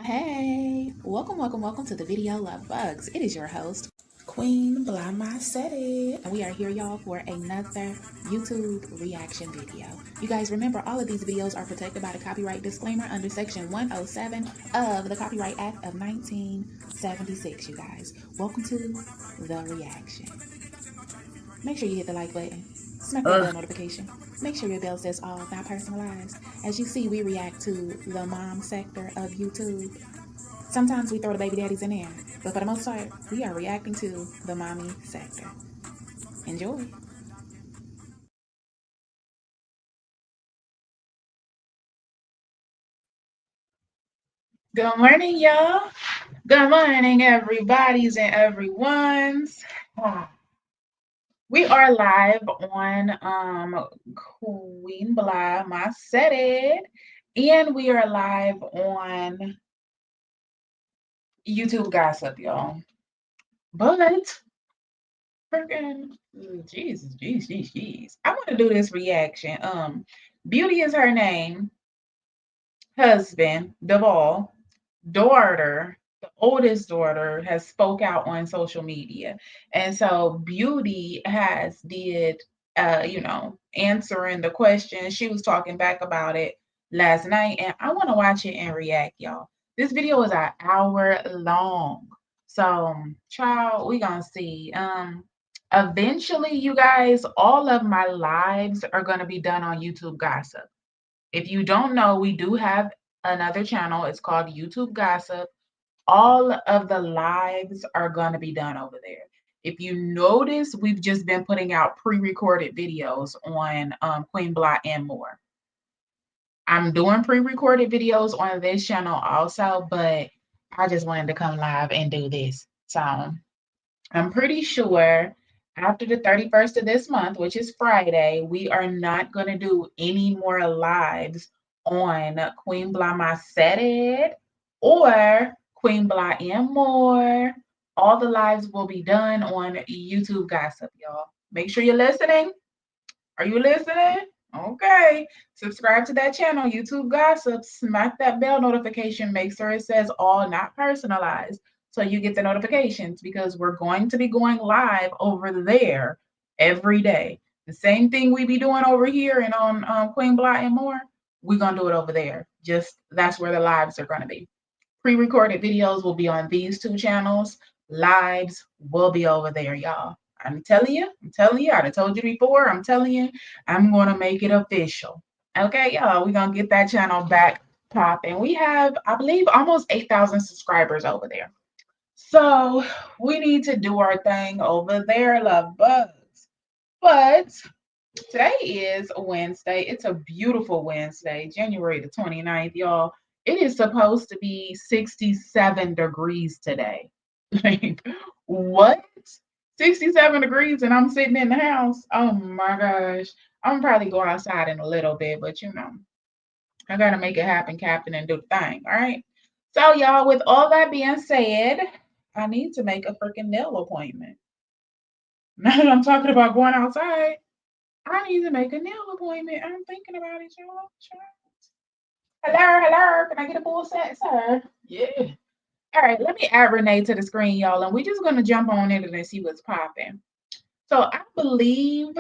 Hey, welcome to the video Love Bugs. It is your host, Queen Blahma said it. And we are here, y'all, for another YouTube reaction video. You guys remember all of these videos are protected by the copyright disclaimer under section 107 of the Copyright Act of 1976, you guys. Welcome to the reaction. Make sure you hit the like button. Smack that bell notification. Make sure your bell says all, not personalized. As you see, we react to the mom sector of YouTube. Sometimes we throw the baby daddies in there, but for the most part, we are reacting to the mommy sector. Enjoy. Good morning, y'all. Good morning, everybody's and everyone's. We are live on Queen Blahma said it, and we are live on YouTube Gossip, y'all. But freaking jeez. I want to do this reaction. Beauty is her name. Husband, Devall, daughter, the oldest daughter, has spoke out on social media. And so Beauty has did answering the question. She was talking back about it last night, and I want to watch it and react, y'all. This video is an hour long. So, child, we gonna see. Eventually, you guys, all of my lives are gonna be done on YouTube Gossip. If you don't know, we do have another channel. It's called YouTube Gossip. All of the lives are going to be done over there. If you notice, we've just been putting out pre-recorded videos on Queen Blah and more. I'm doing pre-recorded videos on this channel also, but I just wanted to come live and do this. So I'm pretty sure after the 31st of this month, which is Friday, we are not going to do any more lives on Queen Blahma said it or Queen Blah and more. All the lives will be done on YouTube Gossip, y'all. Make sure you're listening. Are you listening? Okay. Subscribe to that channel, YouTube Gossip. Smack that bell notification. Make sure it says all, not personalized, so you get the notifications, because we're going to be going live over there every day. The same thing we be doing over here and on Queen Blah and more, we're going to do it over there. Just that's where the lives are going to be. Pre-recorded videos will be on these two channels. Lives will be over there, y'all. I'm telling you, I done told you before, I'm telling you, I'm going to make it official. Okay, y'all, we're going to get that channel back popping. We have, I believe, almost 8,000 subscribers over there. So we need to do our thing over there, love bugs. But today is Wednesday. It's a beautiful Wednesday, January the 29th, y'all. It is supposed to be 67 degrees today. Like, what? 67 degrees and I'm sitting in the house? Oh my gosh. I'm probably go outside in a little bit, but I gotta make it happen, Captain, and do the thing. All right. So, y'all, with all that being said, I need to make a freaking nail appointment. Now that I'm talking about going outside, I need to make a nail appointment. I'm thinking about it, y'all. Hello. Can I get a full set, sir? Yeah. All right, let me add Renee to the screen, y'all, and we're just gonna jump on in and see what's popping. So I believe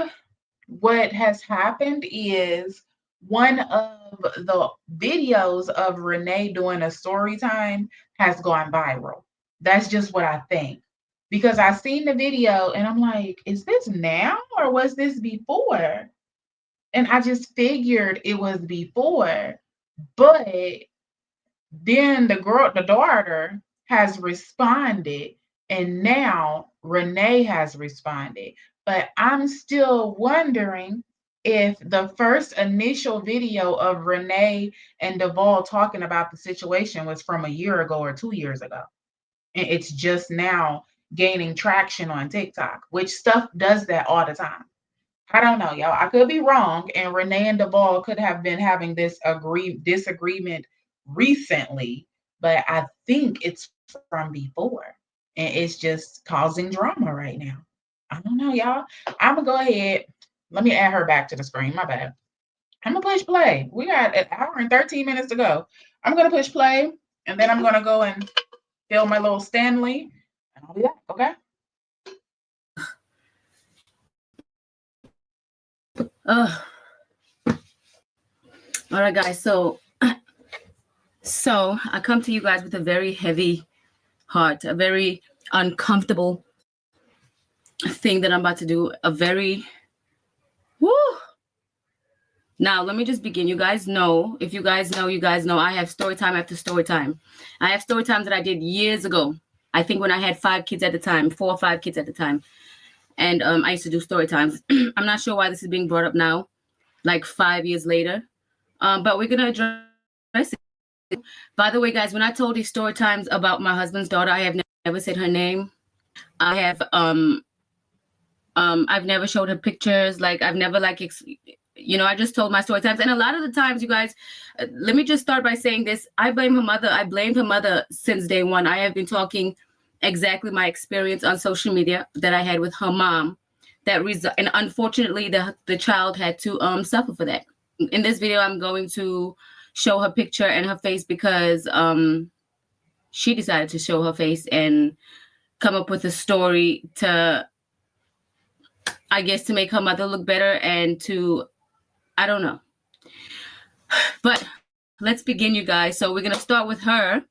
what has happened is one of the videos of Renee doing a story time has gone viral. That's just what I think. Because I seen the video and I'm like, is this now or was this before? And I just figured it was before. But then the daughter has responded, and now Renee has responded. But I'm still wondering if the first initial video of Renee and Devall talking about the situation was from a year ago or 2 years ago. And it's just now gaining traction on TikTok, which stuff does that all the time. I don't know, y'all. I could be wrong, and Renee and Devall could have been having this disagreement recently, but I think it's from before, and it's just causing drama right now. I don't know, y'all. I'm gonna go ahead. Let me add her back to the screen. My bad. I'm gonna push play. We got an hour and 13 minutes to go. I'm gonna push play, And then I'm gonna go and fill my little Stanley, and I'll be back. Okay. All right, guys. So I come to you guys with a very heavy heart, a very uncomfortable thing that I'm about to do. A very woo. Now, let me just begin. You guys know, if you guys know, I have story time after story time. I have story times that I did years ago. I think when I had 5 kids at the time, 4 or 5 kids at the time. And I used to do story times. I'm not sure why this is being brought up now, like 5 years later. But we're going to address it. By the way, guys, when I told these story times about my husband's daughter, I have never said her name. I have I've never showed her pictures. Like I've never like I just told my story times. And a lot of the times, you guys, let me just start by saying this. I blame her mother. I blamed her mother since day one. I have been talking exactly my experience on social media that I had with her mom. And unfortunately, the child had to suffer for that. In this video, I'm going to show her picture and her face because she decided to show her face and come up with a story to, I guess, to make her mother look better and to, I don't know. But let's begin, you guys. So we're going to start with her.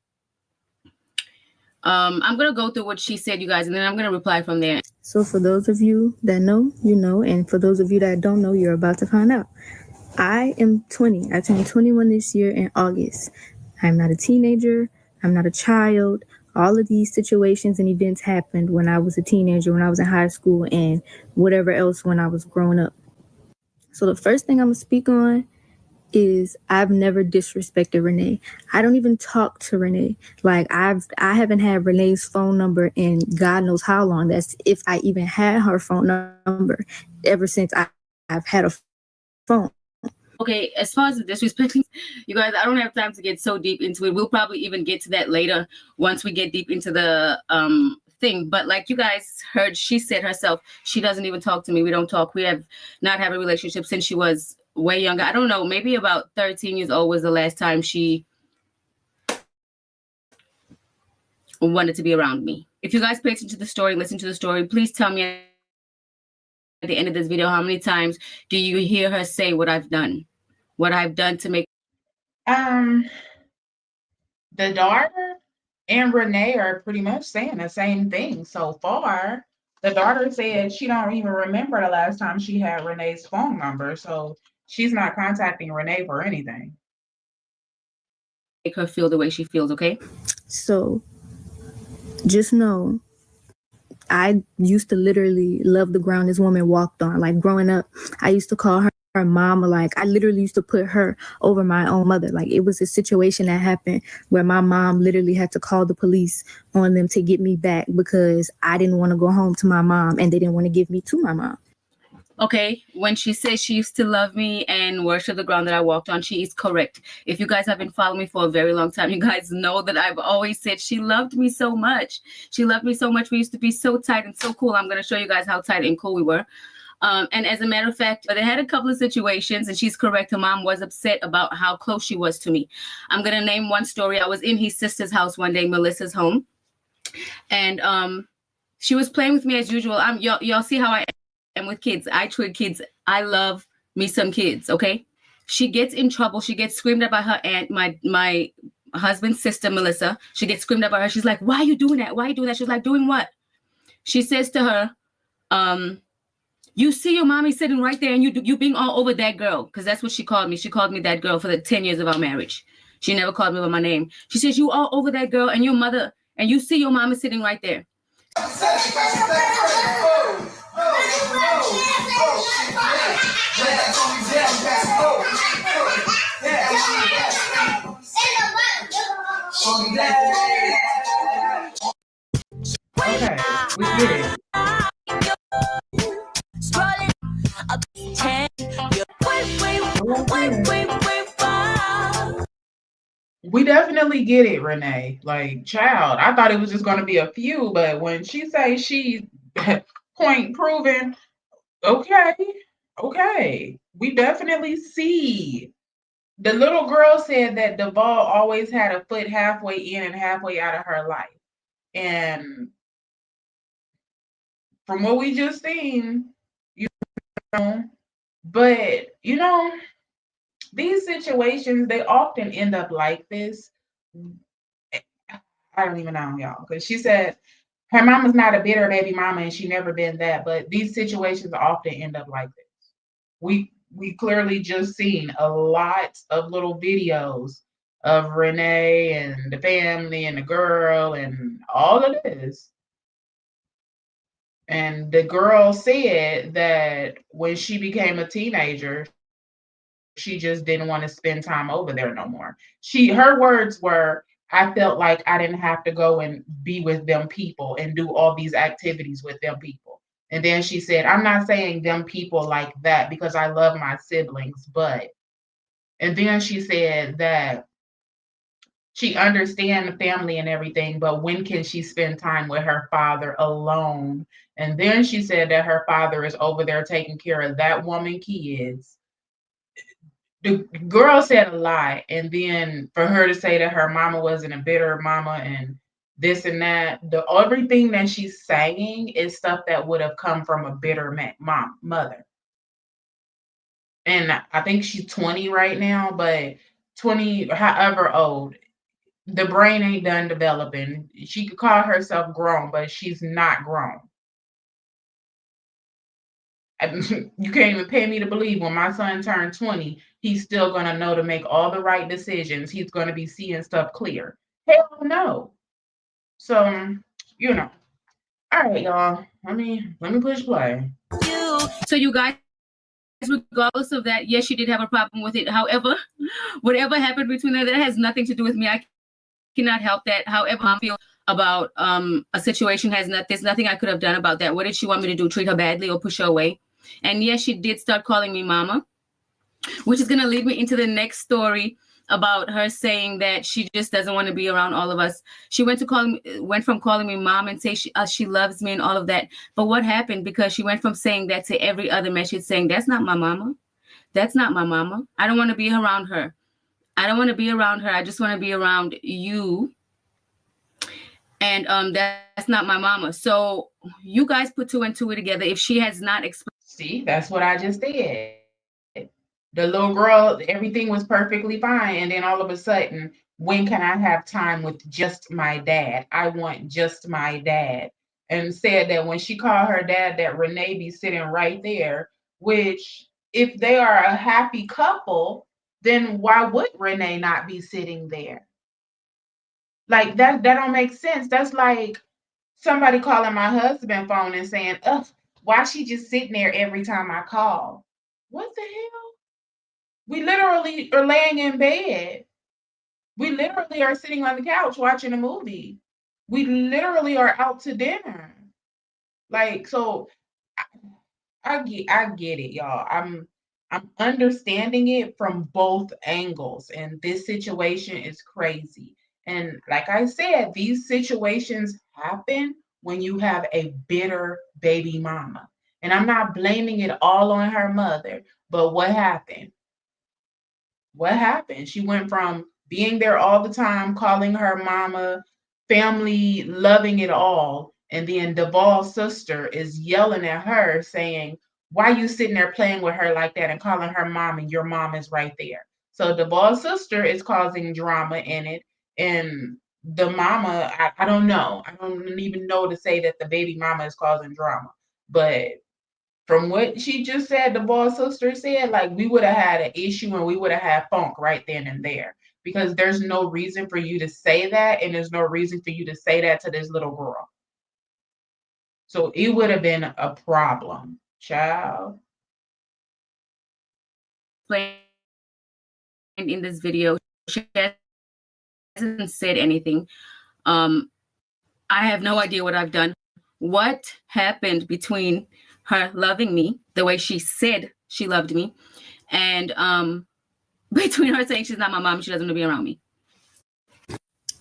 I'm going to go through what she said, you guys, and then I'm going to reply from there. So for those of you that know, you know, and for those of you that don't know, you're about to find out. I am 20. I turned 21 this year in August. I'm not a teenager. I'm not a child. All of these situations and events happened when I was a teenager, when I was in high school, and whatever else when I was growing up. So the first thing I'm going to speak on is I've never disrespected Renee. I don't even talk to Renee. Like I haven't had Renee's phone number in God knows how long. That's if I even had her phone number ever since I've had a phone. Okay, as far as the disrespecting, you guys, I don't have time to get so deep into it. We'll probably even get to that later once we get deep into the thing. But like you guys heard, she said herself, she doesn't even talk to me. We don't talk. We have not had a relationship since she was way younger. I don't know, maybe about 13 years old was the last time she wanted to be around me. If you guys pay attention to the story, listen to the story, please tell me at the end of this video, how many times do you hear her say what I've done? What I've done to make the daughter and Renee are pretty much saying the same thing so far. The daughter said she don't even remember the last time she had Renee's phone number, so she's not contacting Renee for anything. Make her feel the way she feels, okay? So just know I used to literally love the ground this woman walked on. Like growing up, I used to call her mama. Like I literally used to put her over my own mother. Like it was a situation that happened where my mom literally had to call the police on them to get me back because I didn't want to go home to my mom and they didn't want to give me to my mom. Okay, when she says she used to love me and worship the ground that I walked on, she is correct. If you guys have been following me for a very long time, you guys know that I've always said she loved me so much. She loved me so much. We used to be so tight and so cool. I'm going to show you guys how tight and cool we were. And as a matter of fact, they had a couple of situations, and she's correct. Her mom was upset about how close she was to me. I'm going to name one story. I was in his sister's house one day, Melissa's home, and she was playing with me as usual. Y'all see how I am with kids. I treat kids. I love me some kids, okay? She gets in trouble. She gets screamed at by her aunt, my husband's sister, Melissa. She gets screamed at by her. She's like, why are you doing that? Why are you doing that? She's like, doing what? She says to her, you see your mommy sitting right there and you being all over that girl. Because that's what she called me. She called me that girl for the 10 years of our marriage. She never called me by my name. She says, you all over that girl and your mother, and you see your mama sitting right there. Okay, we get it. We definitely get it, Renee. Like, child, I thought it was just going to be a few, but when she say she point proven, okay, we definitely see The little girl said that Devall always had a foot halfway in and halfway out of her life. And from what we just seen, you know, but these situations, they often end up like this. I don't even know, y'all, because she said her mama's not a bitter baby mama and she never been that, but these situations often end up like this. We clearly just seen a lot of little videos of Renee and the family and the girl and all of this. And the girl said that when she became a teenager, she just didn't want to spend time over there no more. Her words were, I felt like I didn't have to go and be with them people and do all these activities with them people. And then she said, I'm not saying them people like that because I love my siblings, but, and then she said that she understands the family and everything, but when can she spend time with her father alone? And then she said that her father is over there taking care of that woman kids. The girl said a lot, and then for her to say that her mama wasn't a bitter mama and this and that, everything that she's saying is stuff that would have come from a bitter mother. And I think she's 20 right now, but 20, however old, the brain ain't done developing. She could call herself grown, but she's not grown. You can't even pay me to believe when my son turned 20, he's still going to know to make all the right decisions. He's going to be seeing stuff clear. Hell no. So, All right, y'all. Let me push play. So you guys, regardless of that, yes, she did have a problem with it. However, whatever happened between them, that has nothing to do with me. I cannot help that. However, I feel about a situation there's nothing I could have done about that. What did she want me to do? Treat her badly or push her away? And yes, she did start calling me mama, which is going to lead me into the next story about her saying that she just doesn't want to be around all of us. She went from calling me mom and say she loves me and all of that. But what happened? Because she went from saying that to every other message saying, that's not my mama. That's not my mama. I don't want to be around her. I don't want to be around her. I just want to be around you. And that's not my mama. So you guys put two and two together. If she has not explained. See, that's what I just did. The little girl, everything was perfectly fine. And then all of a sudden, when can I have time with just my dad? I want just my dad. And said that when she called her dad, that Renee be sitting right there, which if they are a happy couple, then why would Renee not be sitting there? Like that don't make sense. That's like somebody calling my husband phone and saying, ugh, why she just sitting there every time I call? What the hell? We literally are laying in bed. We literally are sitting on the couch watching a movie. We literally are out to dinner. Like, so I get it, y'all. I'm understanding it from both angles, and this situation is crazy. And like I said, these situations happen when you have a bitter baby mama. And I'm not blaming it all on her mother, but what happened? What happened? She went from being there all the time, calling her mama, family, loving it all. And then Devall's sister is yelling at her saying, why you sitting there playing with her like that and calling her mom and your mom is right there. So Devall's sister is causing drama in it. And the mama, I don't know. I don't even know to say that the baby mama is causing drama. But from what she just said, the boss sister said, like we would have had an issue and we would have had funk right then and there. Because there's no reason for you to say that, and there's no reason for you to say that to this little girl. So it would have been a problem, child. In this video, she hasn't said anything. I have no idea what I've done. What happened between her loving me the way she said she loved me, and between her saying she's not my mom, she doesn't want to be around me.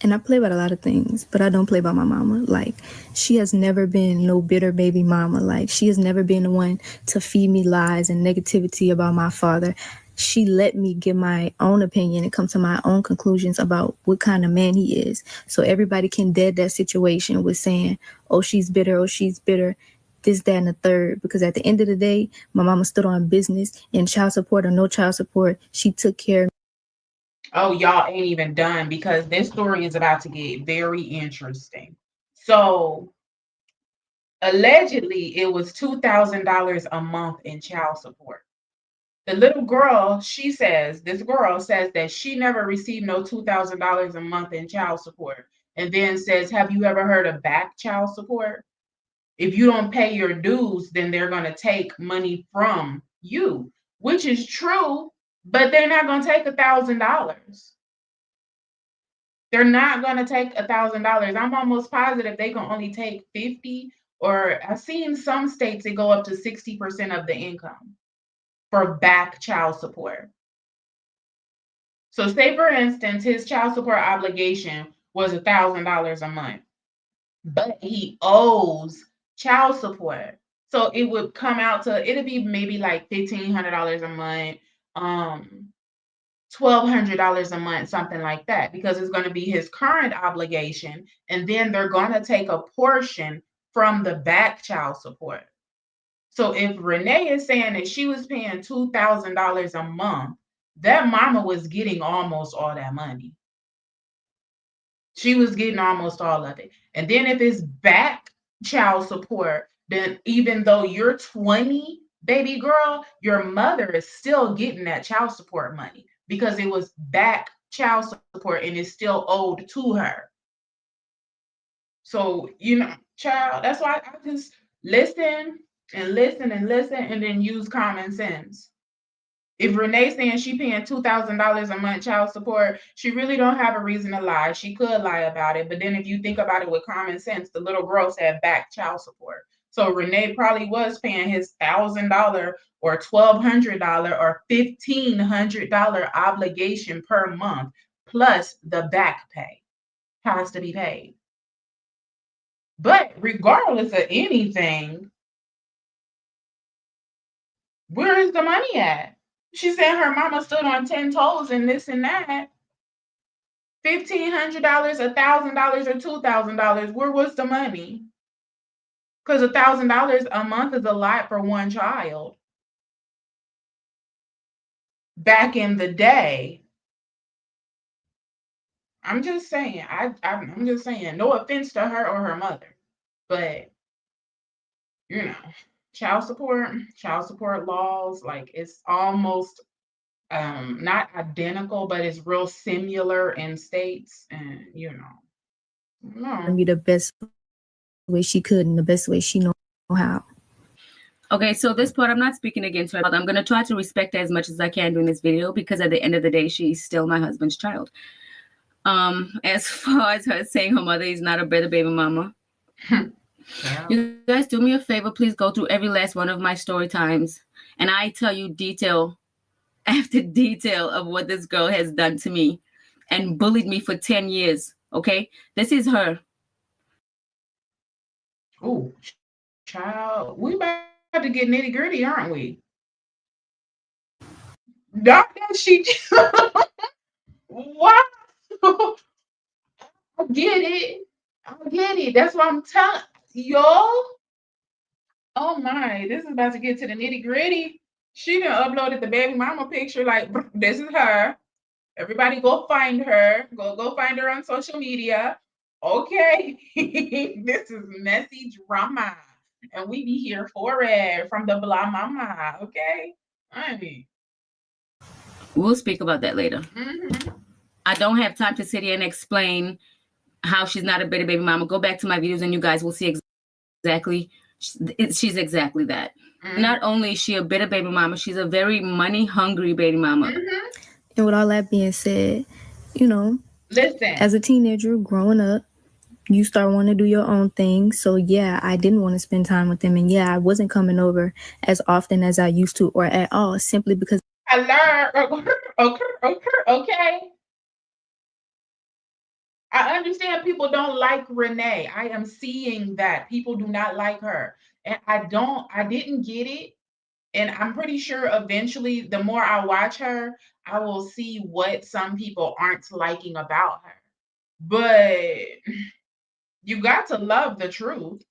And I play about a lot of things, but I don't play about my mama. Like, she has never been no bitter baby mama. Like, she has never been the one to feed me lies and negativity about my father. she let me give my own opinion and come to my own conclusions about what kind of man he is. So everybody can dead that situation with saying, oh, she's bitter, this, that, and the third. Because at the end of the day, my mama stood on business, and child support or no child support, she took care of me. Oh, y'all ain't even done because this story is about to get very interesting. So allegedly, it was $2,000 a month in child support. The little girl, this girl says that she never received no $2,000 a month in child support. And then says, have you ever heard of back child support? If you don't pay your dues, then they're going to take money from you, which is true, but they're not going to take $1,000. They're not going to take $1,000. I'm almost positive they can only take 50, or I've seen some states that go up to 60% of the income for back child support. So say for instance, his child support obligation was $1,000 a month, but he owes child support. So it would come out to, it'd be maybe like $1,500 a month, $1,200 a month, something like that, because it's going to be his current obligation. And then they're going to take a portion from the back child support. So if Renee is saying that she was paying $2,000 a month, that mama was getting almost all that money. She was getting almost all of it. And then if it's back child support, then even though you're 20, baby girl, your mother is still getting that child support money because it was back child support and it's still owed to her. So, child, that's why I just listen and listen and listen and then use common sense. If Renee's saying she paying $2,000 a month child support, she really don't have a reason to lie. She could lie about it, but then if you think about it with common sense, the little girl said back child support. So Renee probably was paying his $1,000 or $1,200 or $1,500 obligation per month, plus the back pay has to be paid. But regardless of anything, where is the money at? She said her mama stood on 10 toes and this and that. $1,500, $1,000, or $2,000. Where was the money? Because $1,000 a month is a lot for one child. Back in the day, I'm just saying. I'm just saying. No offense to her or her mother, but child support laws, like it's almost not identical, but it's real similar in states, and Be the best way she could and the best way she know how. Okay, so this part, I'm not speaking against her. I'm going to try to respect her as much as I can during this video because at the end of the day, she's still my husband's child. As far as her saying her mother is not a better baby mama, you guys do me a favor, please go through every last one of my story times, and I tell you detail after detail of what this girl has done to me and bullied me for 10 years. Okay, this is her. Oh, child, we about to get nitty gritty, aren't we? Not that she. Wow. I get it. I get it. That's what I'm telling y'all. Oh my, this is about to get to the nitty gritty. She done uploaded the baby mama picture. Like, this is her. Everybody go find her. Go find her on social media. Okay. This is messy drama. And we be here for it from the Blahma. Okay. I mean, we'll speak about that later. Mm-hmm. I don't have time to sit here and explain how she's not a better baby mama. Go back to my videos and you guys will see exactly. She's exactly that. Mm-hmm. Not only is she a bitter baby mama, she's a very money hungry baby mama. Mm-hmm. And with all that being said, listen, as a teenager growing up, you start wanting to do your own thing. So yeah, I didn't want to spend time with them. And yeah, I wasn't coming over as often as I used to or at all, simply because I learned. Okay. I understand people don't like Renee. I am seeing that people do not like her. And I didn't get it. And I'm pretty sure eventually, the more I watch her, I will see what some people aren't liking about her. But you got to love the truth.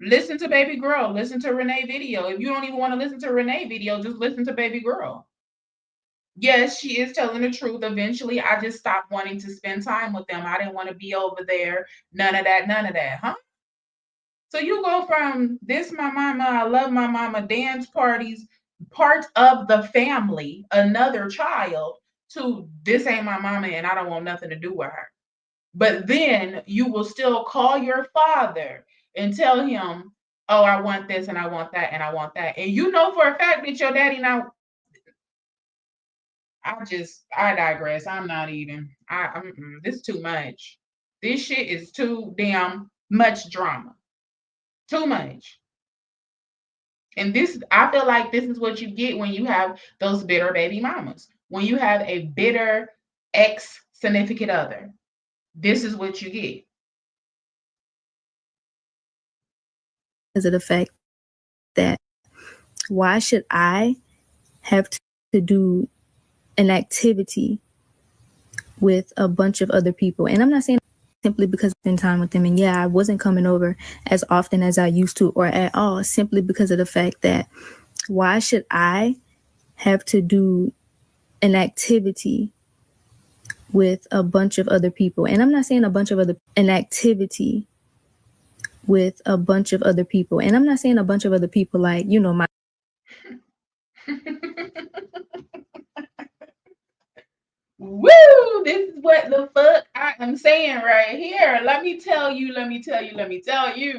Listen to Baby Girl. Listen to Renee video. If you don't even want to listen to Renee video, just listen to Baby Girl. Yes, she is telling the truth. Eventually, I just stopped wanting to spend time with them. I didn't want to be over there. None of that, none of that, huh? So you go from this my mama, I love my mama, dance parties, part of the family, another child, to this ain't my mama and I don't want nothing to do with her. But then you will still call your father and tell him, oh, I want this and I want that and I want that. And you know for a fact that your daddy now, I digress. I'm not even, this is too much. This shit is too damn much drama. Too much. And this, I feel like this is what you get when you have those bitter baby mamas. When you have a bitter ex significant other, this is what you get. Because of the fact that why should I have to do an activity with a bunch of other people? And I'm not saying simply because I spend time with them. And yeah, I wasn't coming over as often as I used to or at all, simply because of the fact that why should I have to do an activity with a bunch of other people? And I'm not saying an activity with a bunch of other people. And I'm not saying a bunch of other people like, you know, my Woo! This is what the fuck I am saying right here. Let me tell you. Do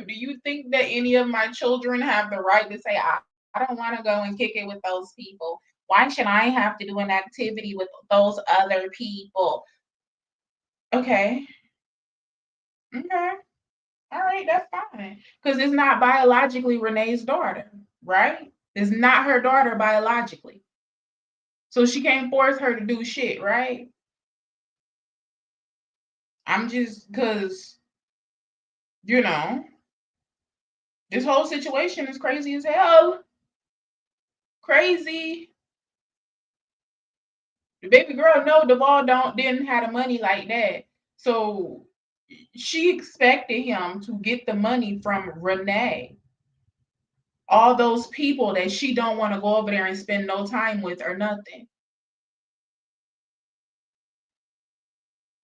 you think that any of my children have the right to say, I don't want to go and kick it with those people? Why should I have to do an activity with those other people? Okay. Okay. All right, that's fine. Because it's not biologically Renee's daughter, right? It's not her daughter biologically. So she can't force her to do shit, right? I'm just because, you know, this whole situation is crazy as hell. Crazy. The baby girl know Devall didn't have the money like that. So she expected him to get the money from Renee. All those people that she don't want to go over there and spend no time with or nothing.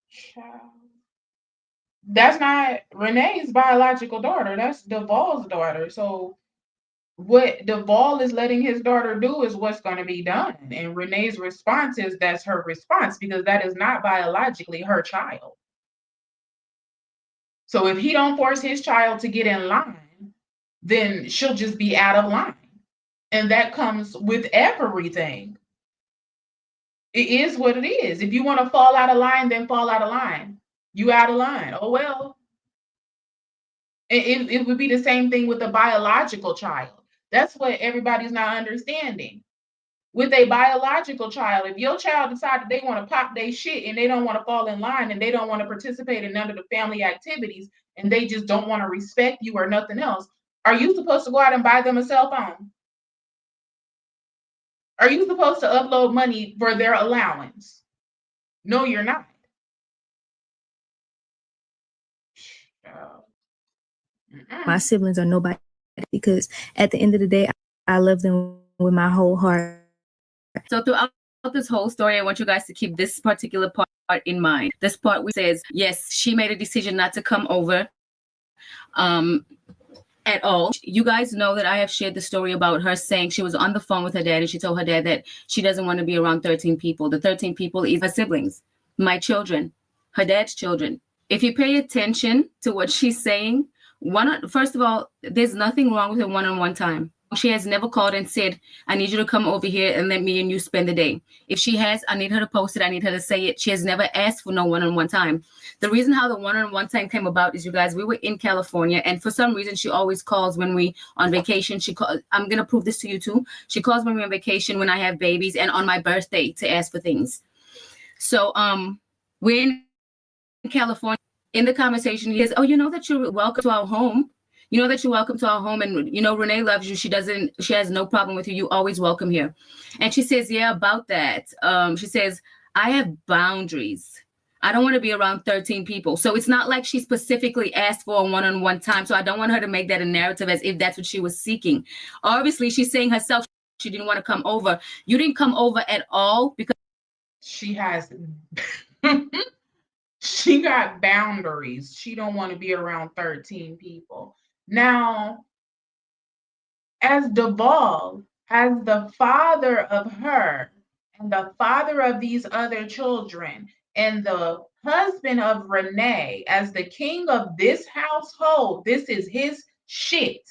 Child. That's not Renee's biological daughter. That's Devall's daughter. So what Devall is letting his daughter do is what's going to be done. And Renee's response is that's her response because that is not biologically her child. So if he don't force his child to get in line, then she'll just be out of line. And that comes with everything. It is what it is. If you want to fall out of line, then fall out of line. You out of line. Oh, well. It would be the same thing with a biological child. That's what everybody's not understanding. With a biological child, if your child decides they want to pop their shit and they don't want to fall in line and they don't want to participate in none of the family activities and they just don't want to respect you or nothing else, are you supposed to go out and buy them a cell phone? Are you supposed to upload money for their allowance? No, you're not. My siblings are nobody because at the end of the day, I love them with my whole heart. So throughout this whole story, I want you guys to keep this particular part in mind. This part which says, yes, she made a decision not to come over at all. You guys know that I have shared the story about her saying she was on the phone with her dad and she told her dad that she doesn't want to be around 13 people. The 13 people is her siblings, my children, her dad's children. If you pay attention to what she's saying, first of all, there's nothing wrong with her one-on-one time. She has never called and said, I need you to come over here and let me and you spend the day. If she has, I need her to post it. I need her to say it. She has never asked for no one-on-one time. The reason how the one-on-one time came about is, you guys, we were in California, and for some reason, she always calls when we on vacation. I'm going to prove this to you too. She calls when we're on vacation, when I have babies, and on my birthday to ask for things. So we're in California. In the conversation, he says, oh, you know that you're welcome to our home. You know that you're welcome to our home, and you know Renee loves you. She has no problem with you. You always welcome here. And she says, yeah, about that. She says, I have boundaries. I don't want to be around 13 people. So it's not like she specifically asked for a one-on-one time. So I don't want her to make that a narrative as if that's what she was seeking. Obviously, she's saying herself she didn't want to come over. You didn't come over at all because She has she got boundaries. She don't want to be around 13 people. Now, as Devall, as the father of her and the father of these other children and the husband of Renee, as the king of this household, this is his shit.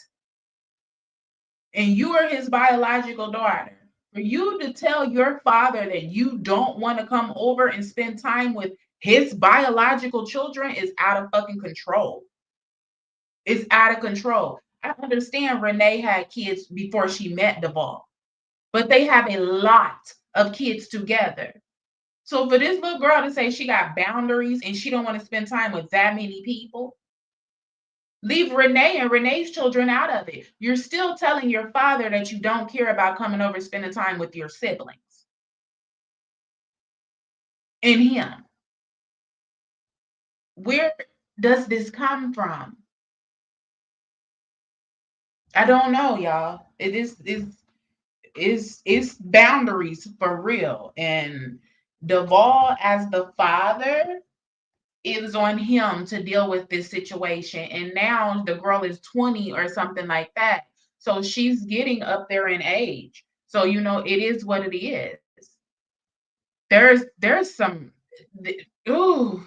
And you are his biological daughter. For you to tell your father that you don't want to come over and spend time with his biological children is out of fucking control. It's out of control. I understand Renee had kids before she met Devall, but they have a lot of kids together. So for this little girl to say she got boundaries and she don't want to spend time with that many people, leave Renee and Renee's children out of it. You're still telling your father that you don't care about coming over spending time with your siblings and him. Where does this come from? I don't know, y'all. It is boundaries for real. And Devall, as the father, it was on him to deal with this situation. And now the girl is 20 or something like that. So she's getting up there in age. So you know, it is what it is. There's some ooh,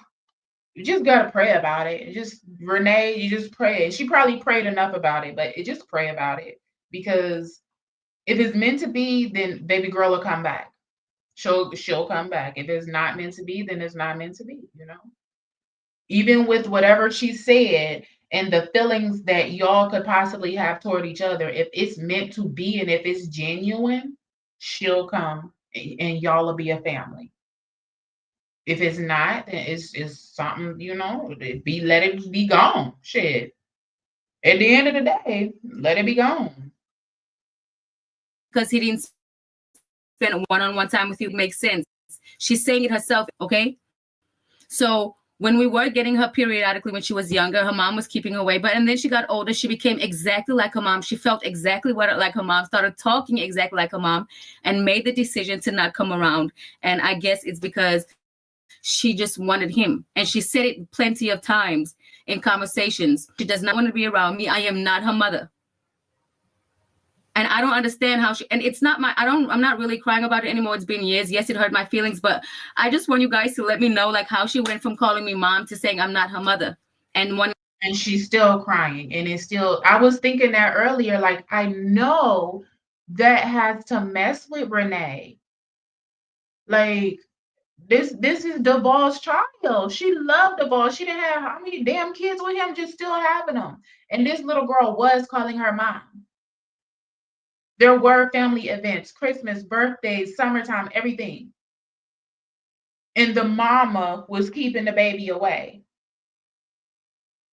you just gotta pray about it. Just Renee, you just pray. She probably prayed enough about it, but just pray about it. Because if it's meant to be, then baby girl will come back. She'll come back. If it's not meant to be, then it's not meant to be, you know? Even with whatever she said and the feelings that y'all could possibly have toward each other, if it's meant to be and if it's genuine, she'll come and y'all will be a family. If it's not, then it's something, you know, let it be gone. Shit. At the end of the day, let it be gone. he didn't spend one-on-one time with you makes sense. She's saying it herself, okay? So when we were getting her periodically when she was younger, her mom was keeping her away. But and then she got older, she became exactly like her mom. She felt exactly like her mom, started talking exactly like her mom, and made the decision to not come around. And I guess it's because she just wanted him. And she said it plenty of times in conversations. She does not want to be around me. I am not her mother. And I don't understand how she, and it's not I'm not really crying about it anymore. It's been years. Yes, it hurt my feelings, but I just want you guys to let me know like how she went from calling me mom to saying I'm not her mother. And she's still crying. And it's still, I was thinking that earlier, like, I know that has to mess with Renee. Like, this is Devall's child. She loved Devall. She didn't have how many damn kids with him, just still having them. And this little girl was calling her mom. There were family events, Christmas, birthdays, summertime, everything. And the mama was keeping the baby away.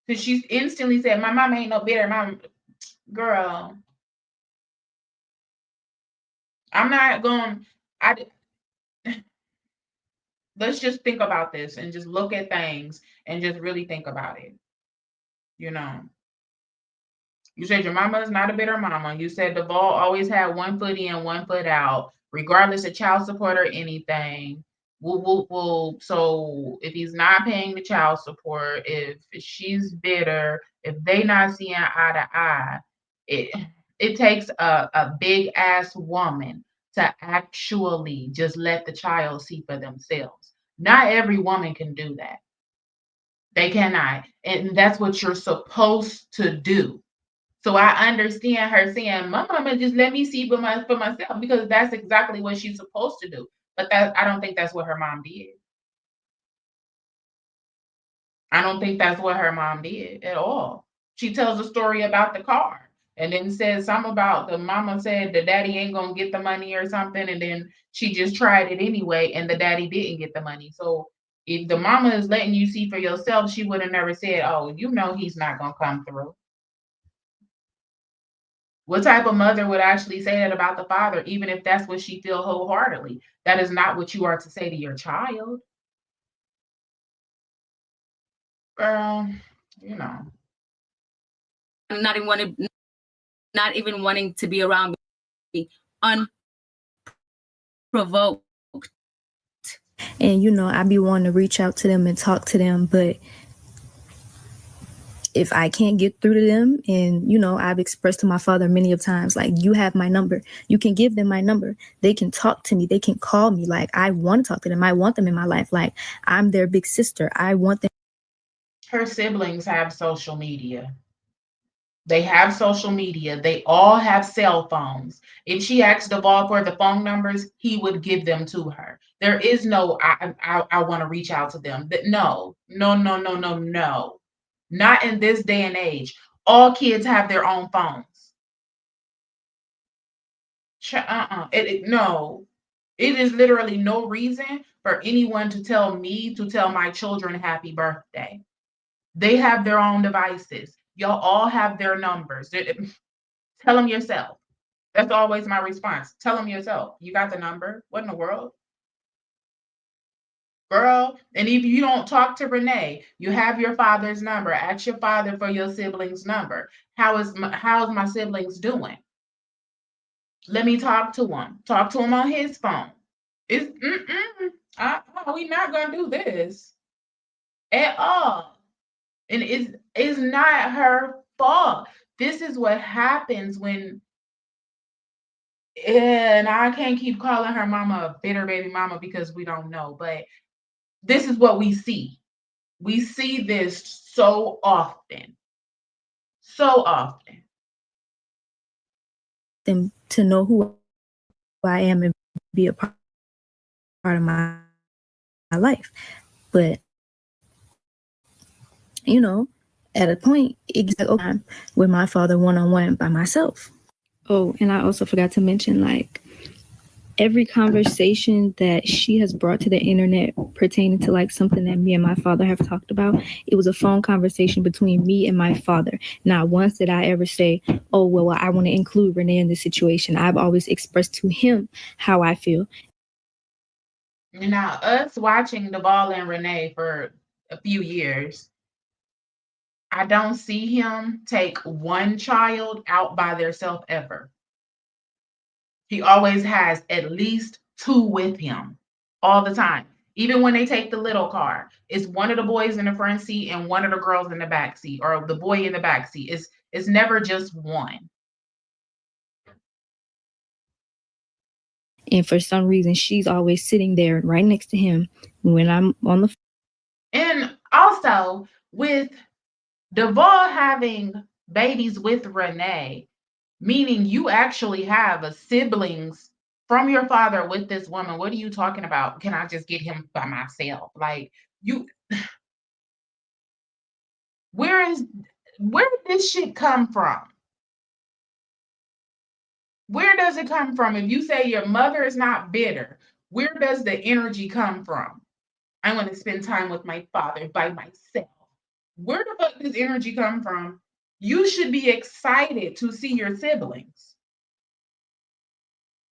Because she instantly said, my mama ain't no bitter. Mom, girl, I'm not going, let's just think about this and just look at things and just really think about it. You know, you said your mama is not a bitter mama. You said Devall always had one foot in, one foot out, regardless of child support or anything. So if he's not paying the child support, if she's bitter, if they not seeing eye to eye, it it takes a big ass woman to actually just let the child see for themselves. Not every woman can do that. They cannot. And that's what you're supposed to do. So I understand her saying, my mama just let me see for myself because that's exactly what she's supposed to do. But I don't think that's what her mom did. I don't think that's what her mom did at all. She tells a story about the car and then says something about the mama said the daddy ain't gonna get the money or something, and then she just tried it anyway, and the daddy didn't get the money. So if the mama is letting you see for yourself, she would have never said, "Oh, you know he's not gonna come through." What type of mother would actually say that about the father, even if that's what she feel wholeheartedly? That is not what you are to say to your child. Girl, you know. Not even wanting to be around me, unprovoked. And I be wanting to reach out to them and talk to them, but if I can't get through to them, and I've expressed to my father many of times, like, you have my number, you can give them my number, they can talk to me, they can call me, like, I want to talk to them, I want them in my life, like, I'm their big sister, I want them. Her siblings have social media. They have social media. They all have cell phones. If she asked Devall for the phone numbers, he would give them to her. There is no, I want to reach out to them. No, no, no, no, no, no. Not in this day and age. All kids have their own phones. No. It is literally no reason for anyone to tell me to tell my children happy birthday. They have their own devices. Y'all all have their numbers. Tell them yourself. That's always my response. Tell them yourself. You got the number? What in the world? Girl, and if you don't talk to Renee, you have your father's number. Ask your father for your sibling's number. How's my siblings doing? Let me talk to him. Talk to him on his phone. It's we not gonna do this at all. And it's not her fault. This is what happens when, and I can't keep calling her mama a bitter baby mama because we don't know, but this is what we see. We see this so often. So often. Them to know who I am and be a part of my life. But at a point, it's like, okay, I'm with my father one-on-one by myself. Oh, and I also forgot to mention, like, every conversation that she has brought to the internet pertaining to, like, something that me and my father have talked about, it was a phone conversation between me and my father. Not once did I ever say, oh, well, I want to include Renee in this situation. I've always expressed to him how I feel. Now, us watching Devall and Renee for a few years, I don't see him take one child out by themselves ever. He always has at least two with him all the time. Even when they take the little car, it's one of the boys in the front seat and one of the girls in the back seat, or the boy in the back seat. It's never just one. And for some reason, she's always sitting there right next to him when I'm on the phone. And also with Devall having babies with Renee, meaning you actually have a siblings from your father with this woman. What are you talking about? Can I just get him by myself? Like, you, where did this shit come from? Where does it come from? If you say your mother is not bitter, where does the energy come from? I want to spend time with my father by myself. Where the fuck does energy come from? You should be excited to see your siblings.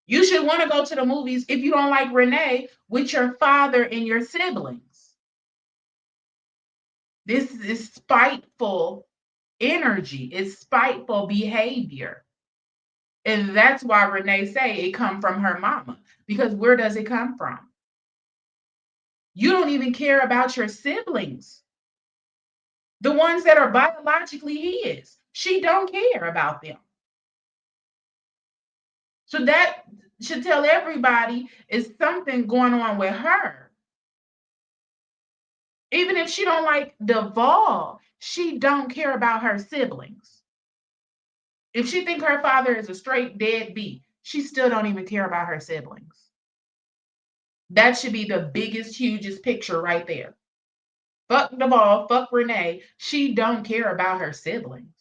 You should want to go to the movies if you don't like Renee with your father and your siblings. This is spiteful energy. It's spiteful behavior. And that's why Renee say it come from her mama. Because where does it come from? You don't even care about your siblings. The ones that are biologically his. She don't care about them. So that should tell everybody is something going on with her. Even if she don't like Devall, she don't care about her siblings. If she think her father is a straight deadbeat, she still don't even care about her siblings. That should be the biggest, hugest picture right there. Fuck Devall, fuck Renee. She don't care about her siblings.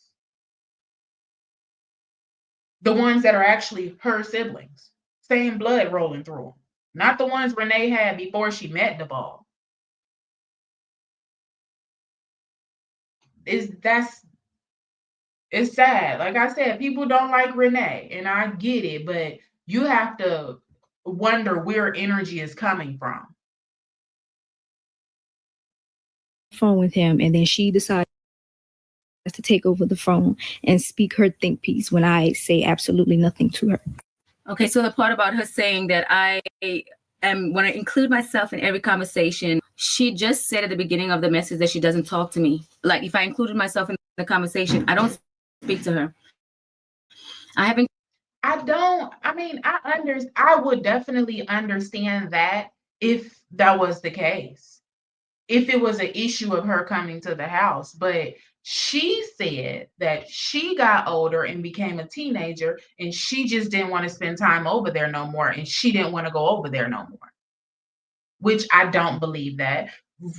The ones that are actually her siblings. Same blood rolling through them. Not the ones Renee had before she met Devall. That's It's sad. Like I said, people don't like Renee, and I get it, but you have to wonder where energy is coming from. Phone with him, and then she decides to take over the phone and speak her think piece when I say absolutely nothing to her. Okay, so the part about her saying that I am want to include myself in every conversation, she just said at the beginning of the message that she doesn't talk to me. Like if I included myself in the conversation, I don't speak to her. I haven't. I don't. I mean, I would definitely understand that if that was the case. If it was an issue of her coming to the house, but she said that she got older and became a teenager and she just didn't want to spend time over there no more and she didn't want to go over there no more, which I don't believe that.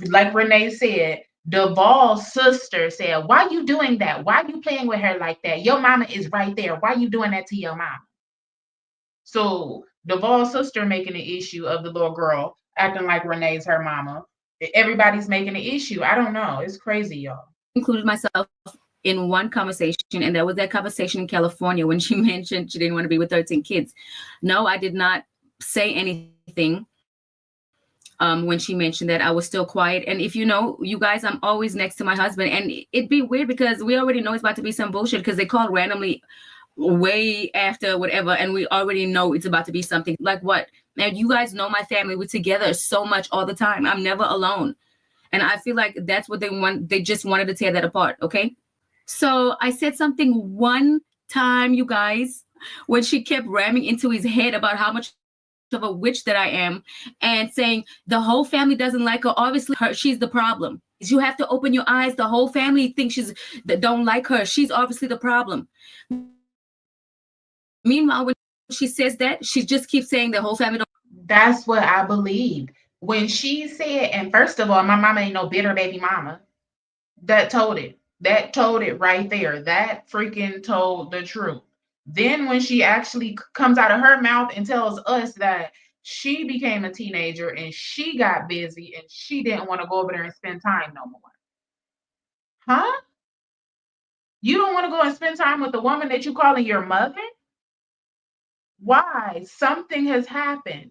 Like Renee said, Devall's sister said, "Why you doing that? Why you playing with her like that? Your mama is right there. Why you doing that to your mama?" So Devall's sister making an issue of the little girl acting like Renee's her mama. Everybody's making an issue. I don't know. It's crazy, y'all. Included myself in one conversation, and that was that conversation in California when she mentioned she didn't want to be with 13 kids. No, I did not say anything. When she mentioned that, I was still quiet. And if you know, you guys, I'm always next to my husband, and it'd be weird because we already know it's about to be some bullshit because they called randomly way after whatever, and we already know it's about to be something. Like what? And you guys know my family, we're together so much all the time. I'm never alone. And I feel like that's what they want. They just wanted to tear that apart. Okay. So I said something one time, you guys, when she kept ramming into his head about how much of a witch that I am and saying the whole family doesn't like her. Obviously, she's the problem. You have to open your eyes. The whole family thinks that don't like her. She's obviously the problem. Meanwhile, when she says that, she just keeps saying the whole family don't. That's what I believed. When she said, and first of all, my mama ain't no bitter baby mama. That told it. That told it right there. That freaking told the truth. Then when she actually comes out of her mouth and tells us that she became a teenager and she got busy and she didn't want to go over there and spend time no more. Huh? You don't want to go and spend time with the woman that you calling your mother? Why? Something has happened.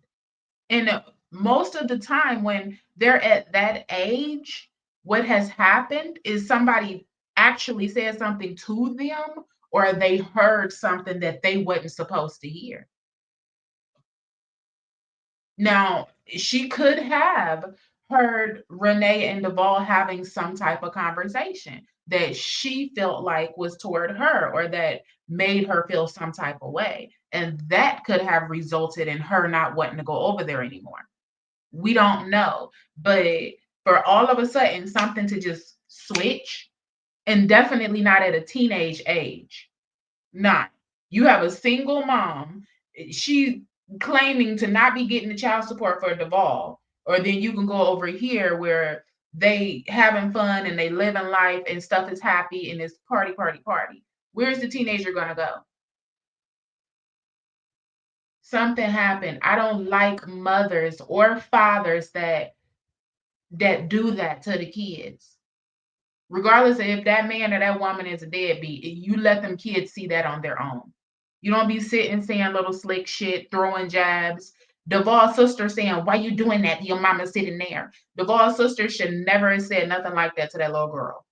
And most of the time when they're at that age, what has happened is somebody actually said something to them or they heard something that they wasn't supposed to hear. Now, she could have heard Renee and Devall having some type of conversation that she felt like was toward her or that made her feel some type of way. And that could have resulted in her not wanting to go over there anymore. We don't know. But for all of a sudden, something to just switch, and definitely not at a teenage age. Not. You have a single mom. She claiming to not be getting the child support for Devall. Or then you can go over here where they having fun and they living life and stuff is happy and it's party, party, party. Where's the teenager gonna go? Something happened. I don't like mothers or fathers that do that to the kids. Regardless of if that man or that woman is a deadbeat, you let them kids see that on their own. You don't be sitting saying little slick shit, throwing jabs. Devall's sister saying, "Why you doing that? Your mama's sitting there." Devall's sister should never have said nothing like that to that little girl.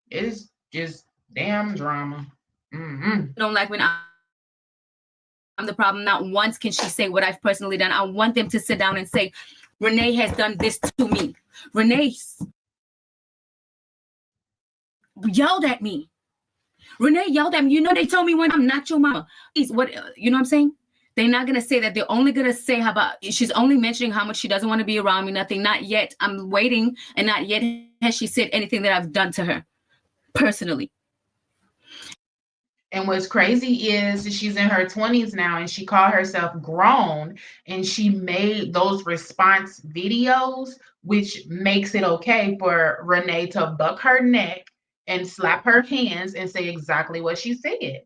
It's just damn drama. Mm-hmm. Don't like when I'm the problem. Not once can she say what I've personally done. I want them to sit down and say, Renee has done this to me. Renee yelled at me. Renee yelled at me. You know, they told me when I'm not your mama. What, you know what I'm saying? They're not going to say that. They're only going to say how about, she's only mentioning how much she doesn't want to be around me. Nothing, not yet. I'm waiting. And not yet has she said anything that I've done to her personally. And what's crazy is she's in her 20s now and she called herself grown and she made those response videos, which makes it okay for Renee to buck her neck and slap her hands and say exactly what she said.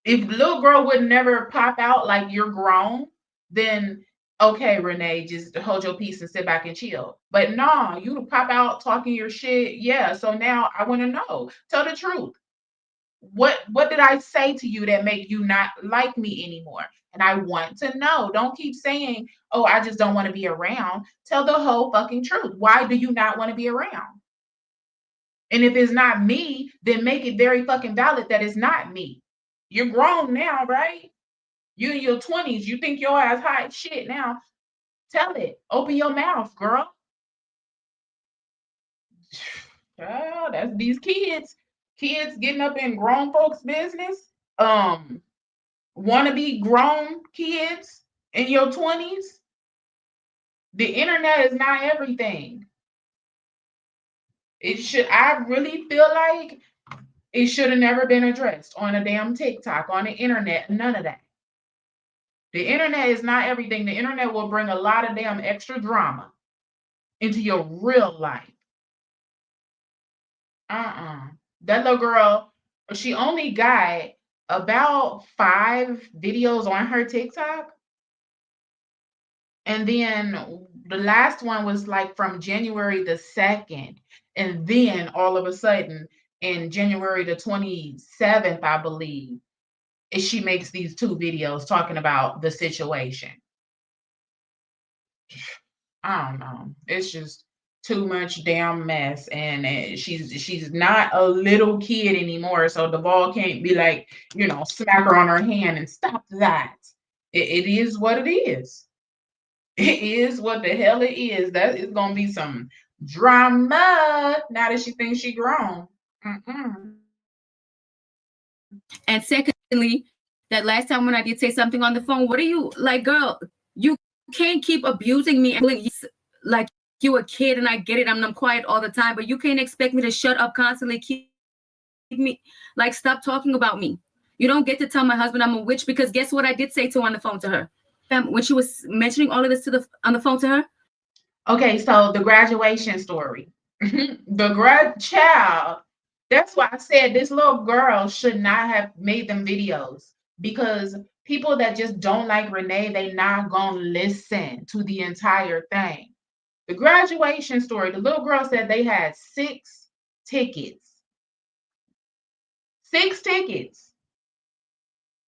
If little girl would never pop out like you're grown, then okay, Renee, just hold your peace and sit back and chill. But nah, you pop out talking your shit. Yeah. So now I want to know. Tell the truth. What did I say to you that make you not like me anymore? And I want to know. Don't keep saying, oh, I just don't want to be around. Tell the whole fucking truth. Why do you not want to be around? And if it's not me, then make it very fucking valid that it's not me. You're grown now, right? You in your 20s. You think your ass hot shit now. Tell it. Open your mouth, girl. Oh, that's these kids. Kids getting up in grown folks' business. Want to be grown kids in your 20s. The internet is not everything. It should, I really feel like it should have never been addressed on a damn TikTok, on the internet, none of that. The internet is not everything. The internet will bring a lot of damn extra drama into your real life. That little girl, she only got about 5 videos on her TikTok. And then the last one was like from January the 2nd. And then all of a sudden, in January the 27th, I believe, she makes these 2 videos talking about the situation. I don't know. It's just too much damn mess. And she's not a little kid anymore. So Devall can't be like, smack her on her hand and stop that. It is what it is. It is what the hell it is. That is gonna be some drama now that she thinks she grown. And secondly, that last time when I did say something on the phone, what are you like, girl? You can't keep abusing me and like you a kid, and I get it. I'm quiet all the time, but you can't expect me to shut up constantly. Keep me like stop talking about me. You don't get to tell my husband I'm a witch, because guess what I did say to on the phone to her when she was mentioning all of this on the phone to her. Okay, so the graduation story, the grad child. That's why I said this little girl should not have made them videos, because people that just don't like Renee, they not gonna listen to the entire thing. The graduation story, the little girl said they had 6 tickets. 6 tickets.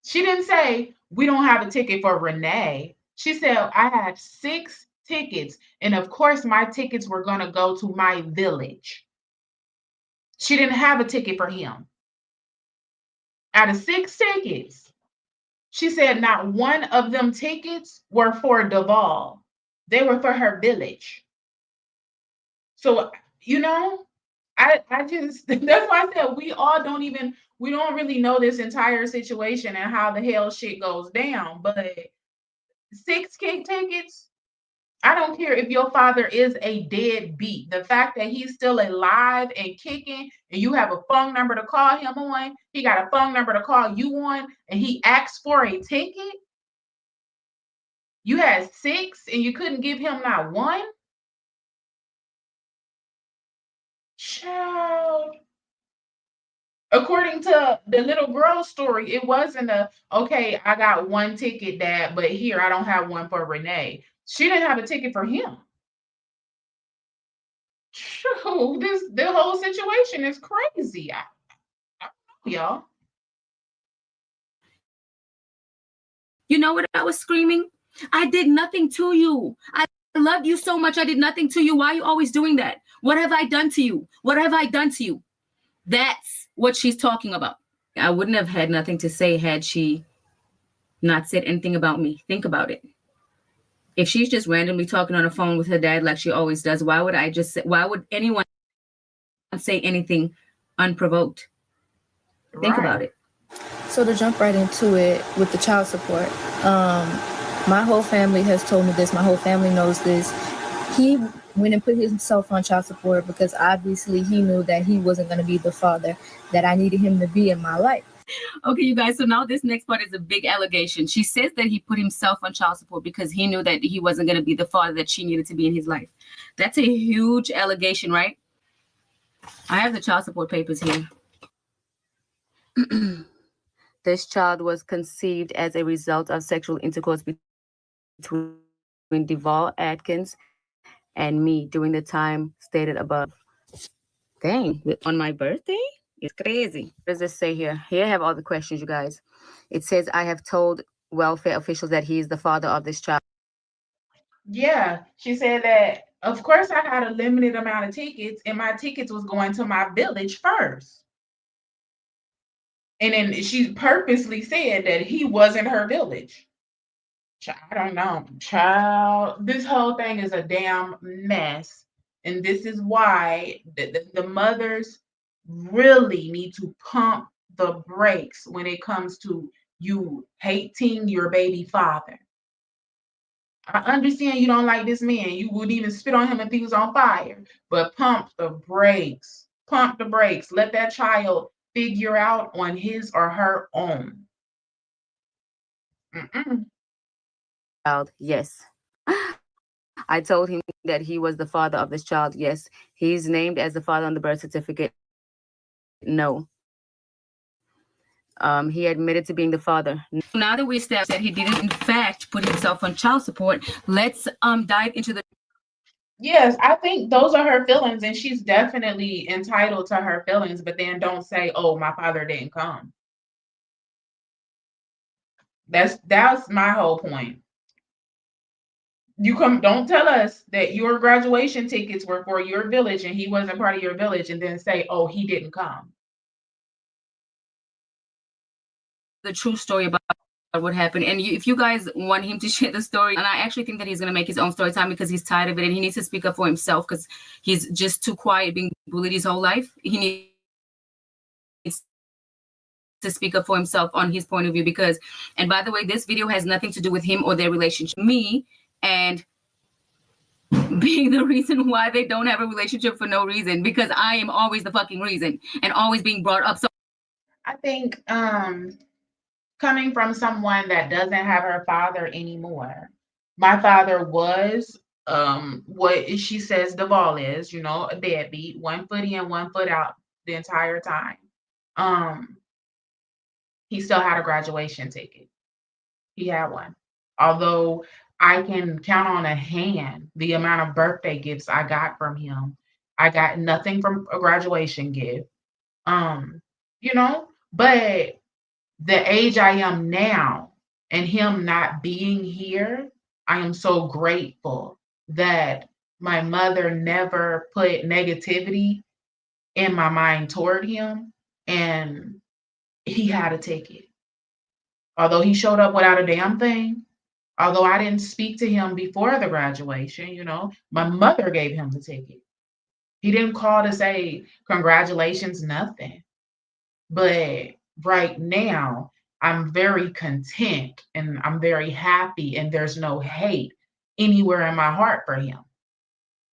She didn't say, we don't have a ticket for Renee. She said, I had 6 tickets. And of course, my tickets were going to go to my village. She didn't have a ticket for him. Out of 6 tickets, she said not one of them tickets were for Devall. They were for her village. So, I just, that's why I said we don't really know this entire situation and how the hell shit goes down. But 6 kick tickets, I don't care if your father is a deadbeat. The fact that he's still alive and kicking, and you have a phone number to call him on, he got a phone number to call you on, and he asks for a ticket. You had 6 and you couldn't give him not one? Child. According to the little girl's story, it wasn't okay, I got 1 ticket, Dad, but here, I don't have one for Renee. She didn't have a ticket for him. The whole situation is crazy. I don't know, y'all. You know what I was screaming? I did nothing to you. I loved you so much. I did nothing to you. Why are you always doing that? What have I done to you? What have I done to you? That's what she's talking about. I wouldn't have had nothing to say had she not said anything about me. Think about it. If she's just randomly talking on the phone with her dad like she always does, why would anyone say anything unprovoked? Think about it. So to jump right into it with the child support, my whole family has told me this. My whole family knows this. He went and put himself on child support because obviously he knew that he wasn't going to be the father that I needed him to be in my life. Okay, you guys, so now this next part is a big allegation. She says that he put himself on child support because he knew that he wasn't going to be the father that she needed to be in his life. That's a huge allegation, right? I have the child support papers here. This child was conceived as a result of sexual intercourse between Devall Atkins and me during the time stated above. Dang, on my birthday? It's crazy. What does this say here? Here I have all the questions, you guys. It says, I have told welfare officials that he is the father of this child. Yeah, she said that, of course, I had a limited amount of tickets, and my tickets was going to my village first. And then she purposely said that he wasn't her village. I don't know. Child, this whole thing is a damn mess. And this is why the mothers really need to pump the brakes when it comes to you hating your baby father. I understand you don't like this man. You would even spit on him if he was on fire. But pump the brakes. Pump the brakes. Let that child figure out on his or her own. Mm-mm. Child, yes. I told him that he was the father of this child. Yes. He's named as the father on the birth certificate. No. He admitted to being the father. Now that we established that he didn't, in fact, put himself on child support, let's dive into the. Yes, I think those are her feelings, and she's definitely entitled to her feelings, but then don't say, "Oh, my father didn't come." That's my whole point. Don't tell us that your graduation tickets were for your village and he wasn't part of your village, and then say, "Oh, he didn't come." The true story about what happened. And if you guys want him to share the story, and I actually think that he's going to make his own story time because he's tired of it and he needs to speak up for himself because he's just too quiet being bullied his whole life. He needs to speak up for himself on his point of view because, and by the way, this video has nothing to do with him or their relationship. Me and being the reason why they don't have a relationship for no reason because I am always the fucking reason and always being brought up. So I think coming from someone that doesn't have her father anymore. My father was what she says Devall is, a deadbeat, 1 foot in, 1 foot out the entire time. Um, he still had a graduation ticket. He had one. Although I can count on a hand the amount of birthday gifts I got from him. I got nothing from a graduation gift. Um, but the age I am now and him not being here, I am so grateful that my mother never put negativity in my mind toward him, and he had a ticket. Although he showed up without a damn thing, although I didn't speak to him before the graduation, my mother gave him the ticket. He didn't call to say congratulations, nothing. But right now, I'm very content and I'm very happy, and there's no hate anywhere in my heart for him.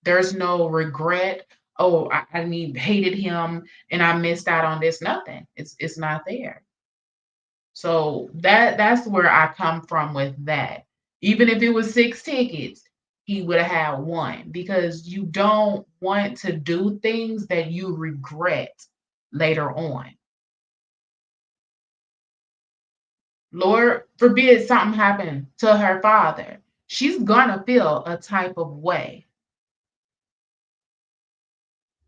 There's no regret. Oh, hated him and I missed out on this. Nothing. It's not there. So that's where I come from with that. Even if it was 6 tickets, he would have had one because you don't want to do things that you regret later on. Lord forbid something happened to her father. She's gonna feel a type of way.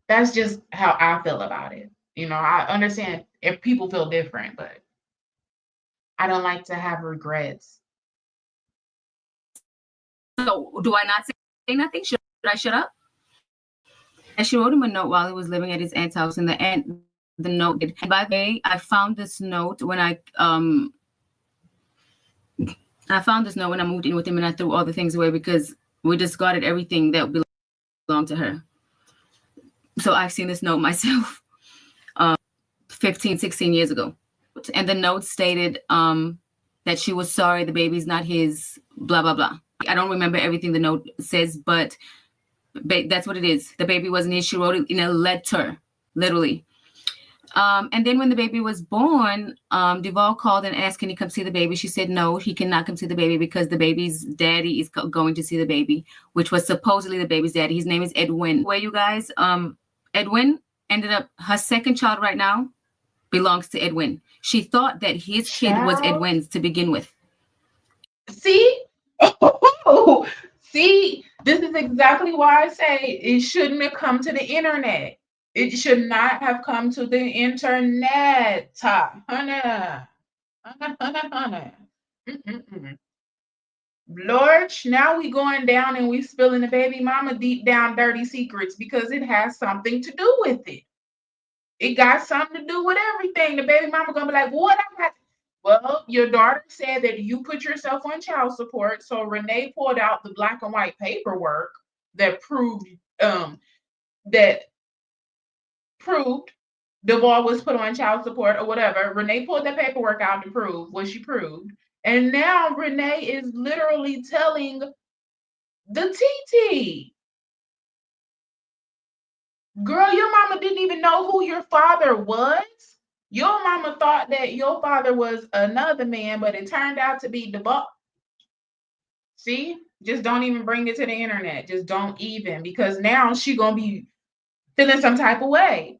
That's just how I feel about it. I understand if people feel different, but I don't like to have regrets. So do I not say nothing? Should I shut up? And she wrote him a note while he was living at his aunt's house. And the note did. And by the way, I found this note when I found this note when I moved in with him, and I threw all the things away because we discarded everything that belonged to her. So I've seen this note myself 15, 16 years ago. And the note stated that she was sorry the baby's not his, blah, blah, blah. I don't remember everything the note says, but that's what it is. The baby wasn't his. She wrote it in a letter, literally. And then when the baby was born, Devall called and asked, can he come see the baby? She said, no, he cannot come see the baby because the baby's daddy is going to see the baby, which was supposedly the baby's daddy. His name is Edwin. Where you guys, Edwin ended up, her second child right now belongs to Edwin. She thought that his kid was Edwin's to begin with. See? Oh, See, this is exactly why I say it shouldn't have come to the internet. It should not have come to the internet. Honey. Honey. Mm-mm-mm. Lord, now we going down and we spilling the baby mama deep down dirty secrets because it has something to do with it. It got something to do with everything. The baby mama gonna be like, what I got? Well, your daughter said that you put yourself on child support. So Renee pulled out the black and white paperwork that that proved Devall was put on child support or whatever. Renee pulled that paperwork out to prove what she proved. And now Renee is literally telling the TT, girl, your mama didn't even know who your father was. Your mama thought that your father was another man, but it turned out to be Devall. See, just don't even bring it to the internet. Just don't even, because now she gonna be feeling some type of way.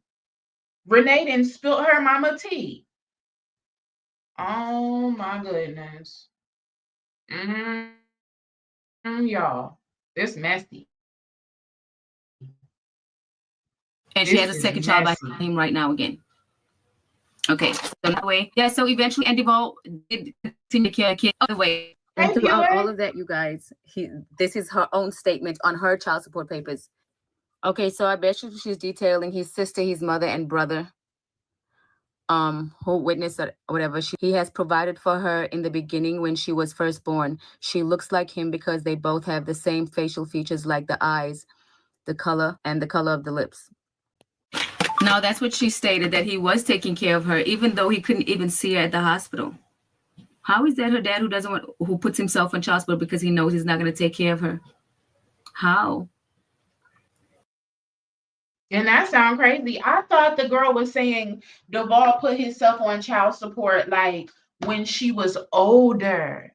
Renee didn't spill her mama tea. Oh my goodness. Y'all, this messy. And she This has a is second child by messy. him right now again. Okay, so that way, yeah. So eventually, and Devall did continue to care kid all the way. And Thank throughout all you. of that, you guys, this is her own statement on her child support papers. Okay, so I bet she's detailing his sister, his mother, and brother, who witnessed or whatever. He has provided for her in the beginning when she was first born. She looks like him because they both have the same facial features, like the eyes, the color, and the color of the lips. Now, that's what she stated, that he was taking care of her, even though he couldn't even see her at the hospital. How is that her dad who puts himself on child support because he knows he's not going to take care of her? How? And that sounds crazy. I thought the girl was saying Devall put himself on child support like when she was older.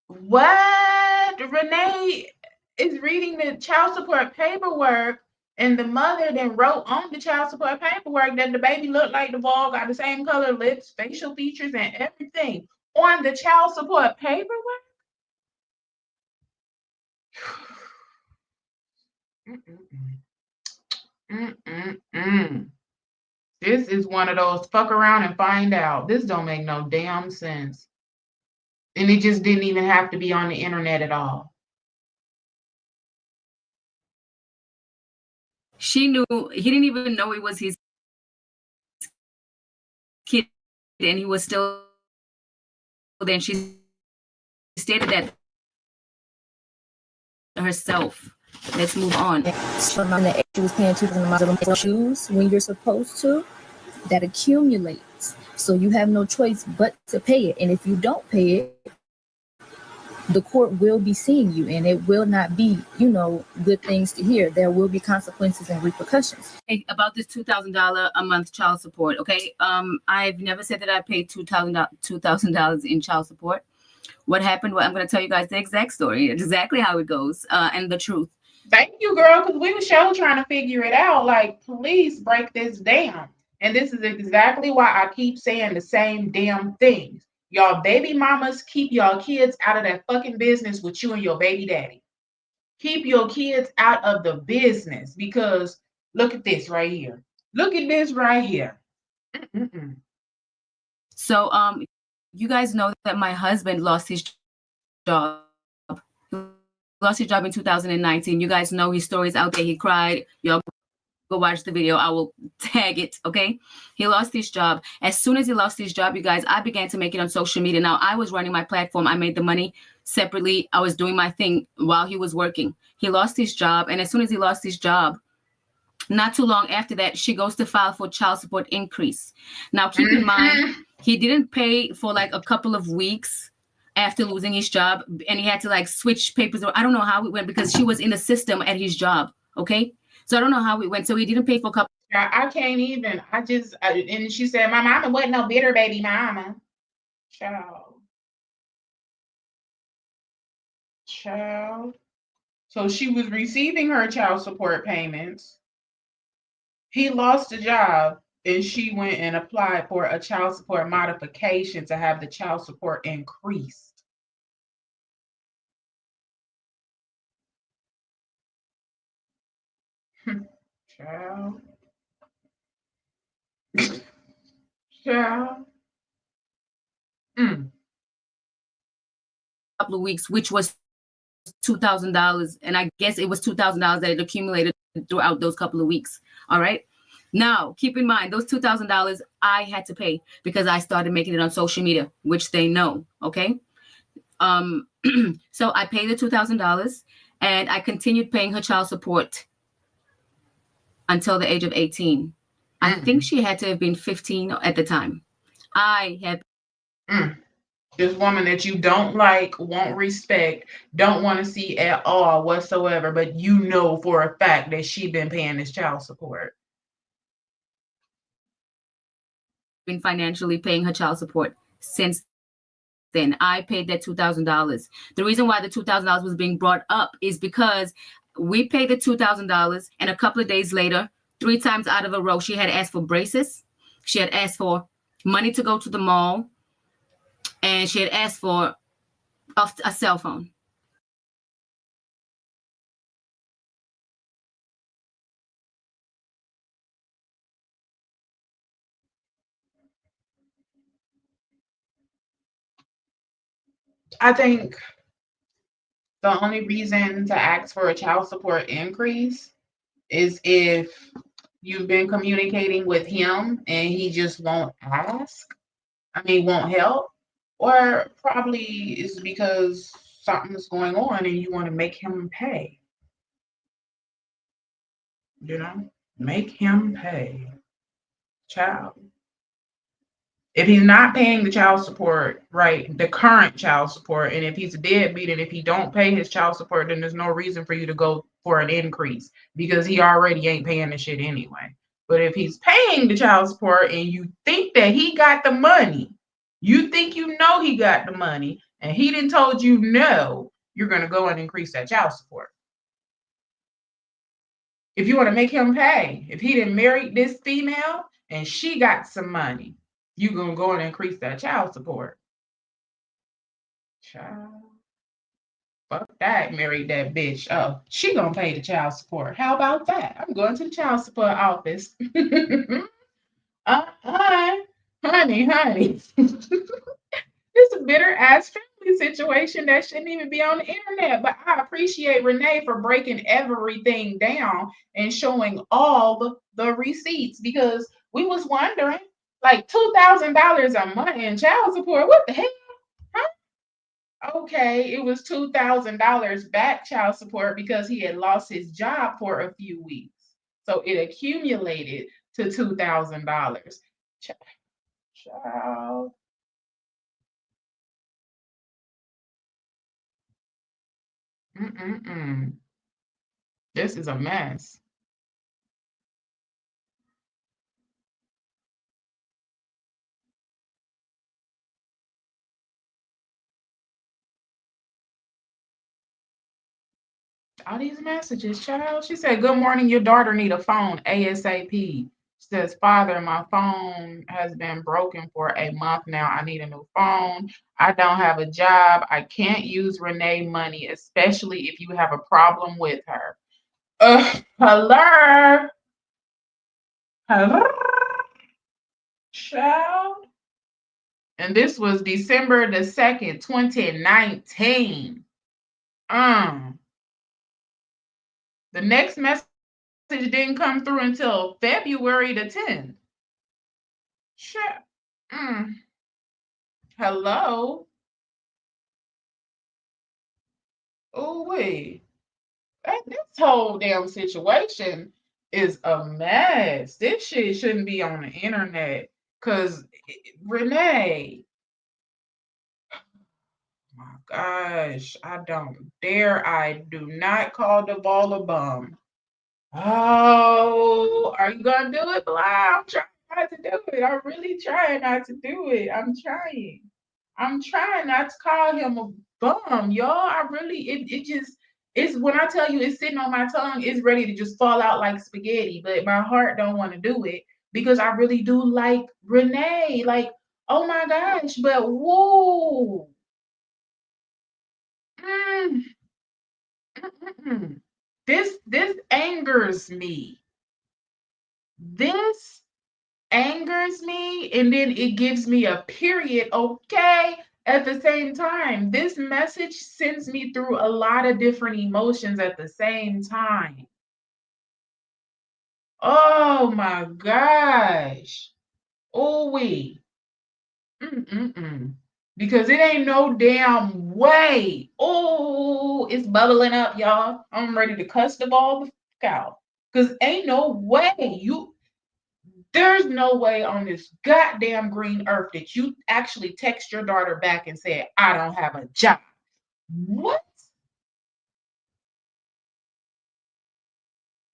What? Renee is reading the child support paperwork, and the mother then wrote on the child support paperwork that the baby looked like Devall, got the same color lips, facial features, and everything on the child support paperwork. Mm-mm-mm. Mm-mm-mm. This is one of those fuck around and find out. This don't make no damn sense. And it just didn't even have to be on the internet at all. She knew, he didn't even know it was his kid, and he was still there. And she stated that herself. Let's move on. She was paying $2,000 shoes when you're supposed to. That accumulates. So you have no choice but to pay it. And if you don't pay it, the court will be seeing you, and it will not be, good things to hear. There will be consequences and repercussions. Hey, about this $2,000 a month child support. Okay. I've never said that I paid $2,000 in child support. What happened? Well, I'm going to tell you guys the exact story, exactly how it goes, and the truth. Thank you, girl, because we were sure trying to figure it out. Like, please break this down. And this is exactly why I keep saying the same damn things. Y'all baby mamas, keep y'all kids out of that fucking business with you and your baby daddy. Keep your kids out of the business, because look at this right here. Look at this right here. Mm-mm-mm. So, you guys know that my husband lost his job. He lost his job in 2019. You guys know his stories out there. He cried. Y'all go watch the video. I will tag it. Okay. He lost his job. As soon as he lost his job, you guys, I began to make it on social media. Now, I was running my platform. I made the money separately. I was doing my thing while he was working. He lost his job. And as soon as he lost his job, not too long after that, she goes to file for child support increase. Now, keep in mind, he didn't pay for like a couple of weeks after losing his job, and he had to like switch papers. I don't know how it went because she was in the system at his job. Okay. So I don't know how it went. So he didn't pay for a couple. I can't even. And she said, my mama wasn't no bitter baby mama. Child. Child. So she was receiving her child support payments. He lost a job, and she went and applied for a child support modification to have the child support increased. Child. Child. Mm. Couple of weeks, which was $2,000, and I guess it was $2,000 that it accumulated throughout those couple of weeks. All right. Now, keep in mind, those $2,000 I had to pay because I started making it on social media, which they know. Okay. Um, so I paid the $2,000 and I continued paying her child support until the age of 18. I think she had to have been 15 at the time. I had This woman that you don't like, won't respect, don't want to see at all whatsoever, but you know for a fact that she been paying this child support. been financially paying her child support since then. I paid that $2,000. The reason why the $2,000 was being brought up is because we paid the $2,000, and a couple of days later, 3 times out of a row, she had asked for braces. She had asked for money to go to the mall, and she had asked for a cell phone. I think the only reason to ask for a child support increase is if you've been communicating with him and he just won't ask. I mean, won't help. Or probably is because something's going on and you want to make him pay. You know, make him pay. Child. If he's not paying the child support, right, the current child support, and if he's a deadbeat and if he don't pay his child support, then there's no reason for you to go for an increase because he already ain't paying the shit anyway. But if he's paying the child support and you think that he got the money, you think you know he got the money, and he didn't told you no, you're gonna go and increase that child support. If you want to make him pay, if he didn't marry this female and she got some money, you gonna go and increase that child support. Child, fuck that, married that bitch. Oh, she gonna pay the child support. How about that? I'm going to the child support office. Hi, honey. It's a bitter ass family situation that shouldn't even be on the internet. But I appreciate Renee for breaking everything down and showing all the receipts because we was wondering, like $2,000 a month in child support. What the hell? Huh? Okay, it was $2,000 back child support because he had lost his job for a few weeks. So it accumulated to $2,000. Child. Mm-mm-mm. This is a mess. All these messages, child. She said, "Good morning. Your daughter need a phone ASAP." She says, "Father, my phone has been broken for a month now. I need a new phone. I don't have a job. I can't use Renee money, especially if you have a problem with her." Hello, hello, child. And this was December 2019. Um, the next message didn't come through until February 10th. Sure. Mm. Hello. Oh wait. This whole damn situation is a mess. This shit shouldn't be on the internet. Cause Renee, my gosh, I don't dare. I do not call Devall a bum. Oh, are you gonna do it, Blah? I'm trying not to do it. I'm really trying not to do it. I'm trying. I'm trying not to call him a bum, y'all. I really it just it's when I tell you it's sitting on my tongue, it's ready to just fall out like spaghetti, but my heart don't want to do it because I really do like Renee. Like, oh my gosh, but whoa. Mm, mm, mm, mm. This angers me. This angers me, and then it gives me a period, okay? At the same time, this message sends me through a lot of different emotions at the same time. Oh my gosh. Oh, we. Mm-mm-mm. Because it ain't no damn way. Oh, it's bubbling up, y'all. I'm ready to cuss the ball the fuck out. Because ain't no way there's no way on this goddamn green earth that you actually text your daughter back and said, I don't have a job. What?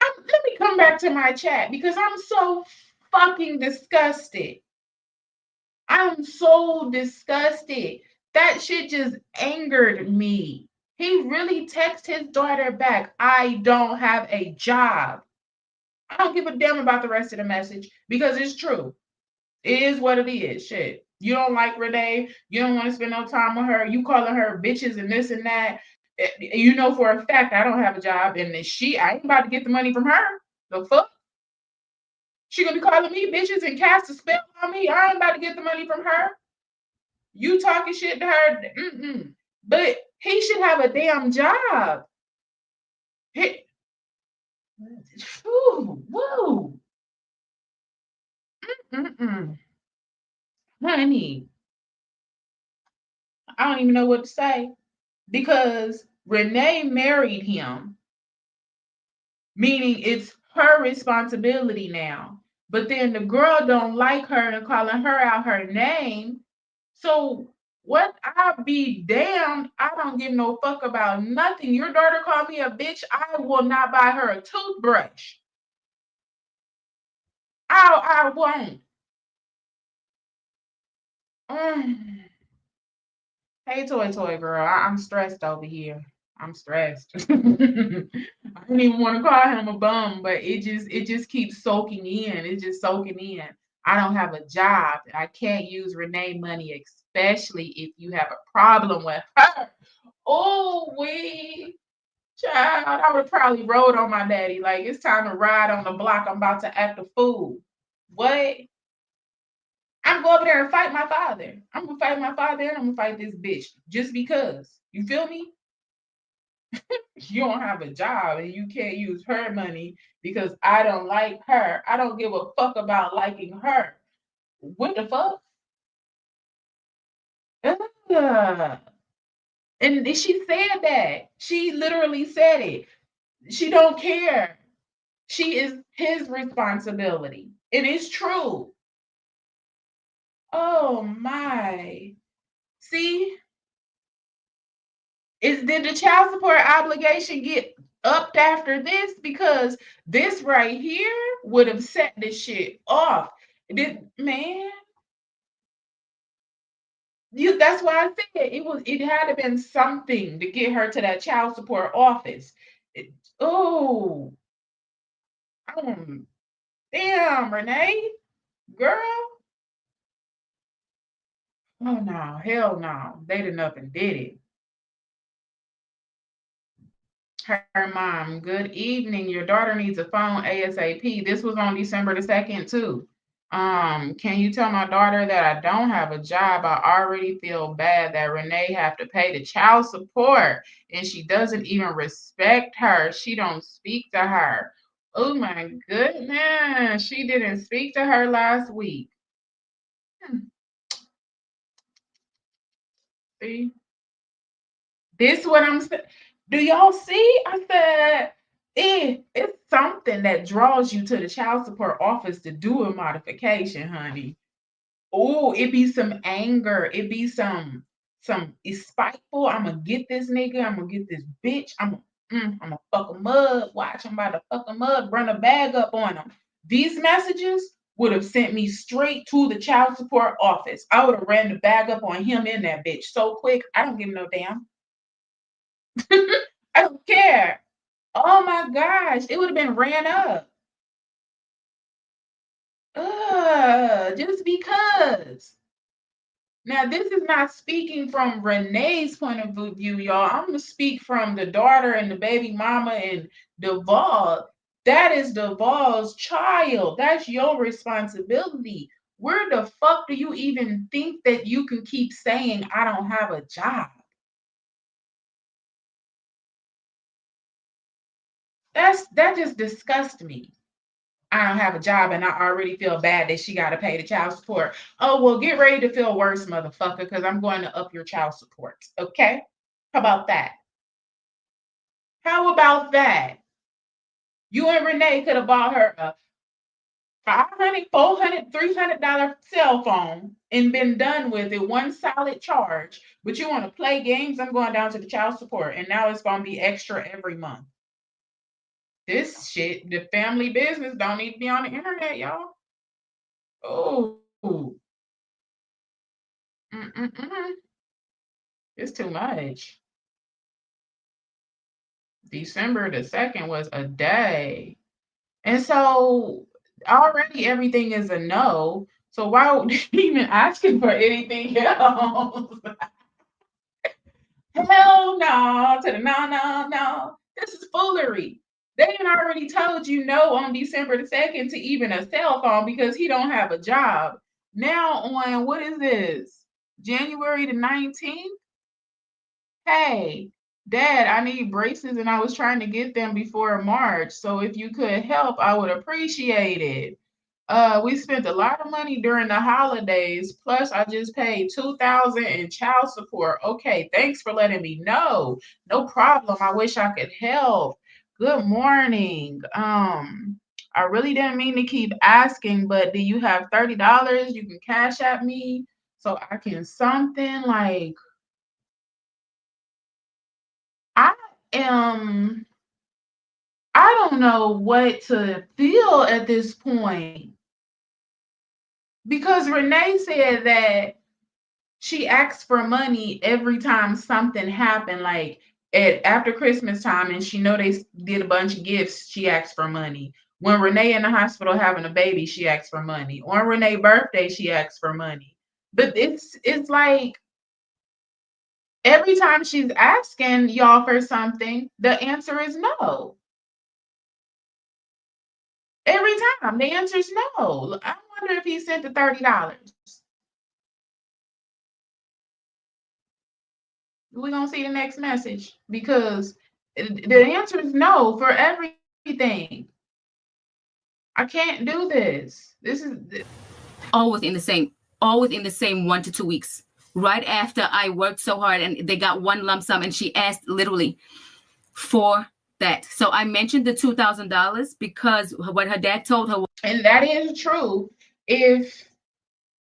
Let me come back to my chat because I'm so fucking disgusted. I'm so disgusted. That shit just angered me. He really texted his daughter back, I don't have a job. I don't give a damn about the rest of the message because it's true. It is what it is. Shit. You don't like Renee. You don't want to spend no time with her. You calling her bitches and this and that. You know for a fact I don't have a job, and I ain't about to get the money from her. The fuck? She gonna be calling me bitches and cast a spell on me. I ain't about to get the money from her. You talking shit to her. Mm-mm. But he should have a damn job. He, woo. Mm-mm. Honey, I don't even know what to say because Renee married him, meaning it's her responsibility now. But then the girl don't like her and calling her out her name. So what? I be damned. I don't give no fuck about nothing. Your daughter called me a bitch. I will not buy her a toothbrush. I won't. Mm. Hey, toy girl. I'm stressed over here. I'm stressed. I didn't even want to call him a bum, but it just keeps soaking in. It's just soaking in. I don't have a job. I can't use Renee money, especially if you have a problem with her. Oh, we child. I would have probably rode on my daddy. Like it's time to ride on the block. I'm about to act a fool. What? I'm going over there and fight my father. I'm gonna fight my father and I'm gonna fight this bitch just because. You feel me? You don't have a job and you can't use her money because I don't like her. I don't give a fuck about liking her. What the fuck? Ugh. And she said that. She literally said it. She don't care. She is his responsibility. It is true. Oh my. See, did the child support obligation get upped after this? Because this right here would have set this shit off. Man, that's why I said it had to been something to get her to that child support office. Oh, damn, Renee, girl. Oh no, hell no. They done up and did it. Her mom, good evening. Your daughter needs a phone ASAP. This was on December the 2nd, too. Can you tell my daughter that I don't have a job? I already feel bad that Renee have to pay the child support and she doesn't even respect her. She don't speak to her. Oh my goodness. She didn't speak to her last week. See? This what I'm saying. Do y'all see? I said it's something that draws you to the child support office to do a modification, honey. Oh, it be some anger. It be it's spiteful. I'm gonna get this nigga. I'm gonna get this bitch. I'm gonna fuck him up. Watch, I'm about to fuck him up. Run a bag up on him. These messages would have sent me straight to the child support office. I would have ran the bag up on him and that bitch so quick. I don't give no damn. I don't care. Oh my gosh, it would have been ran up. Just because. Now, this is not speaking from Renee's point of view, y'all. I'm gonna speak from the daughter and the baby mama and Devall. That is Devall's child. That's your responsibility. Where the fuck do you even think that you can keep saying, I don't have a job? That just disgusts me. I don't have a job and I already feel bad that she got to pay the child support. Oh, well, get ready to feel worse, motherfucker, because I'm going to up your child support. Okay? How about that? How about that? You and Renee could have bought her a $500, $400, $300 cell phone and been done with it, one solid charge. But you want to play games? I'm going down to the child support, and now it's going to be extra every month. This shit, the family business, don't need to be on the internet, y'all. Oh, it's too much. December the 2nd was a day. And so already everything is a no. So why would you even asking for anything else? Hell no, to the no, no, no. This is foolery. They didn't already told you no on December the 2nd to even a cell phone because he don't have a job. Now on, what is this? January the 19th? Hey, Dad, I need braces and I was trying to get them before March. So if you could help, I would appreciate it. We spent a lot of money during the holidays. Plus, I just paid $2,000 in child support. Okay, thanks for letting me know. No problem. I wish I could help. Good morning. I really didn't mean to keep asking, but do you have $30 you can cash at me so I can something like I am I don't know what to feel at this point because Renee said that she asked for money every time something happened, like after Christmas time, and she know they did a bunch of gifts. She asked for money. When Renee in the hospital having a baby, she asked for money. On Renee's birthday, she asked for money. But it's like every time she's asking y'all for something, the answer is no. Every time the answer is no. I wonder if he sent the $30. We're gonna see the next message because the answer is no for everything. I can't do this. This is All within the same 1 to 2 weeks. Right after I worked so hard and they got one lump sum, and she asked literally for that. So I mentioned the $2,000 because what her dad told her. And that is true. If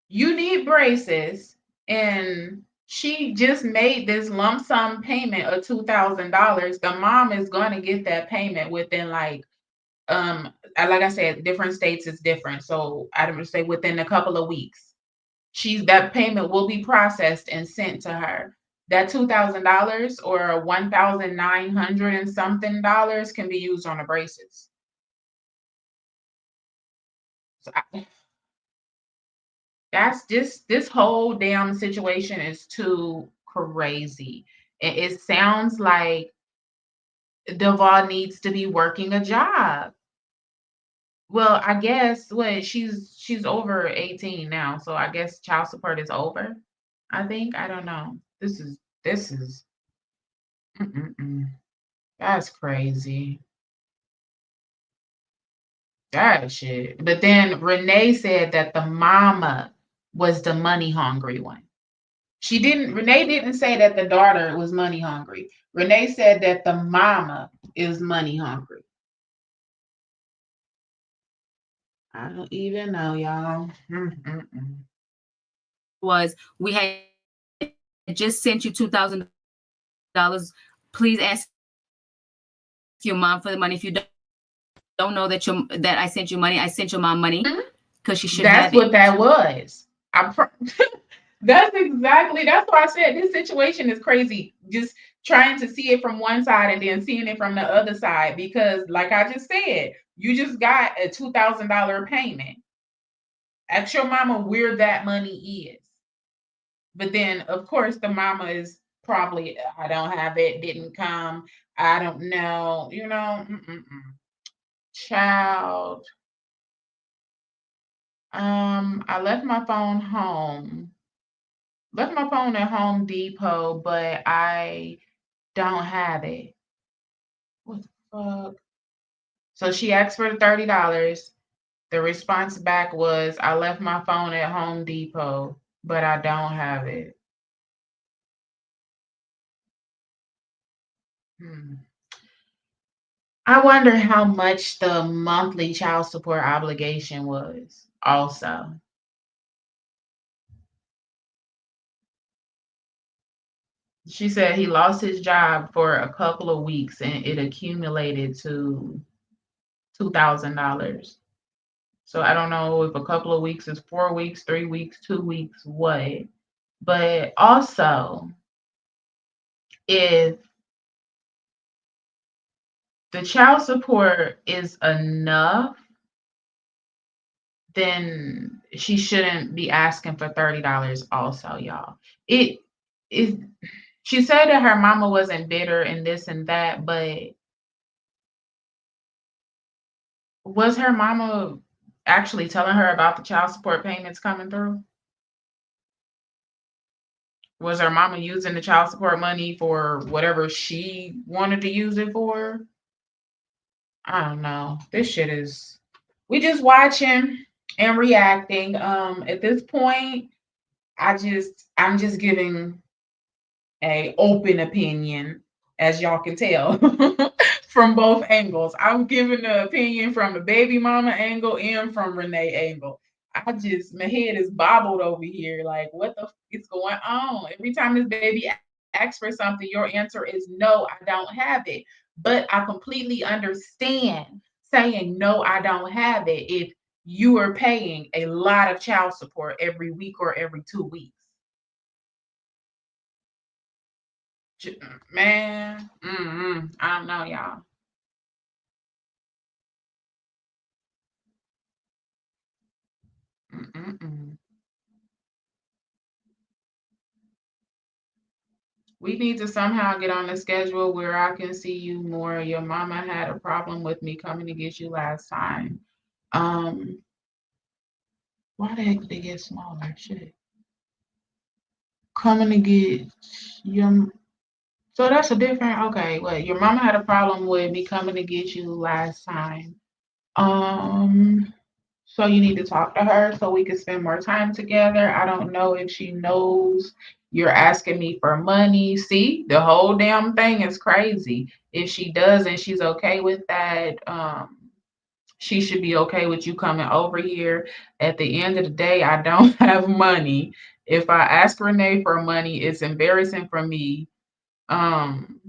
you need braces and she just made this lump sum payment of $2,000, the mom is going to get that payment within like I said, different states is different. So I would say within a couple of weeks, that payment will be processed and sent to her. That $2,000 or 1,900 and something dollars can be used on the braces. So that's just this whole damn situation is too crazy. It sounds like Devall needs to be working a job. Well, I guess what she's over 18 now, so I guess child support is over. I think I don't know. This is mm-mm-mm. That's crazy. That shit. But then Renee said that the mama was the money hungry one. Renee didn't say that the daughter was money hungry. Renee said that the mama is money hungry. I don't even know, y'all. Was we had just sent you $2,000. Please ask your mom for the money. If you don't know that I sent you money, I sent your mom money because she should have it. That's what that was. That's why I said this situation is crazy. Just trying to see it from one side and then seeing it from the other side. Because, like I just said, you just got a $2,000 payment. Ask your mama where that money is. But then, of course, the mama is probably, I don't have it, didn't come, I don't know, you know. Child. I left my phone home. Left my phone at Home Depot, but I don't have it. What the fuck? So she asked for the $30. The response back was, I left my phone at Home Depot, but I don't have it. Hmm. I wonder how much the monthly child support obligation was also. She said he lost his job for a couple of weeks and it accumulated to $2,000. So I don't know if a couple of weeks is 4 weeks, 3 weeks, 2 weeks, what. But also, if the child support is enough, then she shouldn't be asking for $30 also, y'all. It is she said that her mama wasn't bitter and this and that, but was her mama actually telling her about the child support payments coming through? Was her mama using the child support money for whatever she wanted to use it for? I don't know. This shit is we just watching and reacting. At this point, I'm just giving a open opinion, as y'all can tell, from both angles. I'm giving the opinion from the baby mama angle and from Renee angle. My head is bobbled over here. Like, what the is going on? Every time this baby asks for something, your answer is no, I don't have it. But I completely understand saying no, I don't have it if you are paying a lot of child support every week or every 2 weeks. Man, I don't know, y'all. Mm-mm-mm. We need to somehow get on the schedule where I can see you more. Your mama had a problem with me coming to get you last time. Um, why the heck did they get smaller? Shit. Coming to get your so that's a different okay. Well, your mama had a problem with me coming to get you last time. Um, So you need to talk to her so we can spend more time together. I don't know if she knows you're asking me for money. See, the whole damn thing is crazy. If she does and she's okay with that, she should be okay with you coming over here. At the end of the day, I don't have money. If I ask Renee for money, it's embarrassing for me um,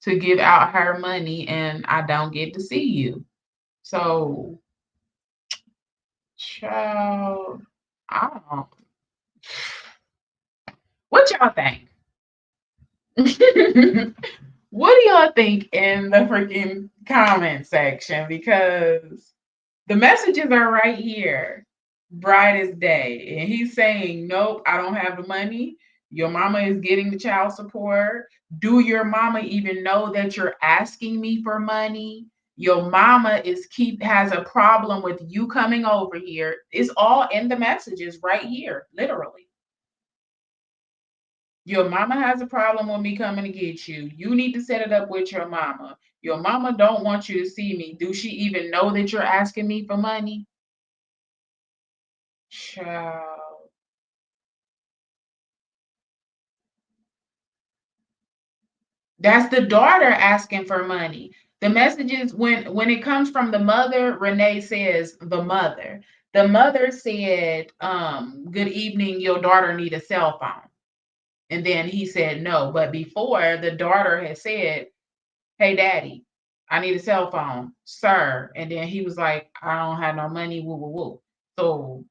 to give out her money and I don't get to see you. So, child, I don't. What y'all think? What do y'all think in the freaking comment section? Because the messages are right here, bright as day. And he's saying, nope, I don't have the money. Your mama is getting the child support. Do your mama even know that you're asking me for money? Your mama has a problem with you coming over here. It's all in the messages right here, literally. Your mama has a problem with me coming to get you. You need to set it up with your mama. Your mama don't want you to see me. Do she even know that you're asking me for money? Child. That's the daughter asking for money. The messages when it comes from the mother, Renee says the mother. The mother said, good evening, your daughter need a cell phone. And then he said no. But before the daughter had said, hey daddy, I need a cell phone, sir. And then he was like, I don't have no money, woo woo woo. So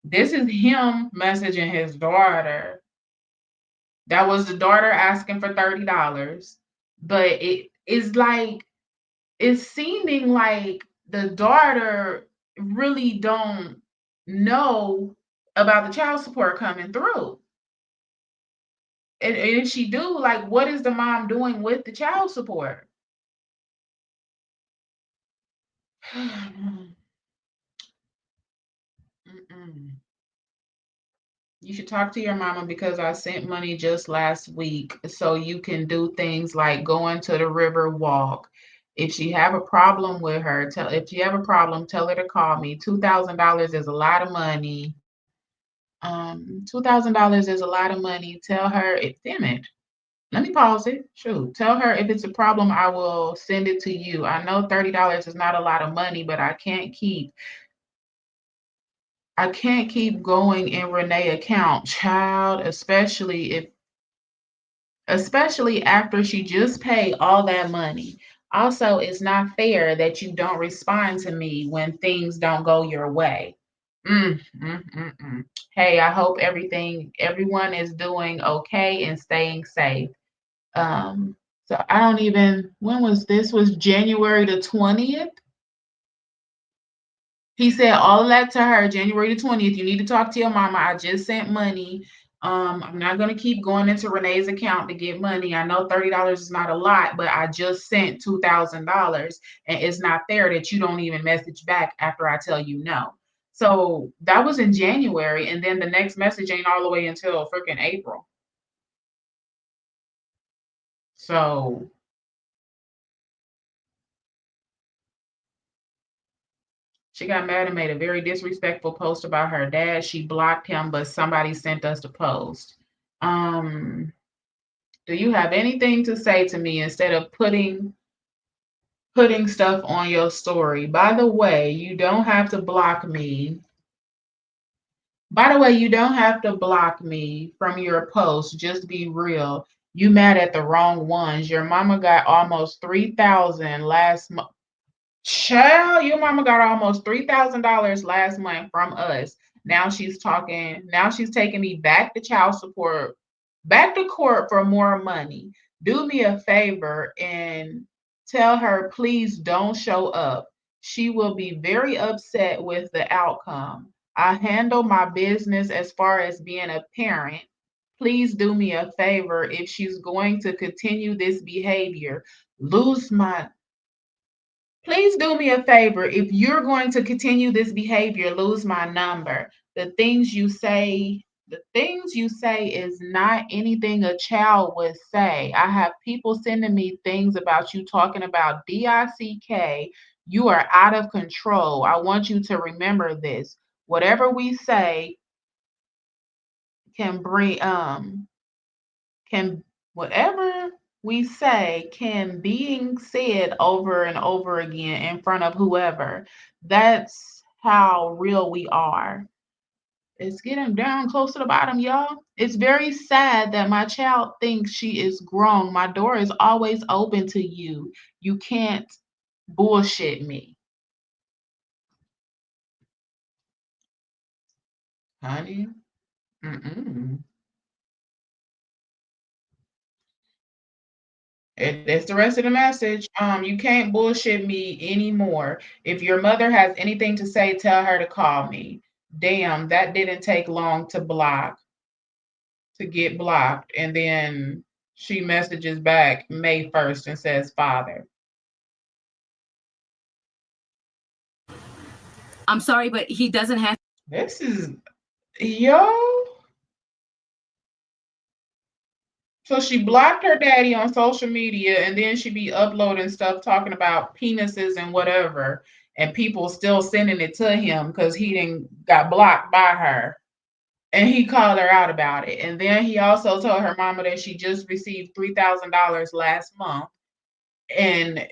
this is him messaging his daughter. That was the daughter asking for $30. But it is like it's seeming like the daughter really don't know about the child support coming through. And if she do, like, what is the mom doing with the child support? Mm-mm. You should talk to your mama because I sent money just last week so you can do things like going to the river walk. If she have a problem with her, tell if you have a problem, tell her to call me. $2,000 is a lot of money. $2,000 is a lot of money. Tell her it. Damn it. Let me pause it. Shoot. Tell her if it's a problem, I will send it to you. I know $30 is not a lot of money, but I can't keep going in Renee account, child, especially after she just paid all that money. Also, it's not fair that you don't respond to me when things don't go your way. Mm. Hey, I hope everyone is doing okay and staying safe. Um, so I don't even, when was this? Was January the 20th? He said all of that to her January the 20th. You need to talk to your mama. I just sent money. I'm not gonna keep going into Renee's account to get money. I know $30 is not a lot, but I just sent $2,000, and it's not fair that you don't even message back after I tell you no. So that was in January, and then the next message ain't all the way until freaking April. So she got mad and made a very disrespectful post about her dad. She blocked him, but somebody sent us the post. Um, do you have anything to say to me instead of putting stuff on your story? By the way, you don't have to block me. By the way, you don't have to block me from your post. Just be real. You mad at the wrong ones. Your mama got almost 3,000 last month. Child, your mama got almost $3,000 last month from us. Now she's talking. Now she's taking me back to child support, back to court for more money. Do me a favor and tell her, please don't show up. She will be very upset with the outcome. I handle my business as far as being a parent. Please do me a favor if she's going to continue this behavior. Lose my Please do me a favor. If you're going to continue this behavior, lose my number. The things you say is not anything a child would say. I have people sending me things about you talking about DICK. You are out of control. I want you to remember this. Whatever we say can bring can whatever we say can being said over and over again in front of whoever. That's how real we are. It's getting down close to the bottom, y'all. It's very sad that my child thinks she is grown. My door is always open to you. You can't bullshit me, honey. Mm-mm. That's the rest of the message. You can't bullshit me anymore. If your mother has anything to say, tell her to call me. Damn, that didn't take long to get blocked. And then she messages back May 1st and says, Father. I'm sorry, but he doesn't have. This is, yo. So she blocked her daddy on social media and then she be uploading stuff talking about penises and whatever. And people still sending it to him because he didn't got blocked by her. And he called her out about it. And then he also told her mama that she just received $3,000 last month. And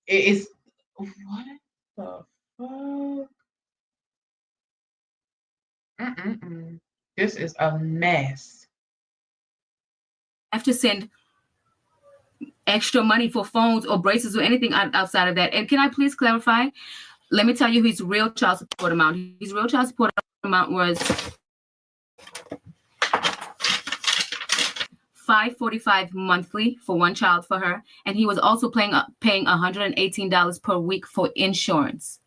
it's what the fuck? Mm-mm-mm. This is a mess. Have to send extra money for phones or braces or anything outside of that. And can I please clarify? Let me tell you his real child support amount. His real child support amount was $545 monthly for one child for her, and he was also paying $118 per week for insurance.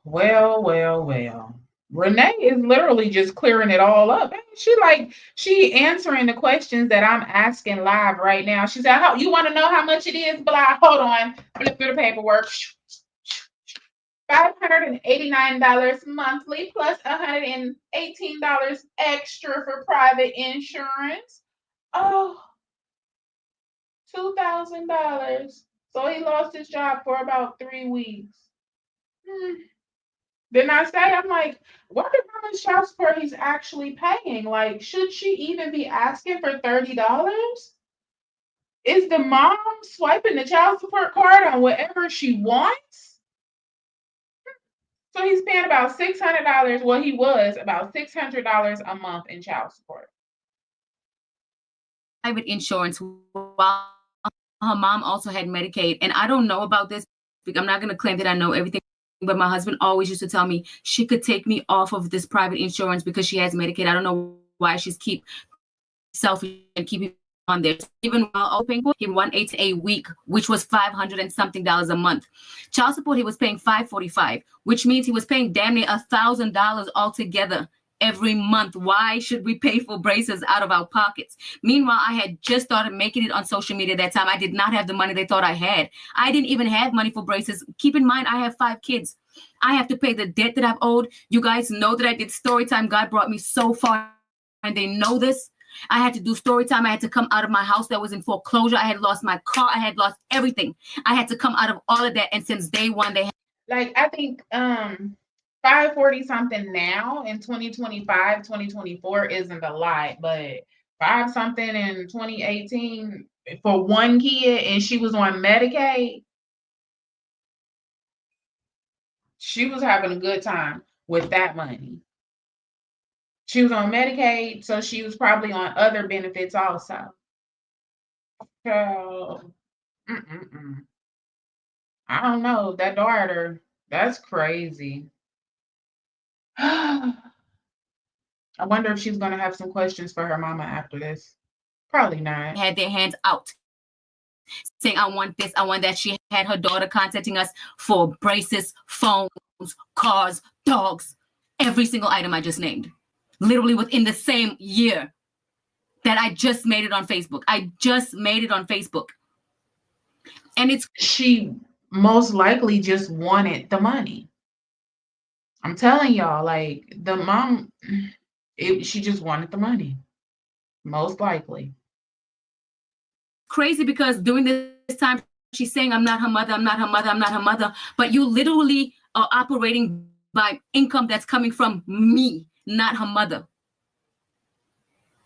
Well. Renee is literally just clearing it all up. She answering the questions that I'm asking live right now. She said, "How you want to know how much it is?" Blah. Hold on. Flip through the paperwork. $589 monthly plus $118 extra for private insurance. Oh, $2,000. So he lost his job for about 3 weeks. Hmm. Then I say, I'm like, wonder how much child support he's actually paying. Like, should she even be asking for $30? Is the mom swiping the child support card on whatever she wants? So he's paying about $600. Well, he was about $600 a month in child support. Private insurance while her mom also had Medicaid. And I don't know about this. I'm not going to claim that I know everything, but my husband always used to tell me she could take me off of this private insurance because she has Medicaid. I don't know why she's keep selfish and keeping on there. Even while paying for him 180 a week, which was $500 and something a month. Child support he was paying $545, which means he was paying damn near $1,000 altogether every month. Why should we pay for braces out of our pockets? Meanwhile, I had just started making it on social media that time. I did not have the money they thought I had. I didn't even have money for braces. Keep in mind, I have 5 kids. I have to pay the debt that I've owed. You guys know that I did story time. God brought me so far, and they know this. I had to do story time. I had to come out of my house that was in foreclosure. I had lost my car. I had lost everything. I had to come out of all of that. And since day one, they had, like, I think 540 something now in 2025, 2024 isn't a lot, but 5 something in 2018 for one kid, and she was on Medicaid. She was having a good time with that money. She was on Medicaid, so she was probably on other benefits also. So, mm-mm-mm. I don't know. That daughter, that's crazy. I wonder if she's going to have some questions for her mama after this. Probably not. had their hands out saying, I want this, I want that. She had her daughter contacting us for braces, phones, cars, dogs, every single item I just named. Literally within the same year that I just made it on Facebook. I just made it on Facebook. And she most likely just wanted the money. I'm telling y'all, like the mom, she just wanted the money, most likely. Crazy because during this time, she's saying, I'm not her mother, I'm not her mother, I'm not her mother. But you literally are operating by income that's coming from me, not her mother.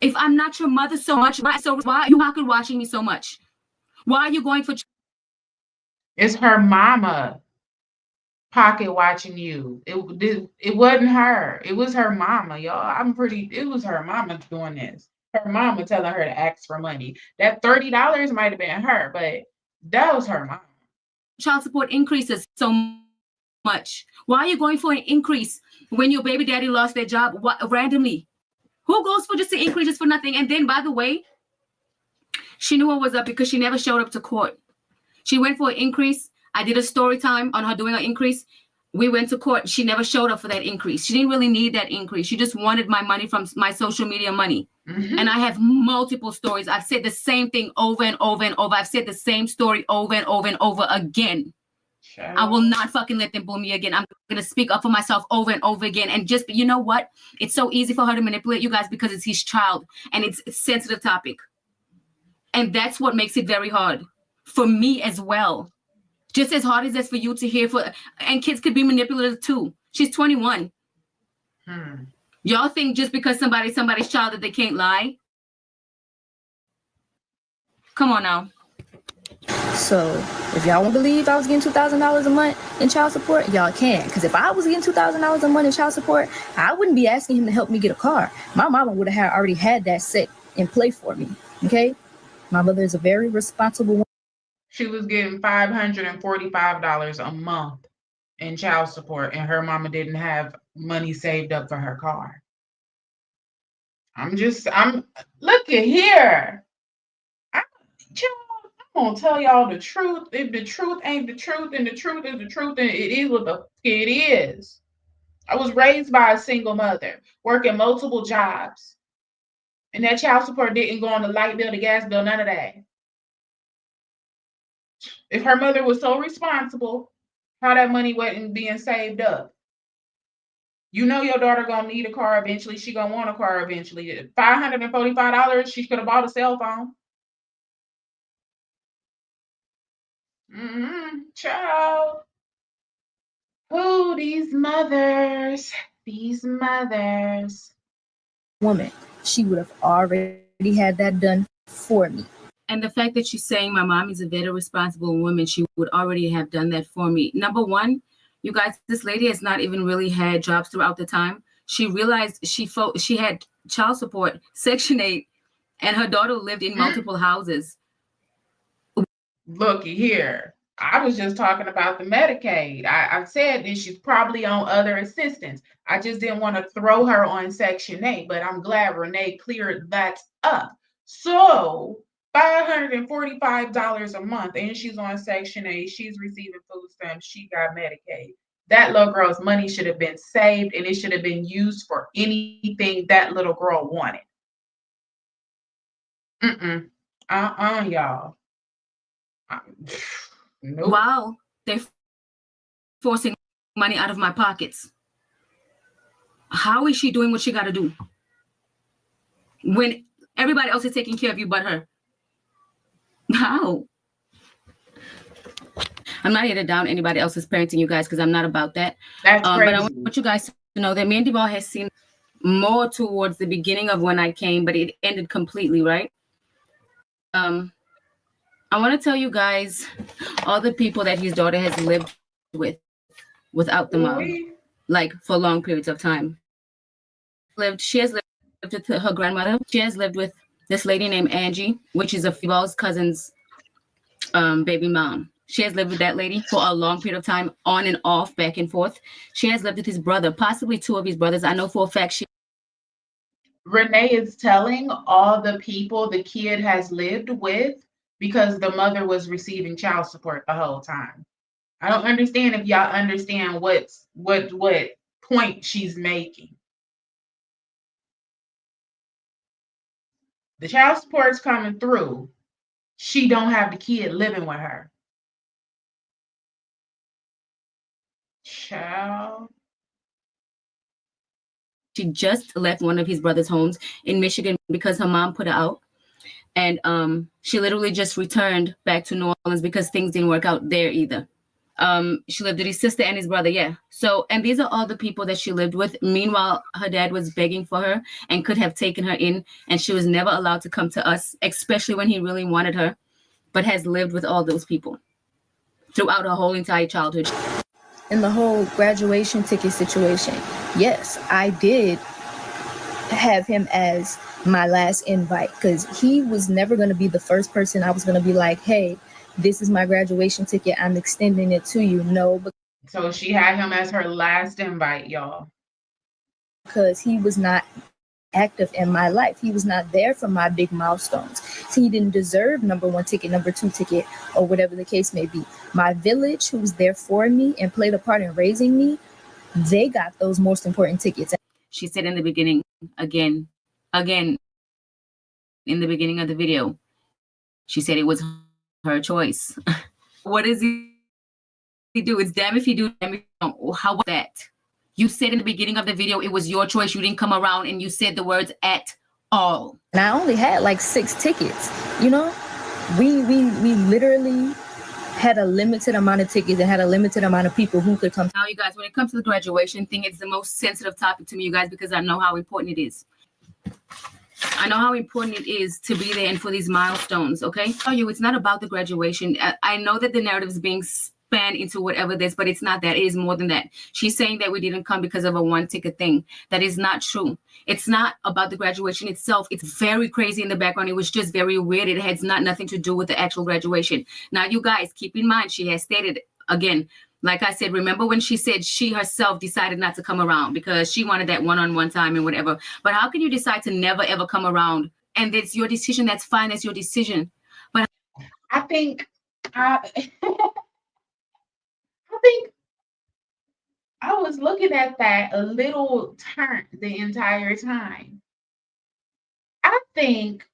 If I'm not your mother so much, why are you pocket watching me so much? Why are you going for? It's her mama pocket watching you. It wasn't her. It was her mama, y'all. It was her mama doing this. Her mama telling her to ask for money. That $30 might have been her, but that was her mama. Child support increases so much. Why are you going for an increase when your baby daddy lost their job randomly? Who goes for just the increases for nothing? And then, by the way, she knew what was up because she never showed up to court. She went for an increase. I did a story time on her doing an increase. We went to court. She never showed up for that increase. She didn't really need that increase. She just wanted my money from my social media money. Mm-hmm. And I have multiple stories. I've said the same thing over and over and over. I've said the same story over and over and over again. Sure. I will not fucking let them bully me again. I'm going to speak up for myself over and over again. And just, you know what? It's so easy for her to manipulate you guys because it's his child and it's a sensitive topic. And that's what makes it very hard for me as well. Just as hard as it's for you to hear and kids could be manipulated too. She's 21. Y'all think just because somebody's child that they can't lie? Come on now. So if y'all won't believe I was getting $2,000 a month in child support, y'all can. Because if I was getting $2,000 a month in child support, I wouldn't be asking him to help me get a car. My mama would have already had that set in play for me. Okay? My mother is a very responsible woman. She was getting $545 a month in child support, and her mama didn't have money saved up for her car. Look at here. I'm gonna tell y'all the truth. If the truth ain't the truth, and the truth is the truth, and it is what the it is. I was raised by a single mother, working multiple jobs. And that child support didn't go on the light bill, the gas bill, none of that. If her mother was so responsible, how that money wasn't being saved up? You know your daughter gonna need a car eventually. She gonna want a car eventually. $545, she could have bought a cell phone. Child. Oh, these mothers. These mothers. Woman, she would have already had that done for me. And the fact that she's saying my mom is a very responsible woman, she would already have done that for me. Number one, you guys, this lady has not even really had jobs throughout the time. She realized she had child support, Section 8, and her daughter lived in multiple houses. Looky here. I was just talking about the Medicaid. I said that she's probably on other assistance. I just didn't want to throw her on Section 8, but I'm glad Renee cleared that up. So $545 a month, and she's on Section 8. She's receiving food stamps. She got Medicaid. That little girl's money should have been saved, and it should have been used for anything that little girl wanted. Y'all. Nope. Wow, they're forcing money out of my pockets. How is she doing what she got to do when everybody else is taking care of you but her? How? I'm not here to down anybody else's parenting, you guys, because I'm not about that. That's crazy. But I want you guys to know that me and Devall has seen more towards the beginning of when I came, but it ended completely, right? I want to tell you guys all the people that his daughter has lived with without the mom, like for long periods of time. She has lived with her grandmother. She has lived with this lady named Angie, which is a Devall's cousin's baby mom. She has lived with that lady for a long period of time, on and off, back and forth. She has lived with his brother, possibly two of his brothers. I know for a fact Renee is telling all the people the kid has lived with because the mother was receiving child support the whole time. I don't understand if y'all understand what point she's making. The child support's coming through. She don't have the kid living with her. Child. She just left one of his brother's homes in Michigan because her mom put her out. And she literally just returned back to New Orleans because things didn't work out there either. She lived with his sister and his brother, yeah. So, and these are all the people that she lived with. Meanwhile, her dad was begging for her and could have taken her in, and she was never allowed to come to us, especially when he really wanted her, but has lived with all those people throughout her whole entire childhood. In the whole graduation ticket situation, yes, I did have him as my last invite because he was never going to be the first person I was going to be like, hey, this is my graduation ticket, I'm extending it to you. No. So she had him as her last invite, y'all. Because he was not active in my life. He was not there for my big milestones. So he didn't deserve number one ticket, number two ticket, or whatever the case may be. My village, who was there for me and played a part in raising me, they got those most important tickets. She said in the beginning, again, in the beginning of the video, she said it was her choice. What does he do? It's damn if you do, damn if you don't. How about that? You said in the beginning of the video, it was your choice. You didn't come around and you said the words at all. And I only had like 6 tickets, you know? We literally had a limited amount of tickets and had a limited amount of people who could come. Now, you guys, when it comes to the graduation thing, it's the most sensitive topic to me, you guys, because I know how important it is. I know how important it is to be there and for these milestones, okay? I tell you, it's not about the graduation. I know that the narrative is being spanned into whatever this, but it's not that. It is more than that. She's saying that we didn't come because of a one-ticket thing. That is not true. It's not about the graduation itself. It's very crazy in the background. It was just very weird. It has nothing to do with the actual graduation. Now, you guys, keep in mind, she has stated, again, like I said, remember when she said she herself decided not to come around because she wanted that one-on-one time and whatever. But how can you decide to never, ever come around? And it's your decision. That's fine. It's your decision. But I think I was looking at that a little turnt the entire time. I think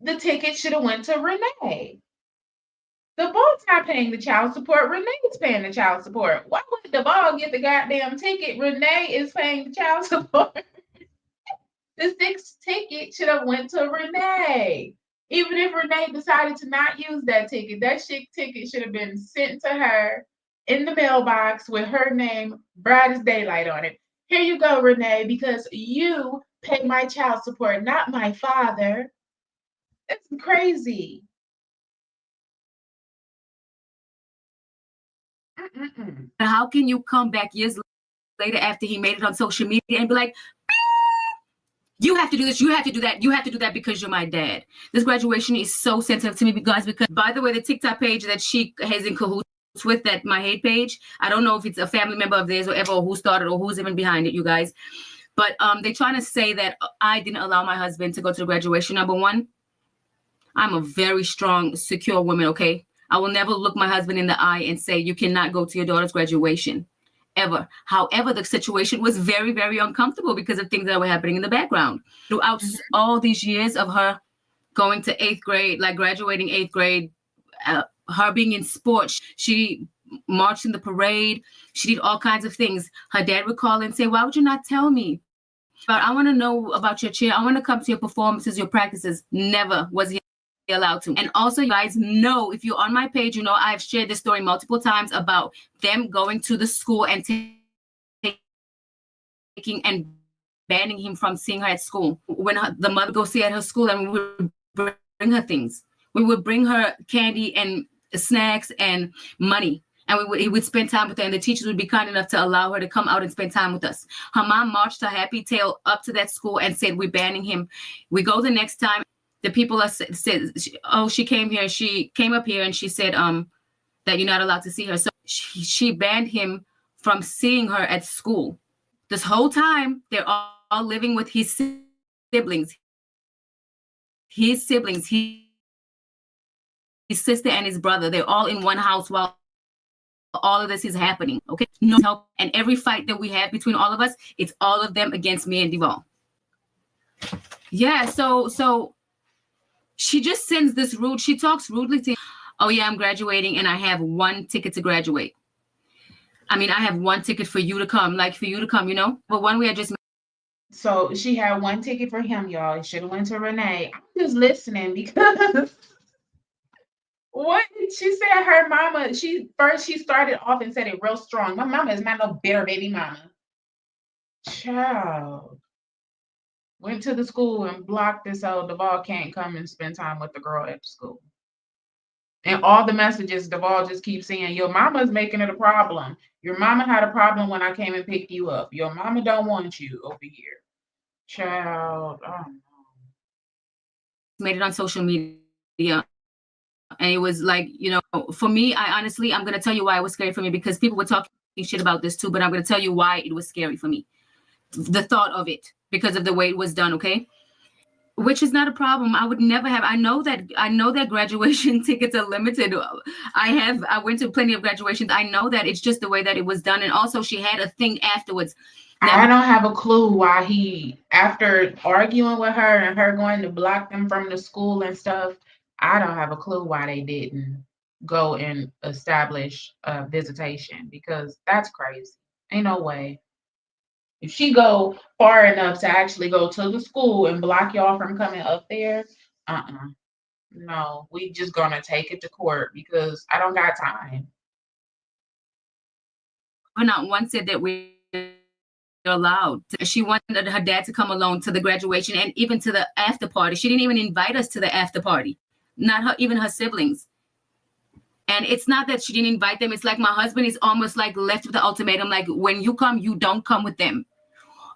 the ticket should have went to Renee. The ball's not paying the child support. Renee's paying the child support. Why would the ball get the goddamn ticket? Renee is paying the child support. The sixth ticket should have went to Renee. Even if Renee decided to not use that ticket, that shit ticket should have been sent to her in the mailbox with her name bright as daylight on it. Here you go, Renee, because you pay my child support, not my father. It's crazy. Mm-mm-mm. How can you come back years later after he made it on social media and be like, you have to do this, you have to do that, you have to do that because you're my dad? This graduation is so sensitive to me because by the way, the TikTok page that she has in cahoots with, that my hate page, I don't know if it's a family member of theirs or ever, or who started or who's even behind it, you guys. But they're trying to say that I didn't allow my husband to go to the graduation. Number one, I'm a very strong, secure woman, okay? I will never look my husband in the eye and say, you cannot go to your daughter's graduation, ever. However, the situation was very, very uncomfortable because of things that were happening in the background. Throughout all these years of her going to 8th grade, like graduating 8th grade, her being in sports, she marched in the parade, she did all kinds of things. Her dad would call and say, why would you not tell me? But I want to know about your cheer. I want to come to your performances, your practices. Never was he allowed to. And also, you guys know, if you're on my page, you know I've shared this story multiple times about them going to the school and taking and banning him from seeing her at school. When the mother goes see her at her school, and we would bring her things. We would bring her candy and snacks and money. And he would spend time with her, and the teachers would be kind enough to allow her to come out and spend time with us. Her mom marched her happy tail up to that school and said, we're banning him. We go the next time. The people said, oh, she came here. She came up here and she said that you're not allowed to see her. So she banned him from seeing her at school. This whole time, they're all living with his siblings. His sister and his brother. They're all in one house while all of this is happening. Okay, no help. And every fight that we have between all of us, it's all of them against me and Devall. Yeah, so she just sends this rude, she talks rudely to, oh yeah, I'm graduating and I have one ticket to graduate. I mean, I have one ticket for you to come, you know, but one way I just. So she had one ticket for him, y'all. It should have went to Renee. I'm just listening because what did she say? Her mama, she started off and said it real strong. My mama is not no bitter baby mama. Child. Went to the school and blocked this so Devall can't come and spend time with the girl at the school. And all the messages, Devall just keeps saying, your mama's making it a problem. Your mama had a problem when I came and picked you up. Your mama don't want you over here. Child, I don't know. Made it on social media. And it was like, you know, for me, I'm going to tell you why it was scary for me, because people were talking shit about this too, but I'm going to tell you why it was scary for me. The thought of it, because of the way it was done, okay? Which is not a problem. I would never have. I know that graduation tickets are limited. I went to plenty of graduations. I know that. It's just the way that it was done. And also she had a thing afterwards. I don't have a clue why he, after arguing with her and her going to block them from the school and stuff, I don't have a clue why they didn't go and establish a visitation, because that's crazy. Ain't no way. If she go far enough to actually go to the school and block y'all from coming up there, no, we just gonna take it to court because I don't got time. Not one said that we're allowed. She wanted her dad to come alone to the graduation and even to the after party. She didn't even invite us to the after party. Not her, even her siblings. And it's not that she didn't invite them. It's like my husband is almost like left with the ultimatum, like, when you come, you don't come with them.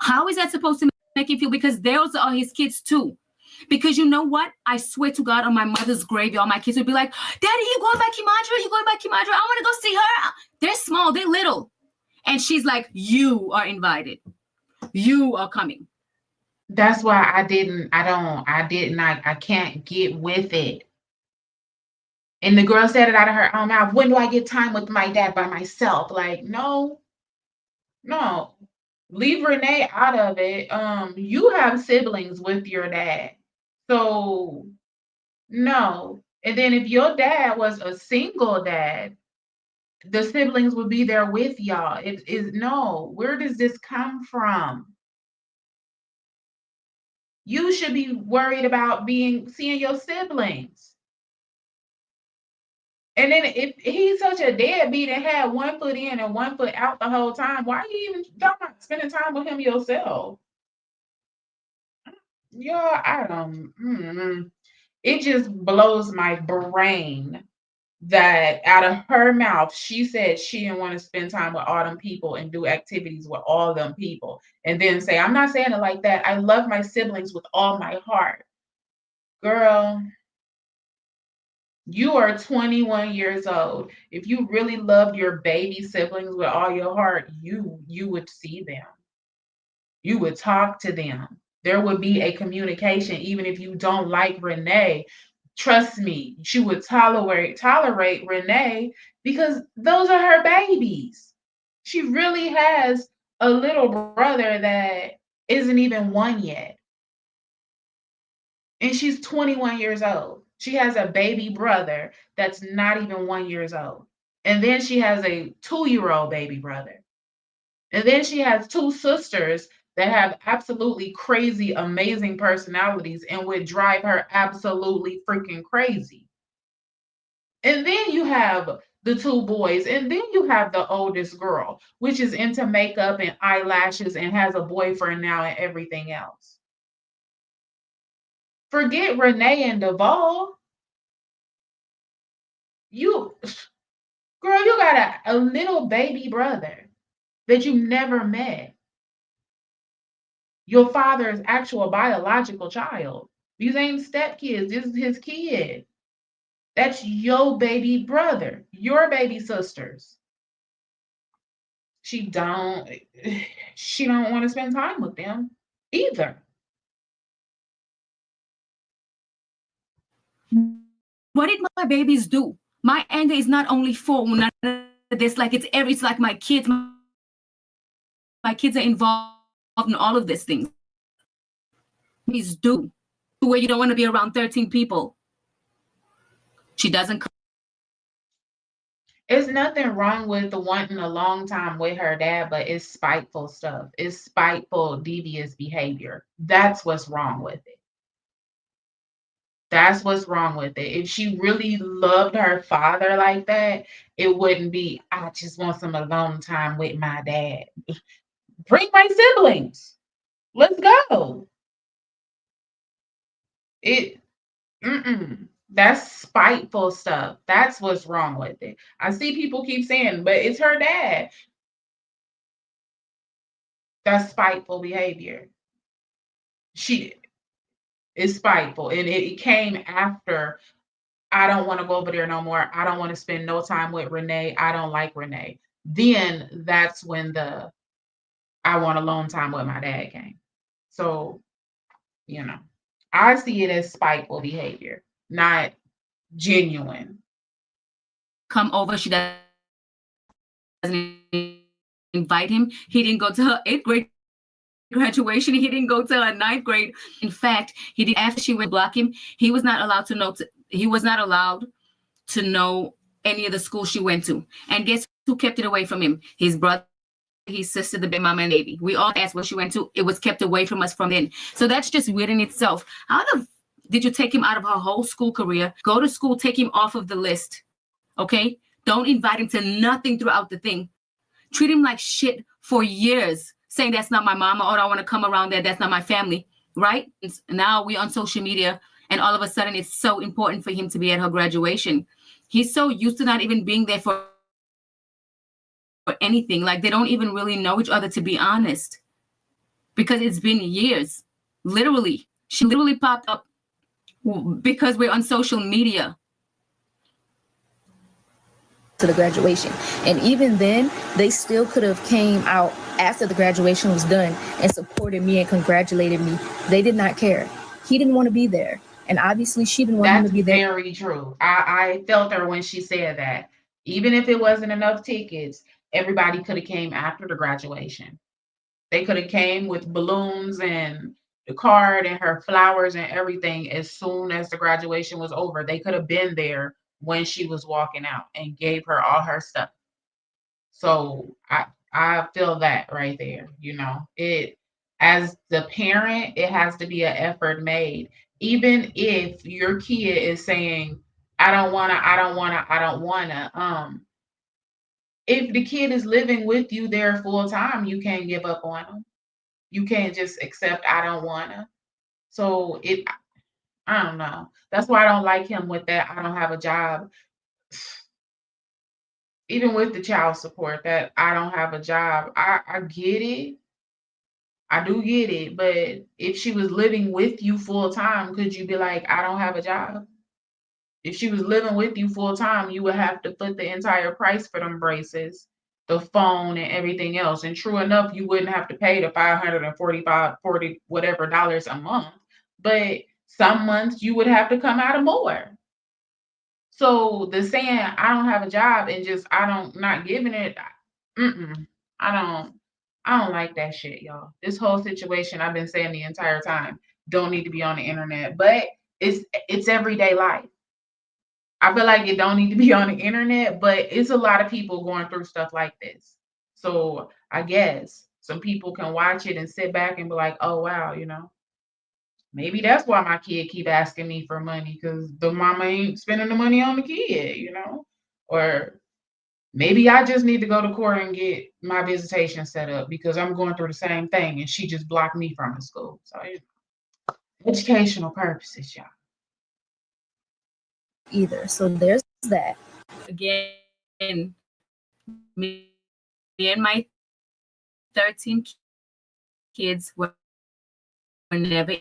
How is that supposed to make you feel? Because those are his kids too. Because you know what? I swear to God, on my mother's grave, y'all, my kids would be like, Daddy, you going by Kimadra? You going by Kimadra? I want to go see her. They're small. They're little. And she's like, you are invited. You are coming. That's why I can't get with it. And the girl said it out of her own mouth. When do I get time with my dad by myself? Like, no. No, leave Renee out of it. You have siblings with your dad. So no. And then if your dad was a single dad, the siblings would be there with y'all. It is no. Where does this come from? You should be worried about seeing your siblings. And then if he's such a deadbeat and had one foot in and one foot out the whole time, why are you even talking about spending time with him yourself? Yeah, I don't. It just blows my brain that out of her mouth, she said she didn't want to spend time with all them people and do activities with all them people. And then say, I'm not saying it like that. I love my siblings with all my heart. Girl, you are 21 years old. If you really loved your baby siblings with all your heart, you would see them. You would talk to them. There would be a communication, even if you don't like Renee. Trust me, she would tolerate Renee because those are her babies. She really has a little brother that isn't even one yet. And she's 21 years old. She has a baby brother that's not even 1 years old. And then she has a 2-year-old baby brother. And then she has two sisters that have absolutely crazy, amazing personalities and would drive her absolutely freaking crazy. And then you have the two boys, and then you have the oldest girl, which is into makeup and eyelashes and has a boyfriend now and everything else. Forget Renee and Devall. You, girl, you got a little baby brother that you never met. Your father's actual biological child. These ain't stepkids. This is his kid. That's your baby brother, your baby sisters. She don't she don't want to spend time with them either. What did my babies do? My anger is not only for none of this, like it's like my kids. My kids are involved in all of these things. Please do. Where you don't want to be around 13 people. She doesn't. It's nothing wrong with the wanting a long time with her dad, but it's spiteful stuff. It's spiteful, devious behavior. That's what's wrong with it. That's what's wrong with it. If she really loved her father like that, it wouldn't be, I just want some alone time with my dad. Bring my siblings. Let's go. It That's spiteful stuff. That's what's wrong with it. I see people keep saying, but it's her dad. That's spiteful behavior. She is spiteful. And it came after, I don't want to go over there no more. I don't want to spend no time with Renee. I don't like Renee. Then that's when the I want alone time with my dad came. So, you know, I see it as spiteful behavior, not genuine. Come over. She doesn't invite him. He didn't go to her 8th grade graduation. He didn't go to her 9th grade. In fact, he did after she would block him. He was not allowed to know. He was not allowed to know any of the school she went to. And guess who kept it away from him? His brother, his sister, the big mama and baby. We all asked where she went to. It was kept away from us from then. So that's just weird in itself. How did you take him out of her whole school career? Go to school, take him off of the list. Okay? Don't invite him to nothing throughout the thing. Treat him like shit for years, saying that's not my mama, or I don't want to come around there. That's not my family, right? Now we're on social media, and all of a sudden it's so important for him to be at her graduation. He's so used to not even being there for anything. Like they don't even really know each other, to be honest, because it's been years. Literally, she literally popped up because we're on social media. To the graduation, and even then they still could have came out after the graduation was done and supported me and congratulated me. They did not care. He didn't want to be there, and obviously she didn't want him to be there. That's very true. I felt her when she said that. Even if it wasn't enough tickets, everybody could have came after the graduation. They could have came with balloons and the card and her flowers and everything as soon as the graduation was over. They could have been there when she was walking out and gave her all her stuff. So I feel that right there, It as the parent, it has to be an effort made. Even if your kid is saying, I don't wanna, I don't wanna, I don't wanna. If the kid is living with you there full time, you can't give up on them. You can't just accept I don't wanna. So I don't know. That's why I don't like him with that. I don't have a job. Even with the child support, that I don't have a job. I get it. I do get it. But if she was living with you full time, could you be like, I don't have a job? If she was living with you full time, you would have to foot the entire price for them braces, the phone, and everything else. And true enough, you wouldn't have to pay the 545, 40, whatever dollars a month. But some months you would have to come out of more. So the saying I don't have a job and just I don't not giving it, mm-mm, I don't I don't like that shit, y'all. This whole situation I've been saying the entire time don't need to be on the internet, but it's everyday life. I feel like it don't need to be on the internet, but it's a lot of people going through stuff like this. So I guess some people can watch it and sit back and be like, oh wow, maybe that's why my kid keep asking me for money because the mama ain't spending the money on the kid. Or maybe I just need to go to court and get my visitation set up because I'm going through the same thing and she just blocked me from the school. So educational purposes, y'all. Either. So there's that. Again, me and my 13 kids were never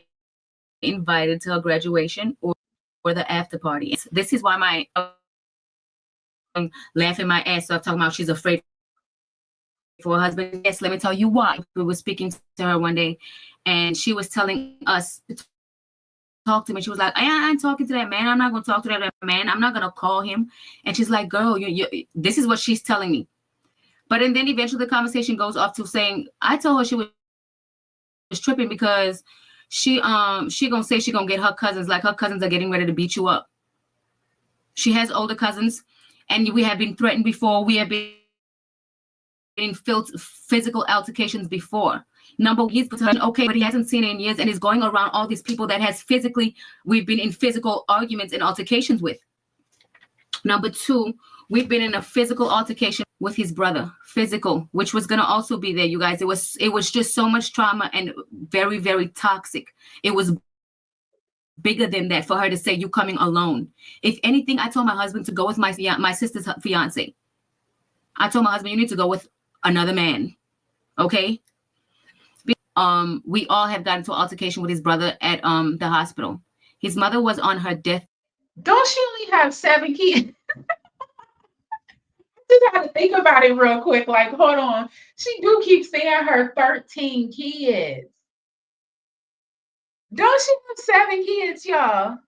invited to her graduation or the after party. This is why my laughing my ass off talking about she's afraid for her husband. Yes, let me tell you why. We were speaking to her one day and she was telling us to talk to him and she was like, I ain't talking to that man. I'm not going to talk to that man. I'm not going to call him. And she's like, girl, this is what she's telling me. But then eventually the conversation goes off to saying, I told her she was tripping because she gonna say she gonna get her cousins, like her cousins are getting ready to beat you up. She has older cousins, and we have been threatened before. We have been in physical altercations before. Number one, he's to her, okay, but he hasn't seen her in years and is going around all these people that has physically we've been in physical arguments and altercations with. Number two, we've been in a physical altercation with his brother, physical, which was gonna also be there, you guys. It was just so much trauma and very, very toxic. It was bigger than that for her to say you coming alone. If anything, I told my husband to go with my sister's fiance. I told my husband you need to go with another man, okay? We all have gotten into an altercation with his brother at the hospital. His mother was on her deathbed. Don't she only have 7 kids? Just had to think about it real quick. Like, hold on. She do keep saying her 13 kids. Don't she have 7 kids, y'all?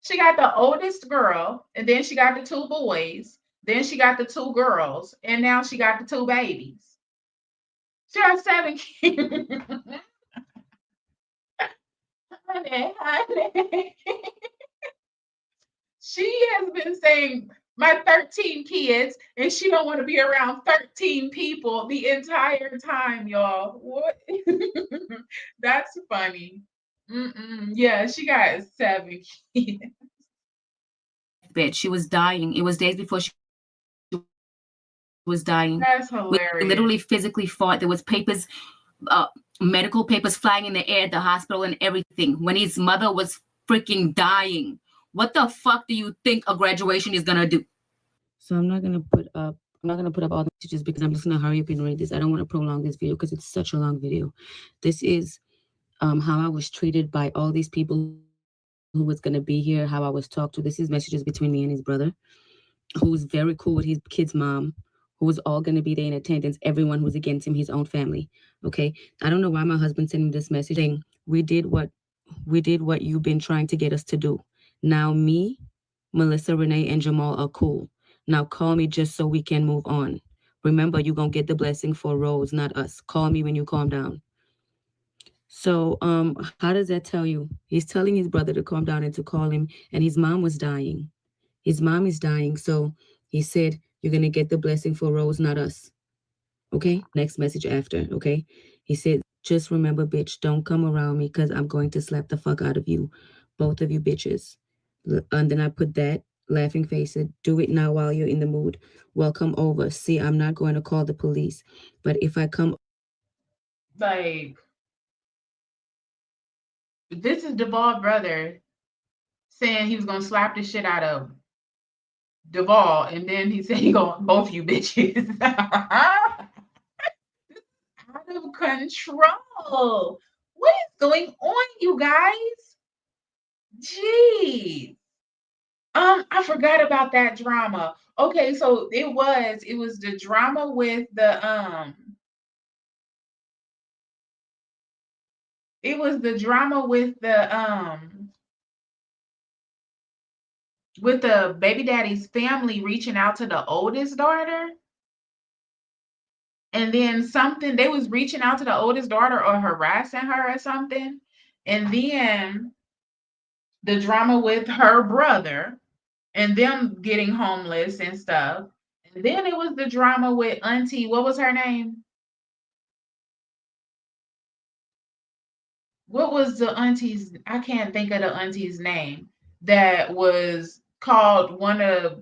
She got the oldest girl, and then she got the 2 boys. Then she got the 2 girls, and now she got the 2 babies. She has 7 kids. honey. She has been saying my 13 kids, and she don't want to be around 13 people the entire time, y'all. What? That's funny. Yeah, she got 7 kids. She was dying. It was days before she was dying. We literally physically fought. There That's was papers, hilarious. medical papers flying in the air at the hospital and everything when his mother was freaking dying. What the fuck do you think a graduation is gonna do? So I'm not gonna put up all the messages because I'm just gonna hurry up and read this. I don't want to prolong this video because it's such a long video. This is how I was treated by all these people who was gonna be here, how I was talked to. This is messages between me and his brother, who's very cool with his kid's mom, who was all gonna be there in attendance. Everyone who's against him, his own family. Okay, I don't know why my husband sent me this message saying we did what you've been trying to get us to do. Now me, Melissa, Renee, and Jamal are cool. Now call me just so we can move on. Remember, you gonna get the blessing for Rose, not us. Call me when you calm down. So, how does that tell you? He's telling his brother to calm down and to call him, and his mom was dying. His mom is dying, so he said, "You're gonna get the blessing for Rose, not us." Okay? Next message after, okay? He said, "Just remember, bitch, don't come around me because I'm going to slap the fuck out of you. Both of you bitches." And then I put that laughing face, said, "Do it now while you're in the mood. Well, come over. See, I'm not going to call the police. But if I come Like, this is Devall brother saying he was gonna slap the shit out of Devall, and then he said he gonna both you bitches. Out of control. What is going on, you guys? Jeez. I forgot about that drama. Okay, so it was the drama with the it was the drama with the baby daddy's family reaching out to the oldest daughter, and then something they was reaching out to the oldest daughter or harassing her or something, and then the drama with her brother and them getting homeless and stuff. And then it was the drama with Auntie, what was her name? What was the auntie's? I can't think of the auntie's name that was called one of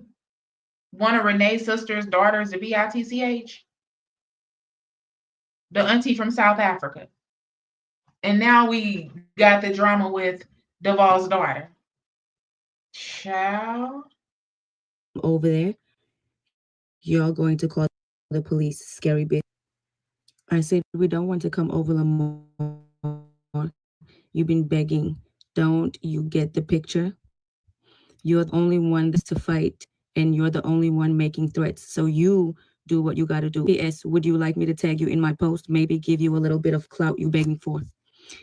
Renee's sister's daughters, the BITCH, the auntie from South Africa. And now we got the drama with Devall's daughter. Child. over there, you're going to call the police, scary bitch. I said, we don't want to come over, Lamar. You've been begging. Don't you get the picture? You're the only one that's to fight, and you're the only one making threats. So you do what you gotta do. P.S. Would you like me to tag you in my post? Maybe give you a little bit of clout you begging for.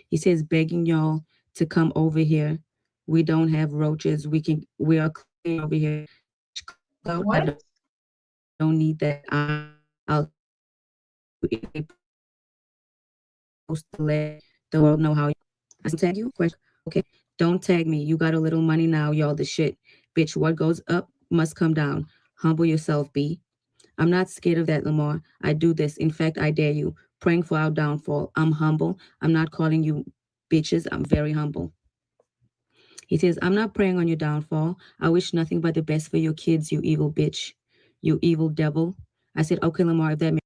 He says, begging y'all to come over here. We don't have roaches. We are clean over here. Bitch, clout, I don't What? need that. I'll tag you in a post to let the world know how you. I said, don't tag you? Question. Okay. Don't tag me. You got a little money now, y'all the shit. Bitch, what goes up must come down. Humble yourself, B. I'm not scared of that, Lamar. I do this. In fact, I dare you. Praying for our downfall. I'm humble. I'm not calling you bitches. I'm very humble. He says, I'm not praying on your downfall. I wish nothing but the best for your kids, you evil bitch. You evil devil. I said, okay, Lamar, if that makes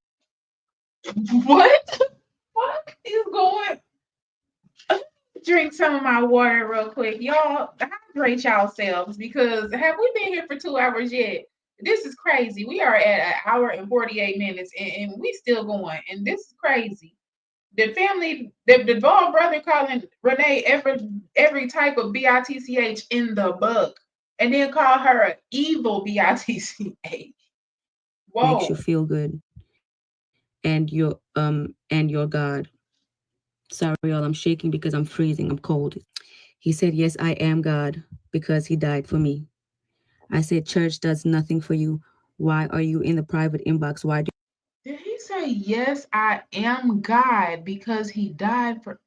What the fuck is going? Drink some of my water real quick. Y'all hydrate yourselves because have we been here for 2 hours yet? This is crazy. We are at an hour and 48 minutes and we still going. And this is crazy. The family, the Devon brother calling Renee every type of bitch in the book, and then call her an evil bitch. makes you Whoa. feel good and your God. Sorry, y'all, I'm shaking because I'm freezing. I'm cold. He said, yes, I am God because he died for me. I said, church does nothing for you. Why are you in the private inbox? Why do Did he say yes? I am God because he died for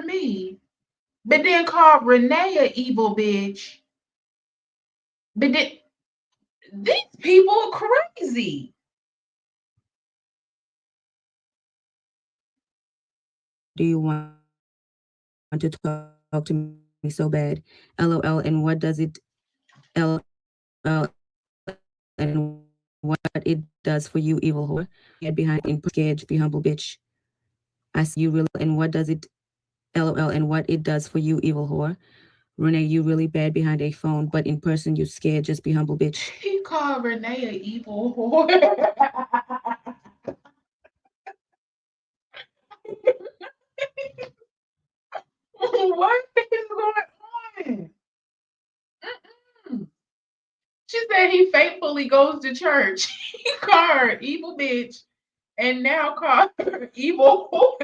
me, but then called Renee a evil bitch. But these people are crazy. you want to talk to me so bad? LOL. And what does it? LOL. And what it does for you, evil whore? You're the only one making threats. So you do what you gotta do. Remember, you really scared, be humble bitch. I said, you really. And what does it? LOL. And what it does for you, evil whore? Renee, you really bad behind a phone, but in person you scared. Just be humble, bitch. He called Renee an evil whore. What is going on? Mm-mm. She said he faithfully goes to church. He called her evil bitch and now called her evil whore.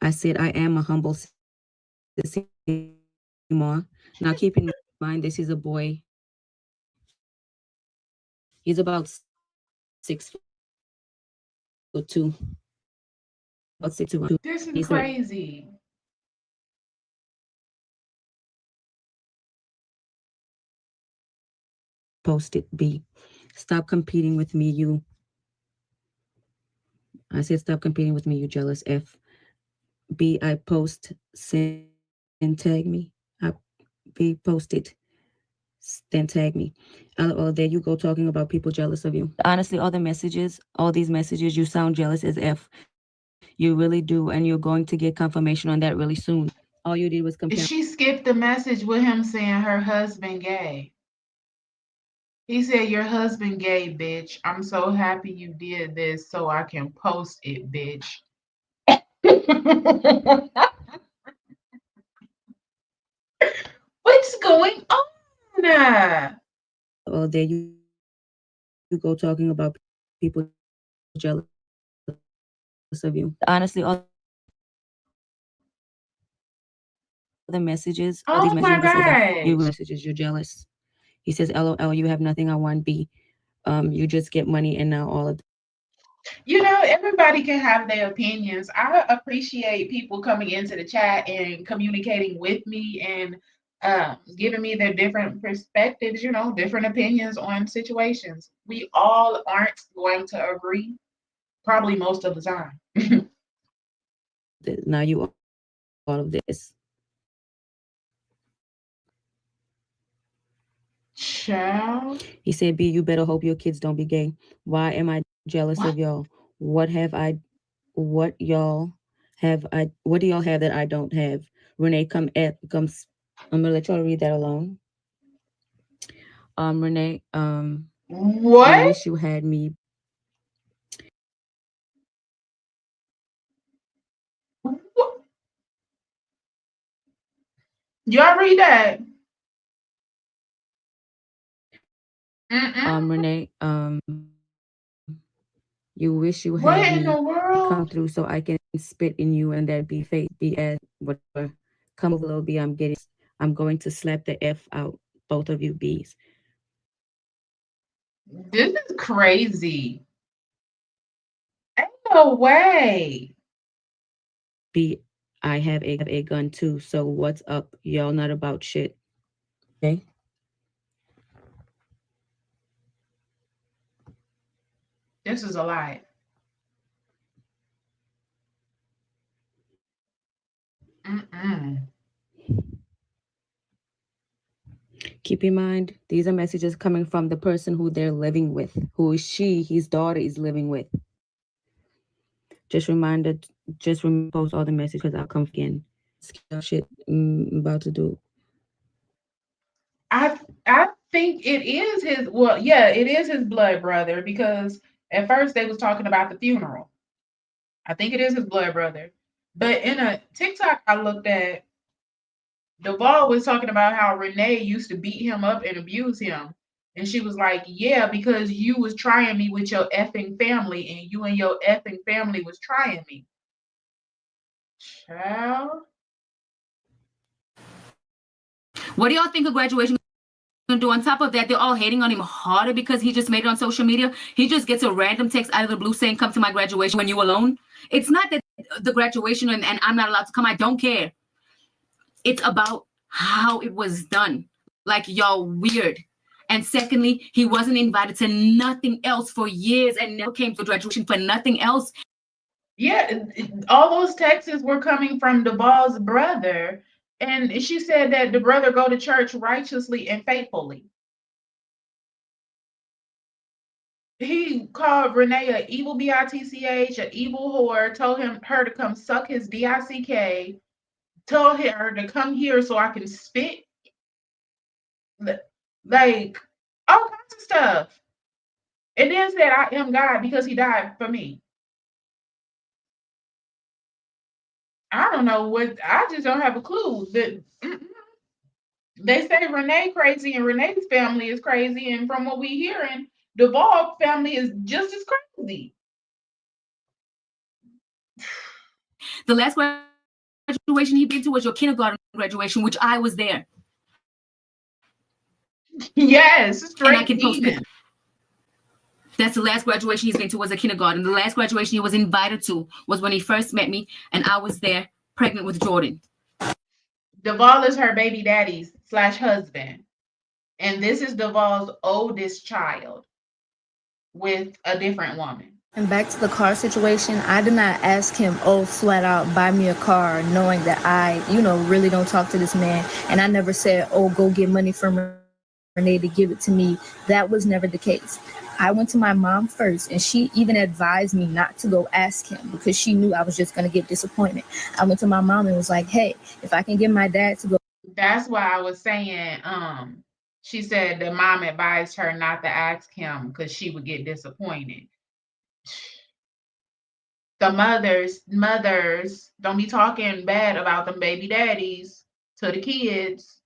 I said I am a humble sissy. anymore. Now, keep in mind, this is a boy. He's about 6'2". About 6'2". This is He's 30. crazy. Post it, B. Stop competing with me, you. I said, stop competing with me, you jealous F. B, I post, send, tag me. I B, post it, then tag me. LOL, there you go talking about people jealous of you. Honestly, all these messages, you sound jealous as F. You really do, and you're going to get confirmation on that really soon. All you did was compare. She skipped the message with him saying her husband gay. He said, "Your husband gay, bitch. I'm so happy you did this so I can post it, bitch." What's going on? Oh, there you go talking about people jealous of you. Honestly, all the messages, all these messages, you're jealous. He says, LOL, you have nothing I want, B. You wish you had me Oh my come through so I can gosh. spit in you and that'd be fake. He add whatever. Come over, little B. I'm getting it. You just get money and now all of this. Everybody can have their opinions. I appreciate people coming into the chat and communicating with me and giving me their different perspectives, different opinions on situations. We all aren't going to agree, probably most of the time. Now you all of this. Child. He said, B, you better hope your kids don't be gay. Why am I jealous of What? y'all? What what do y'all have that I don't have? Renee, I'm gonna let y'all read that alone. Renee, you What? wish you had me. What? Y'all read that? Mm-mm. Renee, you wish you had me What in come the through so I world? can spit in you and that'd be fake. B as whatever. Come over, little B. I'm going to slap the F out both of you B's. This is crazy. Ain't no way. B, I have a gun too. So what's up? Y'all not about shit. Okay. This is a lie. Mm-mm. Keep in mind, these are messages coming from the person who they're living with, who is his daughter is living with. Just reminded, just remember post all the messages because I'll come again. Scary shit I'm about to do. I think it is his. Well, yeah, it is his blood brother because at first they was talking about the funeral. I think it is his blood brother. But in a TikTok I looked at, Devall was talking about how Renee used to beat him up and abuse him. And she was like, "Yeah, because you was trying me with your effing family, and you and your effing family was trying me." Child. What do y'all think of graduation gonna do? On top of that, they're all hating on him harder because he just made it on social media. He just gets a random text out of the blue saying, "Come to my graduation when you alone." It's not that the graduation and I'm not allowed to come. I don't care. It's about how it was done. Like, y'all weird. And secondly, he wasn't invited to nothing else for years and never came to graduation for nothing else. Yeah, all those texts were coming from Devall's brother. And she said that the brother go to church righteously and faithfully. He called Renee a evil bitch, an evil whore, told her to come suck his dick, told her to come here so I can spit, like all kinds of stuff. And then said, "I am God because he died for me." I don't know what, I just don't have a clue. They say Renee crazy and Renee's family is crazy. And from what we hearing, Devall family is just as crazy. The last graduation graduation he been to was your kindergarten graduation, which I was there. Yes, And I straight can post demon. pictures. That's the last graduation he's been to was a kindergarten. The last graduation he was invited to was when he first met me, and I was there, pregnant with Jordan. Devall is her baby daddy's slash husband. And this is Devall's oldest child with a different woman. And back to the car situation, I did not ask him, oh, flat out, buy me a car, knowing that I, really don't talk to this man. And I never said, oh, go get money from Renee to give it to me. That was never the case. I went to my mom first, and she even advised me not to go ask him because she knew I was just going to get disappointed. I went to my mom and was like, hey, if I can get my dad to go. That's why I was saying, she said the mom advised her not to ask him because she would get disappointed. The mothers don't be talking bad about them baby daddies to the kids.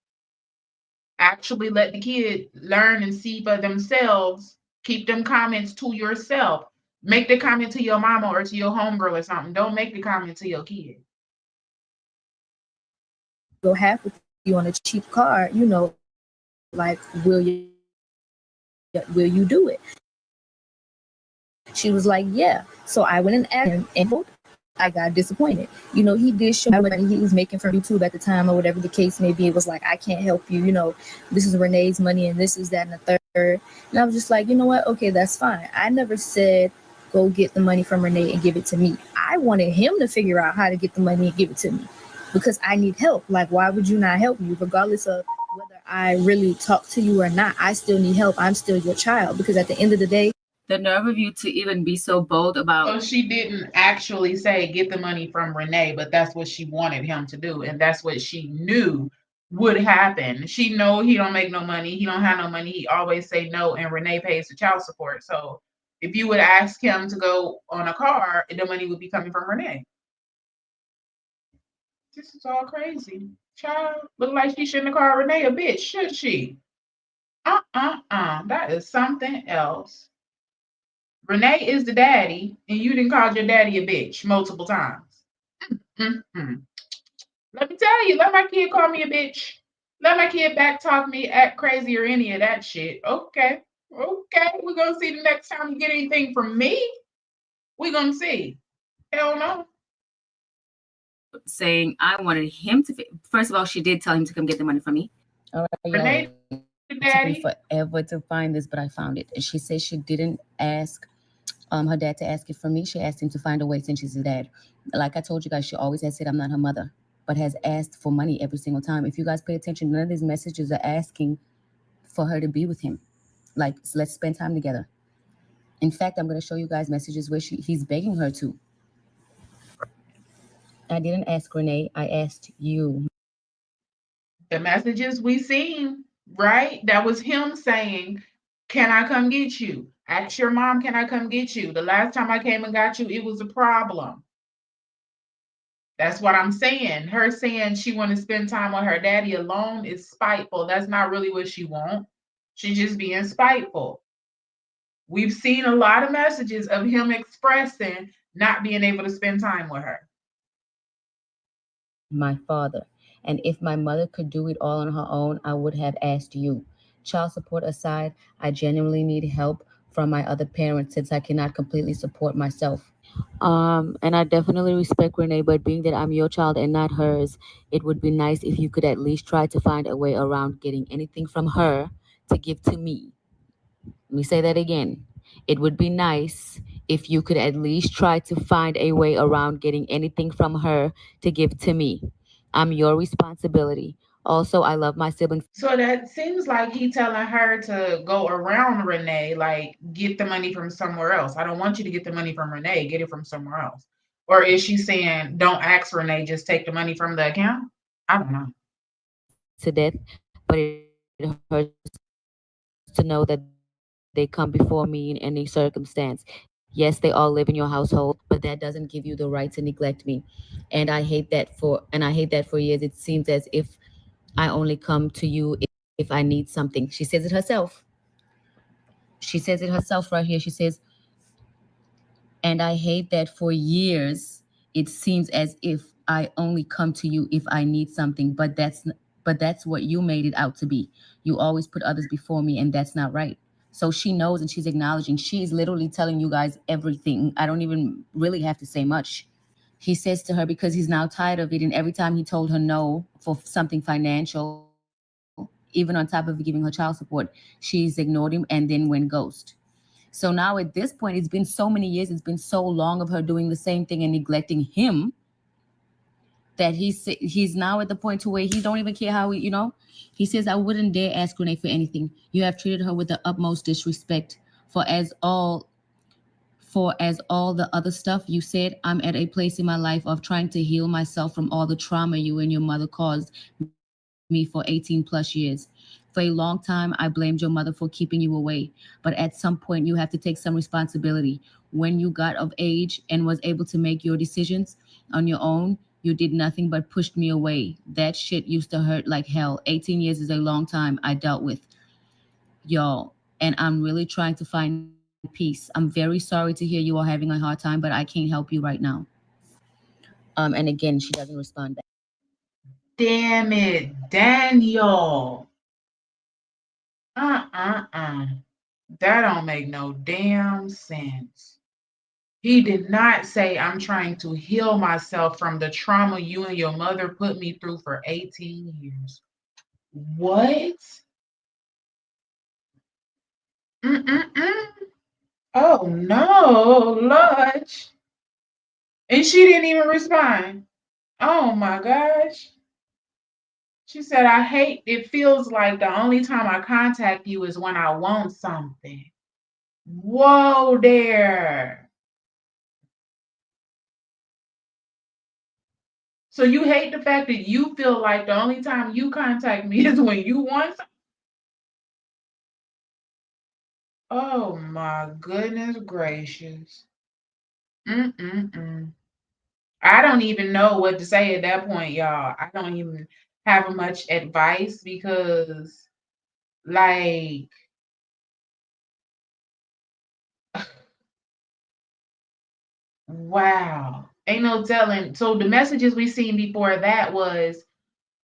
Actually let the kid learn and see for themselves. Keep them comments to yourself. Make the comment to your mama or to your homegirl or something. Don't make the comment to your kid. Go half with you on a cheap car, like, will you do it? She was like, yeah. So I went and asked him, and I got disappointed. He did show me money he was making from YouTube at the time, or whatever the case may be. It was like, I can't help you. This is Renee's money, and this is that and the third. And I was just like, you know what? Okay, that's fine. I never said go get the money from Renee and give it to me. I wanted him to figure out how to get the money and give it to me because I need help. Like, why would you not help me? Regardless of whether I really talk to you or not, I still need help. I'm still your child, because at the end of the day, the nerve of you to even be so bold about. So she didn't actually say get the money from Renee, but that's what she wanted him to do, and that's what she knew would happen. She know he don't make no money, he don't have no money, he always say no, and Renee pays the child support. So if you would ask him to go on a car, the money would be coming from Renee. This is all crazy. Child, look like she shouldn't have called Renee a bitch, should she? That is something else. Renee is the daddy, and you didn't call your daddy a bitch multiple times. Mm-mm. Let me tell you, let my kid call me a bitch. Let my kid back talk me, act crazy, or any of that shit. Okay. Okay. We're going to see the next time you get anything from me. We're going to see. Hell no. Saying I wanted him to. First of all, she did tell him to come get the money from me. All right, y'all. Renee, It took me daddy. forever to find this, but I found it. And she says she didn't ask her dad to ask it from me. She asked him to find a way since she's his dad. Like I told you guys, she always has said I'm not her mother, but has asked for money every single time. If you guys pay attention, none of these messages are asking for her to be with him. Like, let's spend time together. In fact, I'm going to show you guys messages where he's begging her to. I didn't ask Renee. I asked you. The messages we seen, right? That was him saying, can I come get you? Ask your mom, can I come get you? The last time I came and got you, it was a problem. That's what I'm saying. Her saying she want to spend time with her daddy alone is spiteful. That's not really what she want. She's just being spiteful. We've seen a lot of messages of him expressing not being able to spend time with her. My father. And if my mother could do it all on her own, I would have asked you. Child support aside, I genuinely need help from my other parents since I cannot completely support myself. And I definitely respect Renee, but being that I'm your child and not hers, it would be nice if you could at least try to find a way around getting anything from her to give to me. Let me say that again. It would be nice if you could at least try to find a way around getting anything from her to give to me. I'm your responsibility. Also, I love my siblings. So that seems like he telling her to go around Renee, like get the money from somewhere else. I don't want you to get the money from Renee, get it from somewhere else. Or is she saying, don't ask Renee, just take the money from the account? I don't know. To death, but it hurts to know that they come before me in any circumstance. Yes, they all live in your household, but that doesn't give you the right to neglect me. And I hate that for years it seems as if I only come to you if I need something. She says it herself. She says it herself right here. She says, and I hate that for years it seems as if I only come to you I only come to you if I need something, but that's what you made it out to be. You always put others before me, and that's not right. So she knows and she's acknowledging. She's literally telling you guys everything. I don't even really have to say much. He says to her because he's now tired of it, and every time he told her no for something financial, even on top of giving her child support, she's ignored him and then went ghost. So now at this point, it's been so many years, it's been so long of her doing the same thing and neglecting him that he's now at the point to where he don't even care how he says, I wouldn't dare ask Renee for anything. You have treated her with the utmost disrespect. For as all for as all the other stuff you said, I'm at a place in my life of trying to heal myself from all the trauma you and your mother caused me for 18 plus years. For a long time, I blamed your mother for keeping you away. But at some point, you have to take some responsibility. When you got of age and was able to make your decisions on your own, you did nothing but pushed me away. That shit used to hurt like hell. 18 years is a long time I dealt with, y'all. And I'm really trying to find peace. I'm very sorry to hear you are having a hard time, but I can't help you right now. And again, she doesn't respond back. Damn it, Daniel. Uh-uh-uh. That don't make no damn sense. He did not say, I'm trying to heal myself from the trauma you and your mother put me through for 18 years. What? Mm-mm-mm. Oh no, Lodge. And she didn't even respond. Oh my gosh. She said, I hate it feels like the only time I contact you is when I want something. Whoa there. So you hate the fact that you feel like the only time you contact me is when you want something? Oh my goodness gracious. Mm-mm-mm. I don't even know what to say at that point, y'all. I don't even have much advice because, like, wow. Ain't no telling. So the messages we seen before that was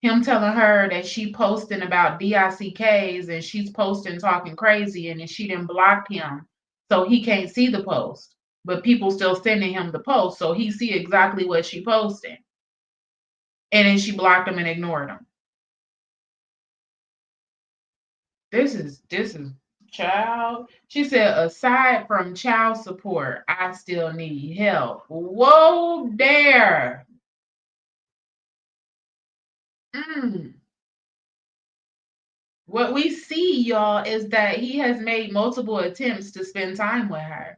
him telling her that she posting about DICKs and she's posting talking crazy and then she didn't block him. So he can't see the post. But people still sending him the post. So he see exactly what she posting. And then she blocked him and ignored him. This is child. She said, aside from child support, I still need help. Whoa there. Mm. What we see, y'all, is that he has made multiple attempts to spend time with her.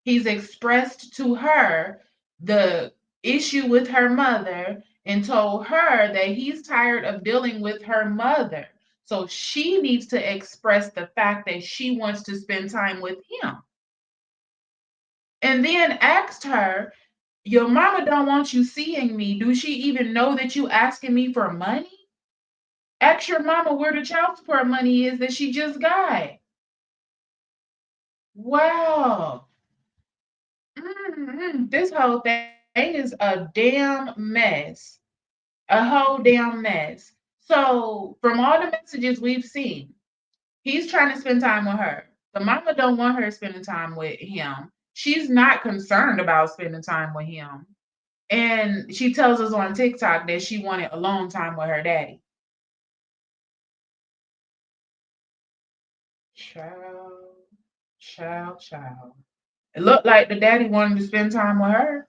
He's expressed to her the issue with her mother and told her that he's tired of dealing with her mother. So she needs to express the fact that she wants to spend time with him. And then asked her, your mama don't want you seeing me. Do she even know that you asking me for money? Ask your mama where the child support money is that she just got. Wow. This whole thing is a damn mess. A whole damn mess. So, from all the messages we've seen, he's trying to spend time with her. The mama don't want her spending time with him. She's not concerned about spending time with him. And she tells us on TikTok that she wanted alone time with her daddy. Child, child. It looked like the daddy wanted to spend time with her.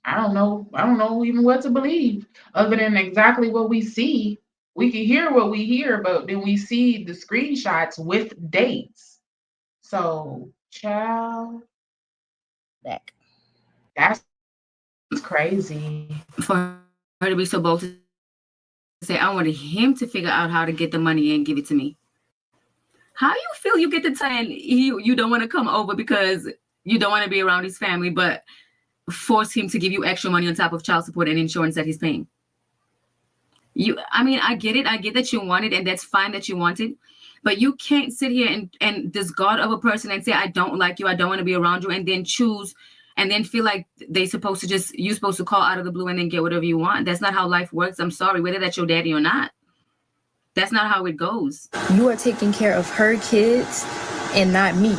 I don't know. I don't know even what to believe, other than exactly what we see. We can hear what we hear, but then we see the screenshots with dates. So, child, Back. that's crazy. For her to be so bold to say, I wanted him to figure out how to get the money and give it to me. How you feel you get the time and you don't want to come over because you don't want to be around his family, but force him to give you extra money on top of child support and insurance that he's paying. I mean, I get that you want it, and that's fine that you want it, but you can't sit here and discard of a person and say, I don't like you, I don't want to be around you, and then choose and then feel like you're supposed to call out of the blue and then get whatever you want. That's not how life works. I'm sorry, whether that's your daddy or not. That's not how it goes. You are taking care of her kids and not me.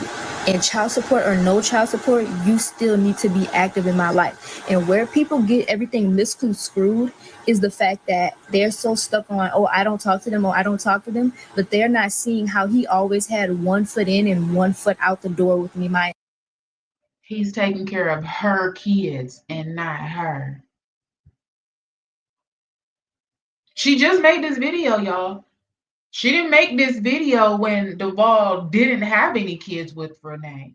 And child support or no child support, you still need to be active in my life. And where people get everything misconstrued is the fact that they're so stuck on, oh, I don't talk to them, or I don't talk to them. But they're not seeing how he always had one foot in and one foot out the door with me. He's taking care of her kids and not her. She just made this video, y'all. She didn't make this video when Devall didn't have any kids with Renee.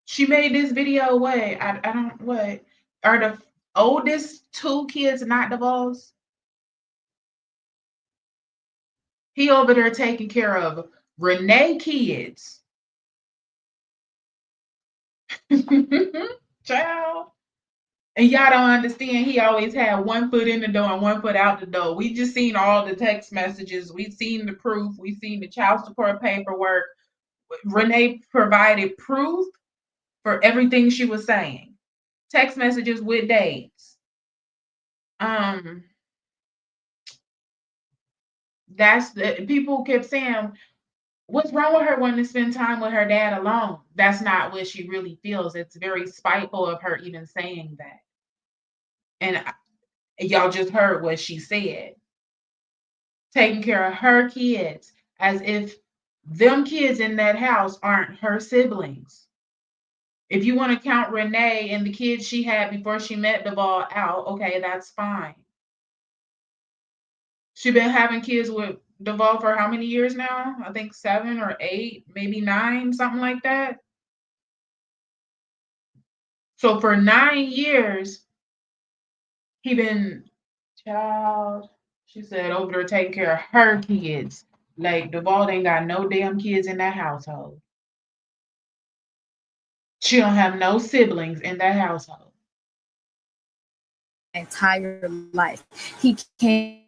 She made this video, I don't, what? Are the oldest two kids not Devall's? He over there taking care of Renee kids. Child. And y'all don't understand, he always had one foot in the door and one foot out the door. We just seen all the text messages. We've seen the proof. We've seen the child support paperwork. Renee provided proof for everything she was saying. Text messages with dates. That's the people kept saying, what's wrong with her wanting to spend time with her dad alone? That's not what she really feels. It's very spiteful of her even saying that. And y'all just heard what she said. Taking care of her kids as if them kids in that house aren't her siblings. If you want to count Renee and the kids she had before she met Devall out, okay, that's fine. She's been having kids with Devall for how many years now? I think 7 or 8, maybe 9, something like that. So for 9 years, he been she said, over there taking care of her kids. Like Devall ain't got no damn kids in that household. She don't have no siblings in that household. Entire life. He came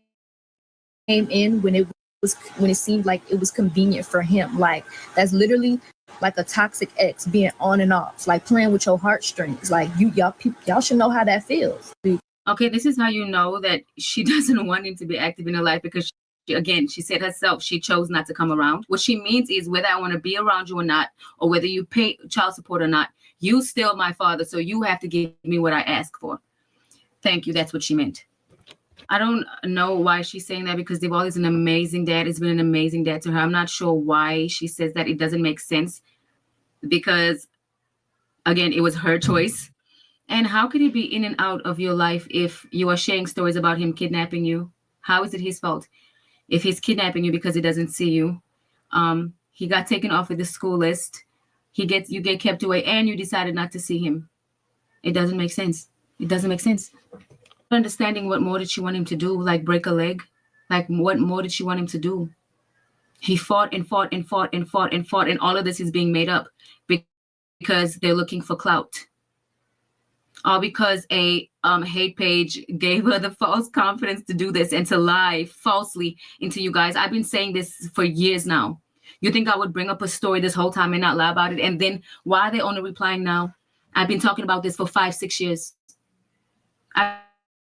in when it seemed like it was convenient for him. Like that's literally like a toxic ex being on and off, like playing with your heartstrings. Like y'all should know how that feels. Okay, this is how you know that she doesn't want him to be active in her life, because she said herself, she chose not to come around. What she means is, whether I want to be around you or not, or whether you pay child support or not, you still my father, so you have to give me what I ask for. Thank you. That's what she meant. I don't know why she's saying that, because Devall is an amazing dad. He's been an amazing dad to her. I'm not sure why she says that. It doesn't make sense, because, again, it was her choice. And how could he be in and out of your life if you are sharing stories about him kidnapping you? How is it his fault? If he's kidnapping you because he doesn't see you, he got taken off of the school list, you get kept away, and you decided not to see him. It doesn't make sense. It doesn't make sense. Understanding what more did she want him to do? Like break a leg? Like what more did she want him to do? He fought and fought and fought and fought and fought, and all of this is being made up because they're looking for clout. All because a hate page gave her the false confidence to do this and to lie falsely into you guys. I've been saying this for years now. You think I would bring up a story this whole time and not lie about it? And then why are they only replying now? I've been talking about this for 5-6 years. I've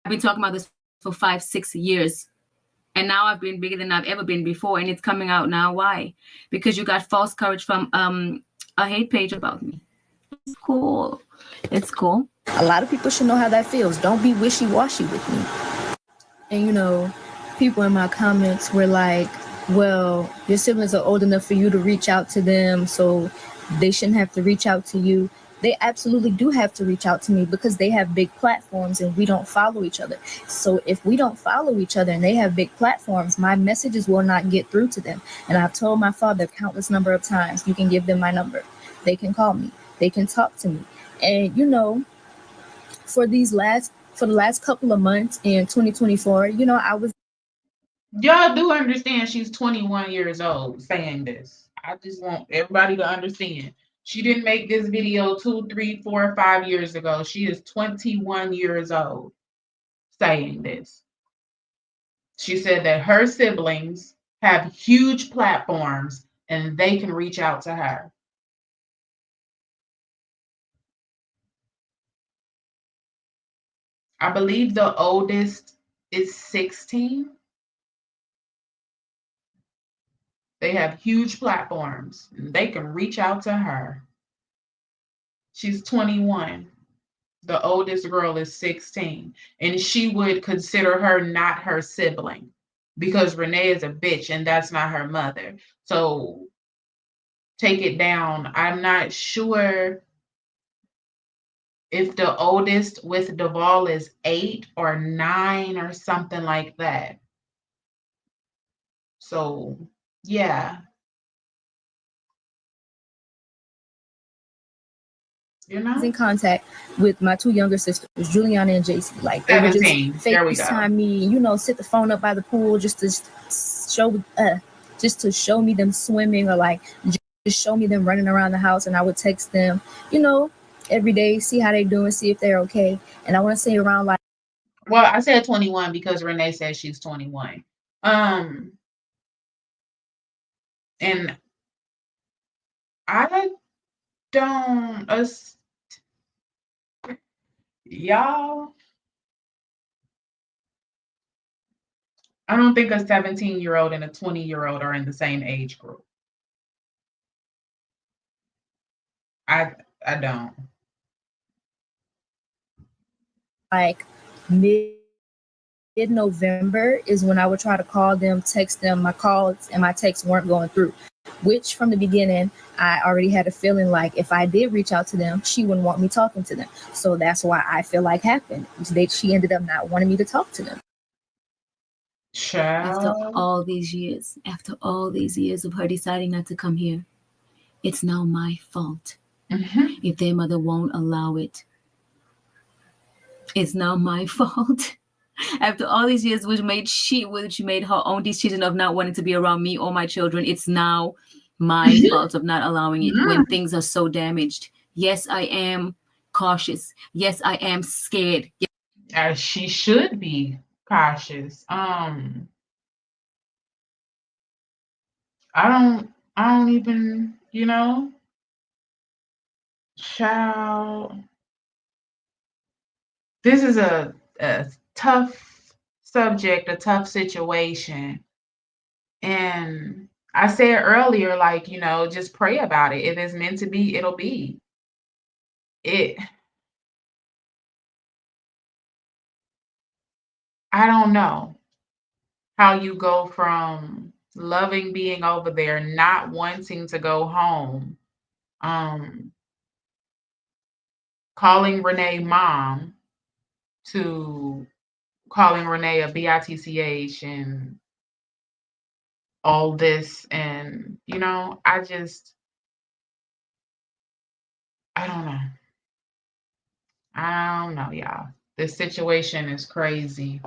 been talking about this for 5-6 years. And now I've been bigger than I've ever been before, and it's coming out now. Why? Because you got false courage from a hate page about me. It's cool. It's cool. A lot of people should know how that feels. Don't be wishy-washy with me. And, people in my comments were like, well, your siblings are old enough for you to reach out to them, so they shouldn't have to reach out to you. They absolutely do have to reach out to me, because they have big platforms and we don't follow each other. So if we don't follow each other and they have big platforms, my messages will not get through to them. And I've told my father countless number of times, you can give them my number. They can call me. They can talk to me. And, for the last couple of months in 2024, I was. Y'all do understand she's 21 years old saying this. I just want everybody to understand. She didn't make this video 2, 3, 4, 5 years ago. She is 21 years old saying this. She said that her siblings have huge platforms and they can reach out to her. I believe the oldest is 16. They have huge platforms. They can reach out to her. She's 21. The oldest girl is 16. And she would consider her not her sibling because Renee is a bitch and that's not her mother. So take it down. I'm not sure if the oldest with Devall is 8 or 9 or something like that. So, yeah, you In know, contact with my two younger sisters, Juliana and JC. Like they would just 17. There we go. FaceTime me, sit the phone up by the pool show, just to show me them swimming, or like just show me them running around the house, and I would text them, every day, see how they doing, see if they're okay. And I want to say around like Well, I said 21 because Renee says she's 21. And I don't, y'all, I don't think a 17-year-old and a 20-year-old are in the same age group. I I don't. mid-November is when I would try to call them, text them. My calls and my texts weren't going through, which from the beginning, I already had a feeling like if I did reach out to them, she wouldn't want me talking to them. So that's why I feel like happened. She ended up not wanting me to talk to them. After Child. all these years, of her deciding not to come here, it's now my fault Mhm. if their mother won't allow it. It's now my fault. After all these years, which made her own decision of not wanting to be around me or my children, it's now my fault of not allowing it when Mhm. things are so damaged. Yes, I am cautious. Yes, I am scared. She should be cautious. I don't even, child. This is a tough subject, a tough situation. And I said earlier, like, just pray about it. If it's meant to be, it'll be. It I don't know how you go from loving being over there, not wanting to go home, um, calling Renee mom, to calling Renee a bitch and all this. And, I don't know. I don't know, y'all. This situation is crazy.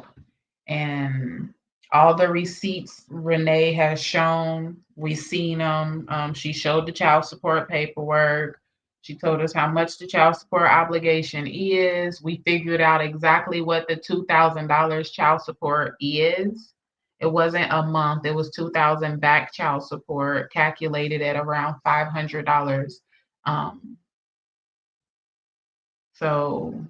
And all the receipts Renee has shown, we seen them. She showed the child support paperwork. She told us how much the child support obligation is. We figured out exactly what the $2,000 child support is. It wasn't a month. It was 2,000 back child support, calculated at around $500. Um, so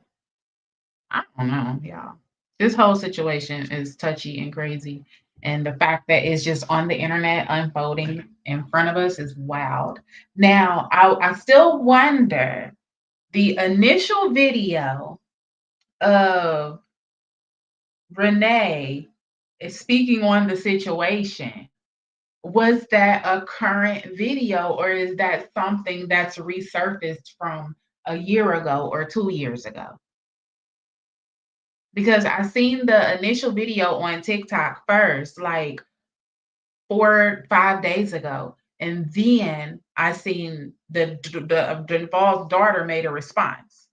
I don't know, y'all. This whole situation is touchy and crazy. And the fact that it's just on the internet unfolding in front of us is wild. Now, I still wonder, the initial video of Renee is speaking on the situation. Was that a current video, or is that something that's resurfaced from a year ago or 2 years ago? Because I seen the initial video on TikTok first, like 4, 5 days ago, and then I seen the Devall's daughter made a response.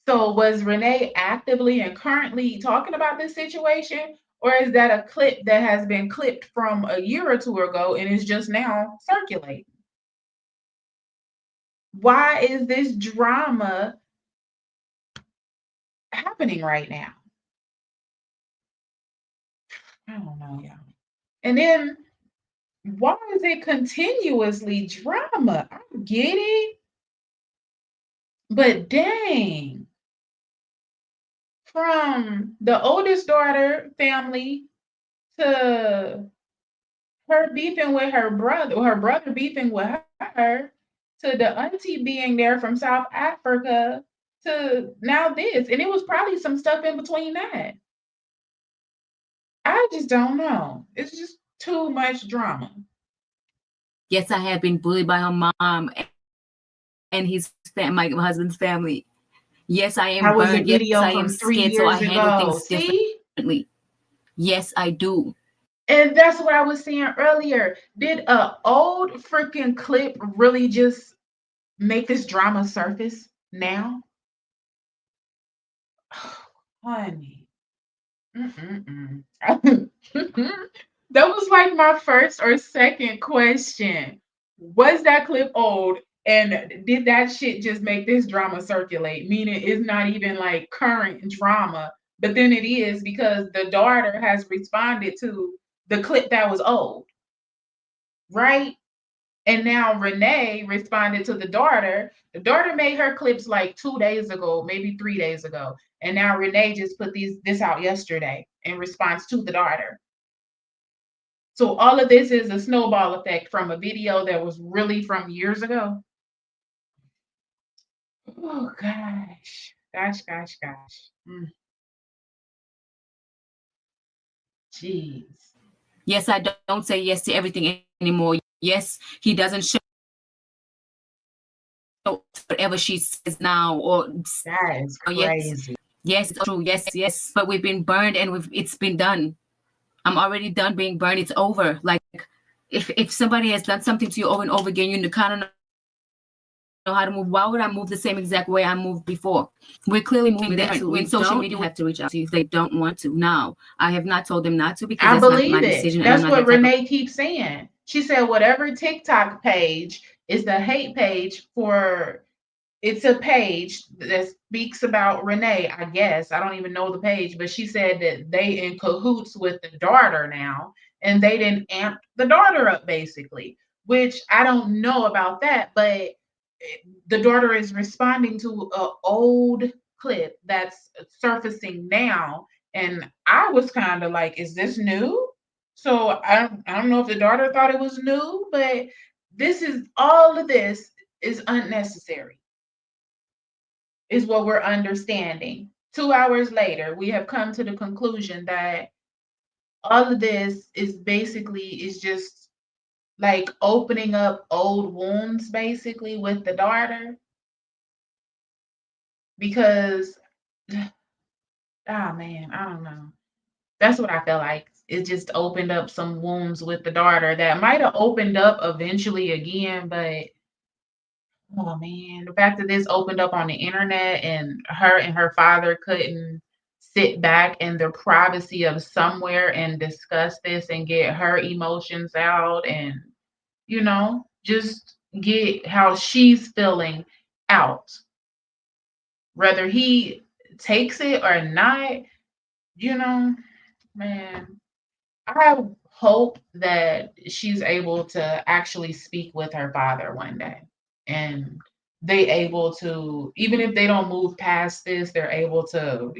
So was Renee actively and currently talking about this situation, or is that a clip that has been clipped from a year or two ago and is just now circulating? Why is this drama happening right now? I don't know, y'all. And then why is it continuously drama? I get it, but dang, from the oldest daughter family to her beefing with her brother, or her brother beefing with her, to the auntie being there from South Africa, to now this. And it was probably some stuff in between that. I just don't know. It's just too much drama. Yes, I have been bullied by her mom and my husband's family. Yes, I am That was a burned. Yes, I video am from three scared, so I years handle ago. things See? differently. Yes, I do. And that's what I was saying earlier. Did a old freaking clip really just make this drama surface now? Honey. Mm-mm-mm. That was like my first or second question. Was that clip old? And did that shit just make this drama circulate? Meaning it's not even like current drama, but then it is because the daughter has responded to the clip that was old, right? And now Renee responded to the daughter. The daughter made her clips like 2 days ago, maybe 3 days ago. And now Renee just put this out yesterday in response to the daughter. So all of this is a snowball effect from a video that was really from years ago. Oh gosh. Gosh. Jeez. Yes, I don't say yes to everything anymore. Yes, he doesn't show whatever she says now, or That is yes, crazy. yes, it's true. Yes. But we've been burned, and it's been done. I'm already done being burned. It's over. Like if somebody has done something to you over and over again, you kind of know how to move. Why would I move the same exact way I moved before? We're clearly moving different. In social media, we have to reach out to you if they don't want to. Now, I have not told them not to because I that's not believe my it. decision, and I'm That's not what that type of. Renee keeps saying. She said whatever TikTok page is the hate page for, it's a page that speaks about Renee, I guess. I don't even know the page, but she said that they in cahoots with the daughter now, and they didn't amp the daughter up basically, which I don't know about that, but the daughter is responding to an old clip that's surfacing now. And I was kind of like, is this new? So I don't know if the daughter thought it was new, but all of this is unnecessary, is what we're understanding. 2 hours later, we have come to the conclusion that all of this is basically is just like opening up old wounds basically with the daughter, because oh man, I don't know. That's what I feel like. It just opened up some wounds with the daughter that might have opened up eventually again, but oh man, the fact that this opened up on the internet and her father couldn't sit back in the privacy of somewhere and discuss this and get her emotions out, and just get how she's feeling out, whether he takes it or not, you know, man. I hope that she's able to actually speak with her father one day, and they able to, even if they don't move past this, they're able to,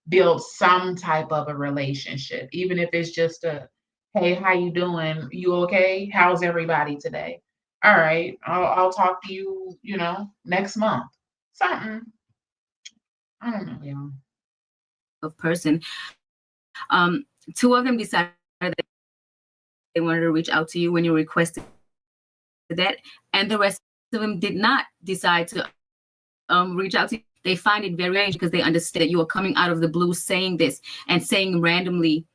build some type of a relationship, even if it's just a, hey, how you doing? You okay? How's everybody today? All right, I'll talk to you, next month. Something. I don't know, y'all. Of person. Two of them decided that they wanted to reach out to you when you requested that, and the rest of them did not decide to reach out to you. They find it very strange because they understand that you are coming out of the blue saying this and saying randomly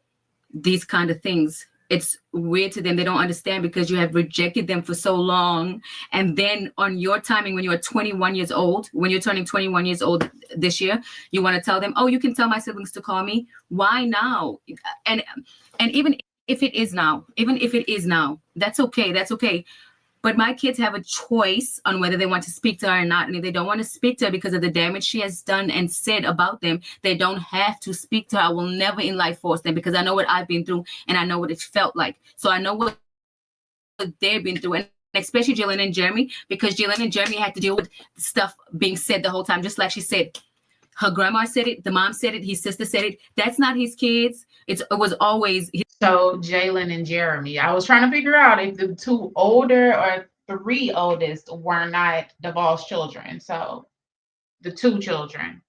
these kind of things. It's weird to them. They don't understand because you have rejected them for so long. And then on your timing, when you are 21 years old, when you're turning 21 years old this year, you want to tell them, oh, you can tell my siblings to call me. Why now? And even if it is now, that's okay. That's okay. But my kids have a choice on whether they want to speak to her or not. And if they don't want to speak to her because of the damage she has done and said about them, they don't have to speak to her. I will never in life force them because I know what I've been through and I know what it felt like. So I know what they've been through. And especially Jalen and Jeremy, because Jalen and Jeremy had to deal with stuff being said the whole time. Just like she said, Her grandma said it, the mom said it, his sister said it. That's not his kids. It was always his. So Jalen and Jeremy. I was trying to figure out if the two older or three oldest were not Devall's children. So the two children.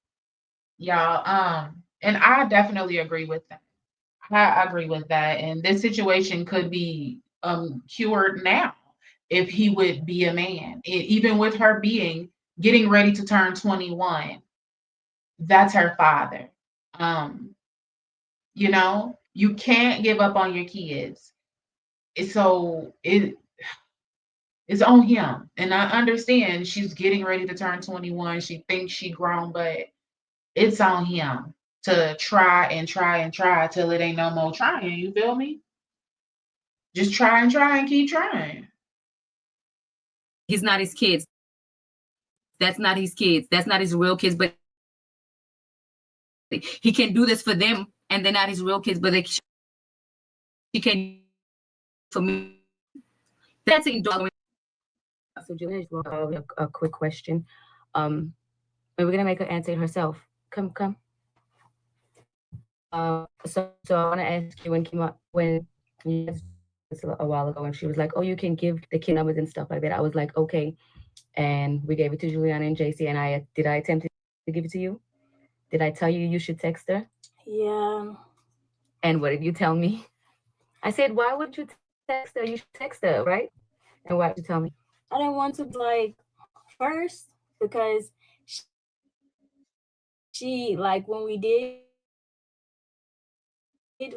Y'all. And I definitely agree with that. I agree with that. And this situation could be cured now if he would be a man. Even with her being getting ready to turn 21, that's her father. Um, you can't give up on your kids. So it's on him. And I understand she's getting ready to turn 21. She thinks she grown, but it's on him to try and try and try till it ain't no more trying. You feel me? Just try and keep trying. He's not his kids. That's not his kids. That's not his real kids. But he can do this for them, and they're not his real kids. But she can for me. That's indulgent. So Julia, a quick question. And we're gonna make her answer it herself. Come. So I want to ask you when came up when you a while ago, and she was like, "Oh, you can give the kid numbers and stuff like that." I was like, "Okay," and we gave it to Juliana and JC. And I attempt to give it to you? Did I tell you should text her? Yeah. And what did you tell me? I said, "Why would you text her? You should text her, right?" And why did you tell me? I didn't want to like first because she like when we did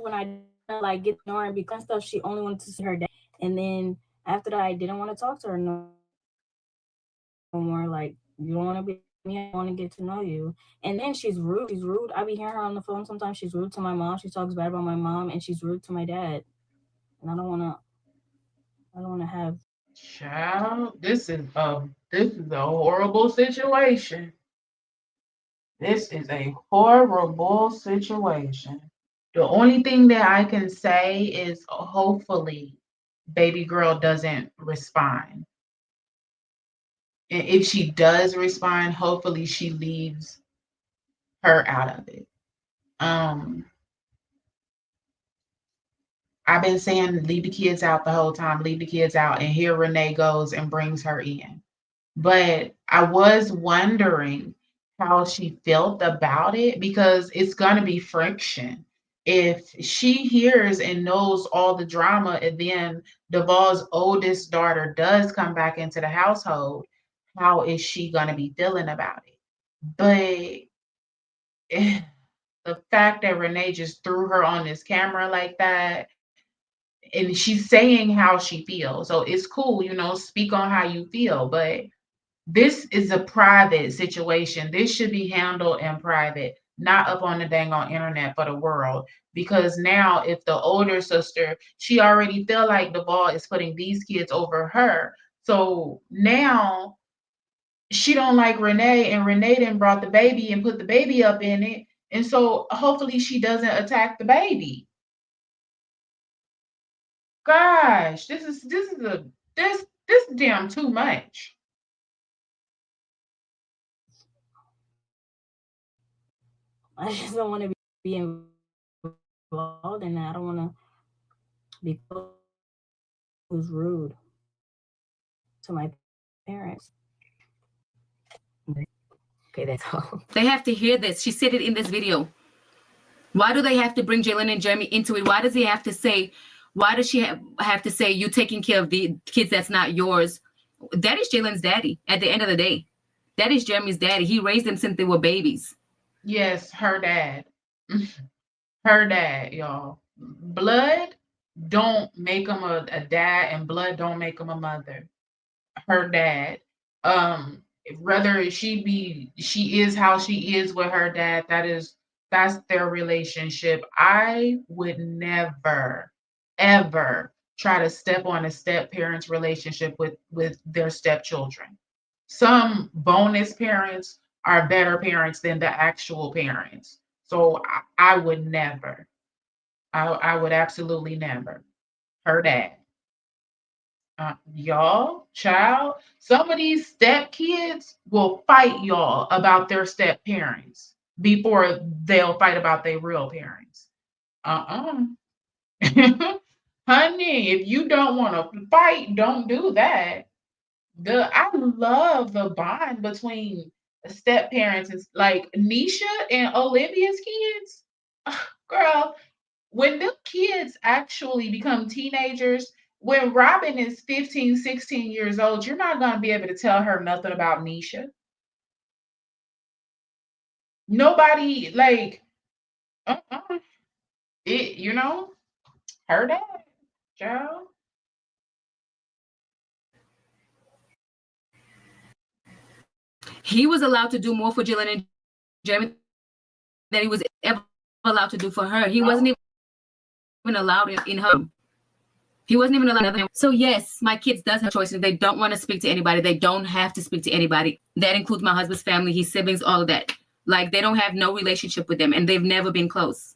when I like get to know her and be and stuff, she only wanted to see her dad. And then after that I didn't want to talk to her no more. Like, you don't want to be me, I want to get to know you. And then she's rude. She's rude. I be hearing her on the phone sometimes. She's rude to my mom. She talks bad about my mom, and she's rude to my dad. And I don't wanna have. Child, this is a horrible situation. This is a horrible situation. The only thing that I can say is hopefully baby girl doesn't respond. And if she does respond, hopefully she leaves her out of it. Um, I've been saying leave the kids out the whole time, leave the kids out, and here Renee goes and brings her in. But I was wondering how she felt about it because it's going to be friction. If she hears and knows all the drama, and then Devall's oldest daughter does come back into the household, how is she going to be feeling about it? But the fact that Renee just threw her on this camera like that, and she's saying how she feels. So it's cool, speak on how you feel, but this is a private situation. This should be handled in private, not up on the dang on internet for the world. Because now, if the older sister, she already feel like Devall is putting these kids over her. So now she don't like Renee, and Renee then brought the baby and put the baby up in it. And so hopefully she doesn't attack the baby. Gosh, this damn too much. I just don't want to be involved in that. I don't want to be who's rude to my parents. Okay, that's all. They have to hear this. She said it in this video. Why do they have to bring Jalen and Jeremy into it? Why does he have to say? Why does she have to say you taking care of the kids that's not yours? That is Jalen's daddy. At the end of the day, that is Jeremy's daddy. He raised them since they were babies. Yes, her dad. Her dad, y'all. Blood don't make him a dad, and blood don't make him a mother. Her dad. Um, Whether she is how she is with her dad, that's their relationship. I would never, ever try to step on a step parent's relationship with their stepchildren. Some bonus parents are better parents than the actual parents. So I would never. I would absolutely never. Her dad. Y'all, child, some of these step kids will fight y'all about their step parents. before they'll fight about their real parents. Uh-uh. Honey, if you don't want to fight, don't do that. I love the bond between step parents and like Nisha and Olivia's kids. Girl, when the kids actually become teenagers, when Robin is 15, 16 years old, you're not going to be able to tell her nothing about Nisha. Nobody, like, uh-uh. It, her dad, child. He was allowed to do more for Jillian and Jeremy than he was ever allowed to do for her. He wasn't even allowed in her. He wasn't even allowed another. So yes, my kids does have choices. If they don't want to speak to anybody, they don't have to speak to anybody. That includes my husband's family, his siblings, all of that. Like they don't have no relationship with them, and they've never been close.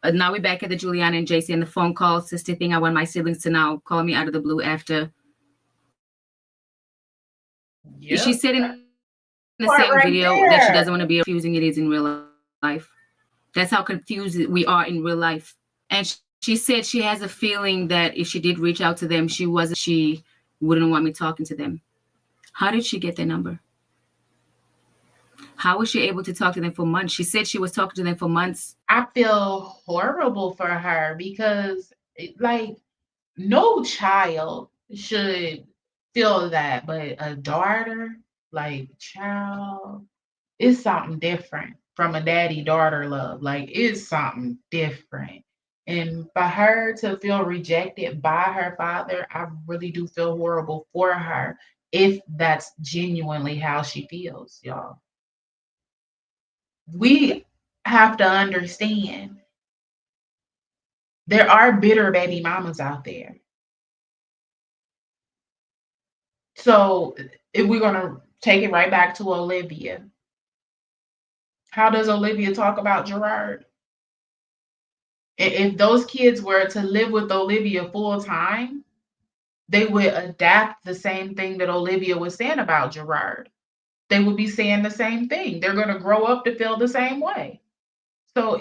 Now we're back at the Juliana and JC and the phone call sister thing. I want my siblings to now call me out of the blue after. Yep. She said in the Part same right video there. that she doesn't want to be confusing it is in real life. That's how confused we are in real life. And she said she has a feeling that if she did reach out to them, she wouldn't want me talking to them. How did she get their number? How was she able to talk to them for months? She said she was talking to them for months. I feel horrible for her because, like, no child should feel that, but a daughter, like, child, it's something different from a daddy-daughter love. Like, it's something different. And for her to feel rejected by her father, I really do feel horrible for her if that's genuinely how she feels, y'all. We have to understand there are bitter baby mamas out there. So if we're gonna take it right back to Olivia, how does Olivia talk about Gerard? If those kids were to live with Olivia full time, they would adapt the same thing that Olivia was saying about Gerard. They would be saying the same thing. They're gonna grow up to feel the same way. So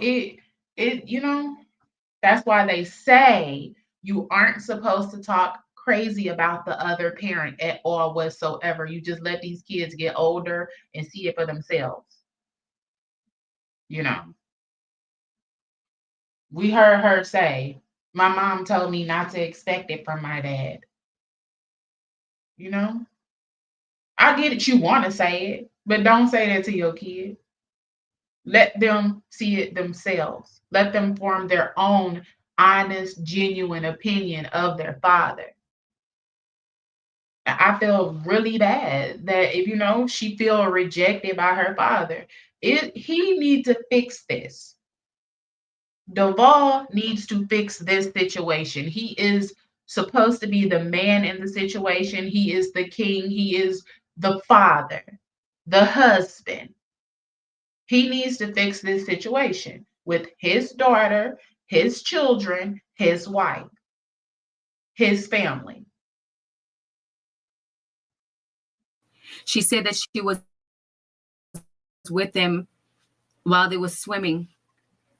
that's why they say you aren't supposed to talk crazy about the other parent at all whatsoever. You just let these kids get older and see it for themselves. You know, we heard her say, my mom told me not to expect it from my dad. You know, I get it. You want to say it, but don't say that to your kid. Let them see it themselves. Let them form their own honest, genuine opinion of their father. I feel really bad that if she feel rejected by her father. He needs to fix this. Devall needs to fix this situation. He is supposed to be the man in the situation. He is the king. He is the father, the husband. He needs to fix this situation with his daughter, his children, his wife, his family. She said that she was with them while they were swimming.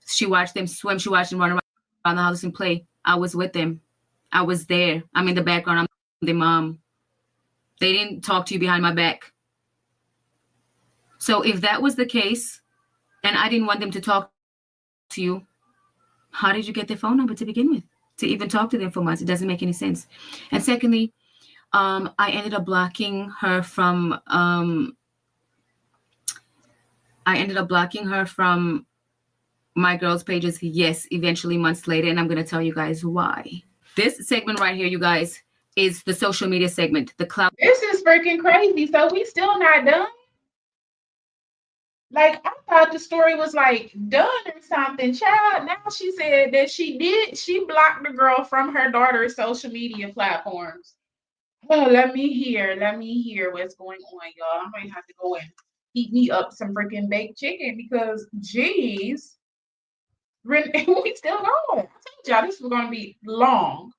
She watched them swim. She watched them run around the house and play. I was with them. I was there. I'm in the background. I'm the mom. They didn't talk to you behind my back. So if that was the case, and I didn't want them to talk to you, how did you get their phone number to begin with? To even talk to them for months? It doesn't make any sense. And secondly, I ended up blocking her from my girls' pages, yes, eventually months later, and I'm going to tell you guys why. This segment right here, you guys, is the social media segment, the cloud. This is freaking crazy. So we still not done? Like, I thought the story was like done or something. Child, now she said that she blocked the girl from her daughter's social media platforms. Oh, let me hear what's going on, y'all. I might have to go and heat me up some freaking baked chicken because, geez, we still going. I told y'all this was going to be long.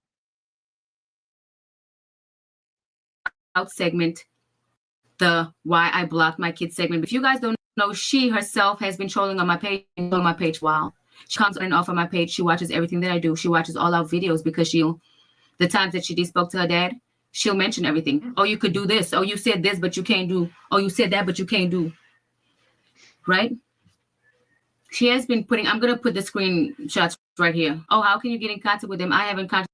Out segment, the why I blocked my kids segment. If you guys don't No, she herself has been trolling on my page, while she comes on and off of my page. She watches everything that I do. She watches all our videos because the times that she spoke to her dad, she'll mention everything. Oh, you could do this. Oh, you said this, but you can't do. Oh, you said that, but you can't do. Right? She has been putting, I'm going to put the screenshots right here. Oh, how can you get in contact with them? I haven't contacted.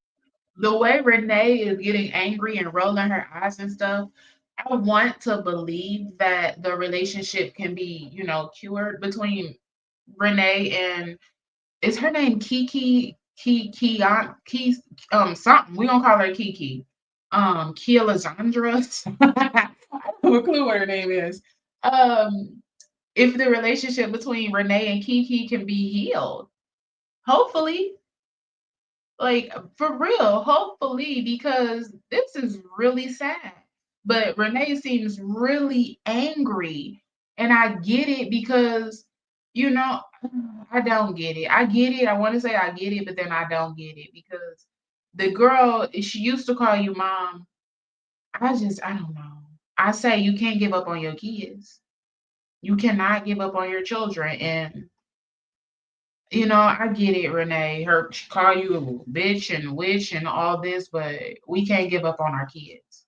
The way Renee is getting angry and rolling her eyes and stuff, I want to believe that the relationship can be, cured between Renee and, is her name KeKe? Key, something. We gonna call her KeKe. Kia Alexandra. I don't have a clue what her name is. If the relationship between Renee and KeKe can be healed, hopefully, like for real, hopefully, because this is really sad. But Renee seems really angry, and I get it because, you know, I don't get it. I get it. I want to say I get it, but then I don't get it because the girl, she used to call you mom. I don't know. I say you can't give up on your kids. You cannot give up on your children. And, I get it, Renee. She call you a bitch and witch and all this, but we can't give up on our kids.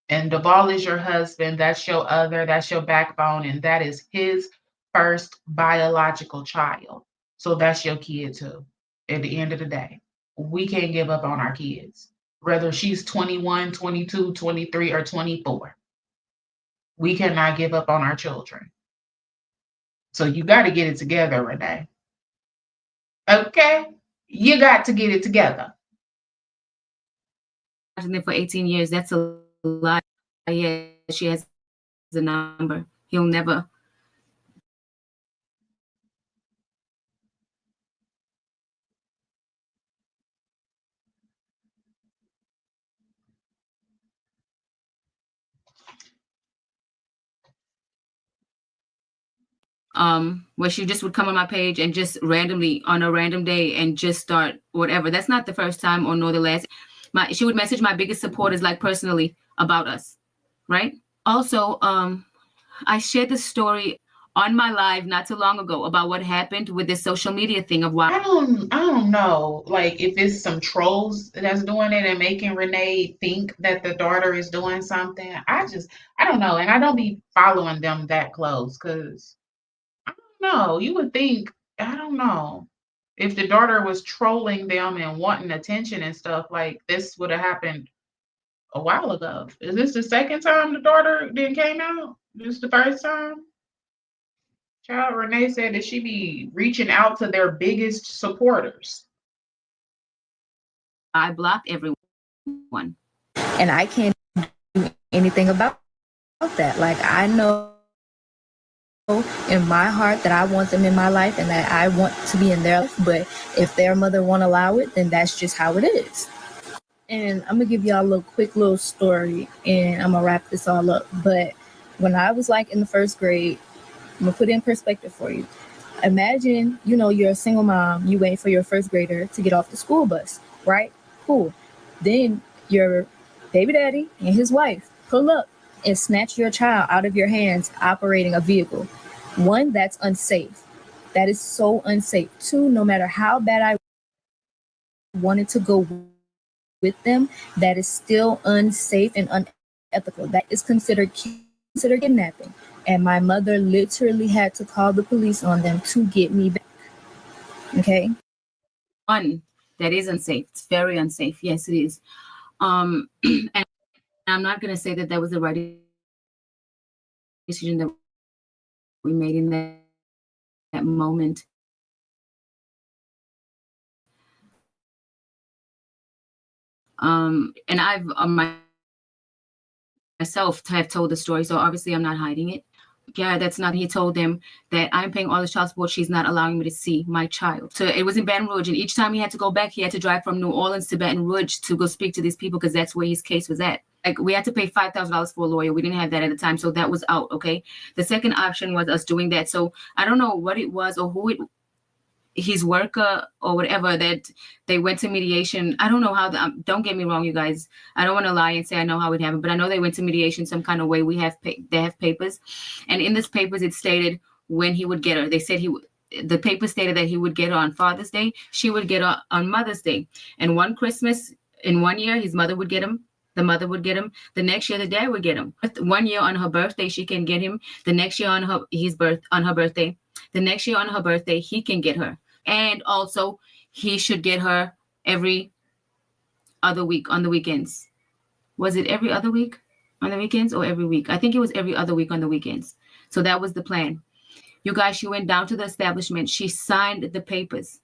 And Devall is your husband. That's your other. That's your backbone. And that is his first biological child. So that's your kid too. At the end of the day, we can't give up on our kids. Whether she's 21, 22, 23, or 24, we cannot give up on our children. So you got to get it together, Renee. Okay? You got to get it together. For 18 years, that's a lie. Yeah, she has a number. He'll never. Where she just would come on my page and just randomly on a random day and just start whatever. That's not the first time or nor the last. She would message my biggest supporters like personally about us, right? Also, I shared this story on my live not too long ago about what happened with this social media thing of why. I don't know, like if it's some trolls that's doing it and making Renee think that the daughter is doing something. I don't know, and I don't be following them that close because I don't know. You would think, I don't know, if the daughter was trolling them and wanting attention and stuff, like this would have happened a while ago. Is this the second time the daughter then came out? This the first time? Child, Renee said that she be reaching out to their biggest supporters. I blocked everyone. And I can't do anything about that. Like, I know in my heart that I want them in my life and that I want to be in their life, but if their mother won't allow it, then that's just how it is. And I'm gonna give y'all a quick little story, and I'm gonna wrap this all up. But when I was like in the first grade, I'm gonna put it in perspective for you. Imagine, you're a single mom, you wait for your first grader to get off the school bus, right? Cool. Then your baby daddy and his wife pull up and snatch your child out of your hands operating a vehicle. One, that's unsafe. That is so unsafe. Two, no matter how bad I wanted to go with them, that is still unsafe and unethical. That is considered kidnapping. And my mother literally had to call the police on them to get me back. Okay? One, that is unsafe. It's very unsafe. Yes, it is. And I'm not going to say that was the right decision that we made in that moment. And I've myself have told the story, so obviously I'm not hiding it. Yeah, that's not. He told them that I'm paying all the child support. She's not allowing me to see my child. So it was in Baton Rouge, and each time he had to go back, he had to drive from New Orleans to Baton Rouge to go speak to these people because that's where his case was at. Like, we had to pay $5,000 for a lawyer. We didn't have that at the time, so that was out. Okay. The second option was us doing that. So I don't know what it was or who his worker or whatever, that they went to mediation. I don't know how. Don't get me wrong, you guys. I don't want to lie and say I know how it happened, but I know they went to mediation some kind of way. They have papers, and in this papers it stated when he would get her. They said the paper stated that he would get her on Father's Day. She would get her on Mother's Day, and one Christmas in 1 year his mother would get him. The mother would get him. The next year, the dad would get him. 1 year on her birthday, she can get him. The next year on her birthday. The next year on her birthday, he can get her. And also, he should get her every other week on the weekends. Was it every other week on the weekends or every week? I think it was every other week on the weekends. So that was the plan. You guys, she went down to the establishment. She signed the papers.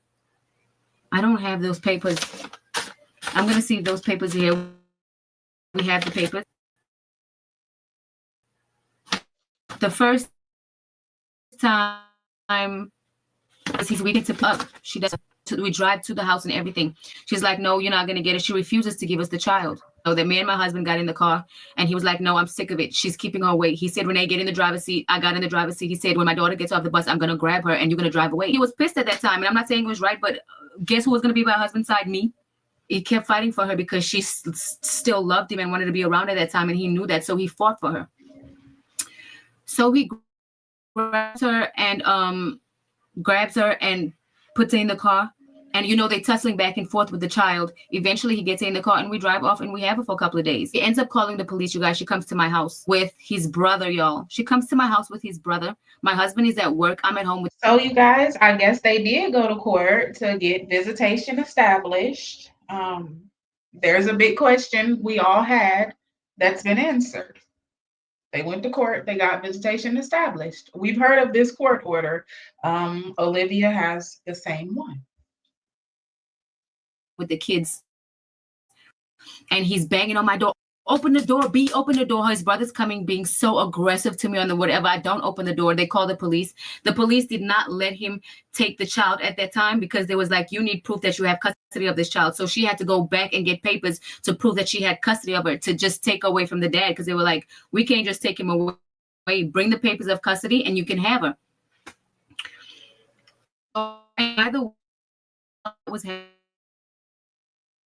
I don't have those papers. I'm going to see if those papers here. We have the papers. The first time was his weekend to pick up. She does. We drive to the house and everything. She's like, no, you're not going to get it. She refuses to give us the child. So that me and my husband got in the car and he was like, no, I'm sick of it. She's keeping her away. He said, Renee, get in the driver's seat. I got in the driver's seat. He said, when my daughter gets off the bus, I'm going to grab her and you're going to drive away. He was pissed at that time. And I'm not saying it was right, but guess who was going to be by her husband's side? Me. He kept fighting for her because she still loved him and wanted to be around at that time. And he knew that. So he fought for her. So he grabs her and puts her in the car. And, they tussling back and forth with the child. Eventually, he gets in the car and we drive off and we have her for a couple of days. He ends up calling the police, you guys. She comes to my house with his brother, y'all. She comes to my house with his brother. My husband is at work. I'm at home with. So, you guys, I guess they did go to court to get visitation established. There's a big question we all had that's been answered. They went to court. They got visitation established. We've heard of this court order. Olivia has the same one. With the kids. And he's banging on my door. Open the door, B, open the door. His brother's coming, being so aggressive to me on the whatever. I don't open the door. They call the police. The police did not let him take the child at that time because they was like, you need proof that you have custody of this child. So she had to go back and get papers to prove that she had custody of her, to just take away from the dad, because they were like, we can't just take him away. Bring the papers of custody and you can have her. Either was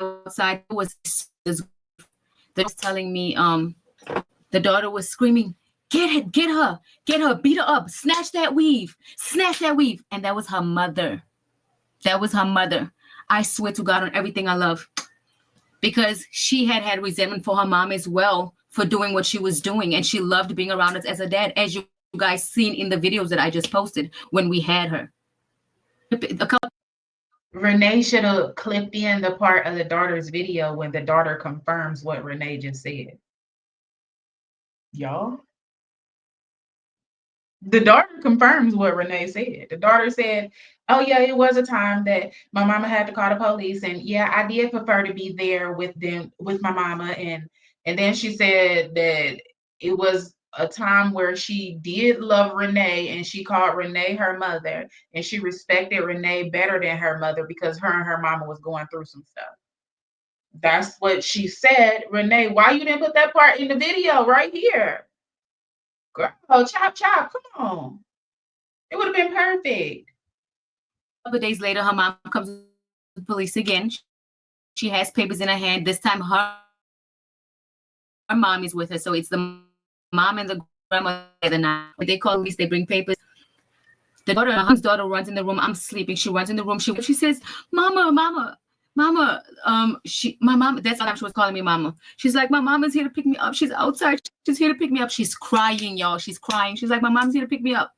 outside was telling me the daughter was screaming, get her, beat her up, snatch that weave, and that was her mother. I swear to God on everything I love, because she had resentment for her mom as well for doing what she was doing, and she loved being around us as a dad, as you guys seen in the videos that I just posted when we had her. Renee should have clipped in the part of the daughter's video when the daughter confirms what Renee just said. Y'all? The daughter confirms what Renee said. The daughter said, oh, yeah, it was a time that my mama had to call the police. And, yeah, I did prefer to be there with them, with my mama. And then she said that it was a time where she did love Renee and she called Renee her mother, and she respected Renee better than her mother because her and her mama was going through some stuff. That's what she said. Renee, why you didn't put that part in the video right here? Girl, chop, come on. It would have been perfect. A couple of days later, her mom comes to the police again. She has papers in her hand. This time her mom is with her. So it's the mom and the grandmother. When they call police, they bring papers. The daughter, my husband's daughter, runs in the room. I'm sleeping. She runs in the room. She says, Mama. My mom, that's the time she was calling me Mama. She's like, my mama's here to pick me up. She's outside. She's here to pick me up. She's crying, y'all. She's crying. She's like, my mom's here to pick me up.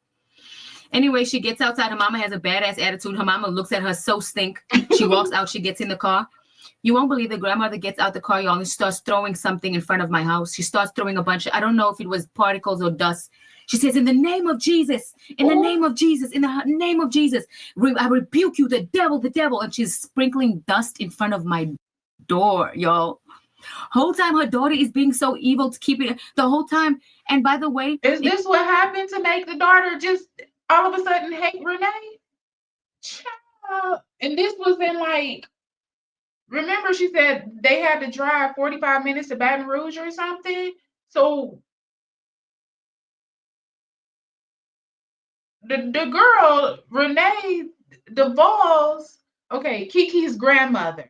Anyway, she gets outside. Her mama has a badass attitude. Her mama looks at her so stink. She walks out. She gets in the car. You won't believe the grandmother gets out the car, y'all, and starts throwing something in front of my house. She starts throwing a bunch of, I don't know if it was particles or dust. She says, in the name of Jesus, in the name of Jesus, in the name of Jesus, I rebuke you, the devil. And she's sprinkling dust in front of my door, y'all. Whole time her daughter is being so evil to keep it the whole time. And by the way, is this what happened to make the daughter just all of a sudden hate Renee? Child. And this was in like, remember she said they had to drive 45 minutes to Baton Rouge or something? So the girl, Renee, Devall's, okay, KeKe's grandmother,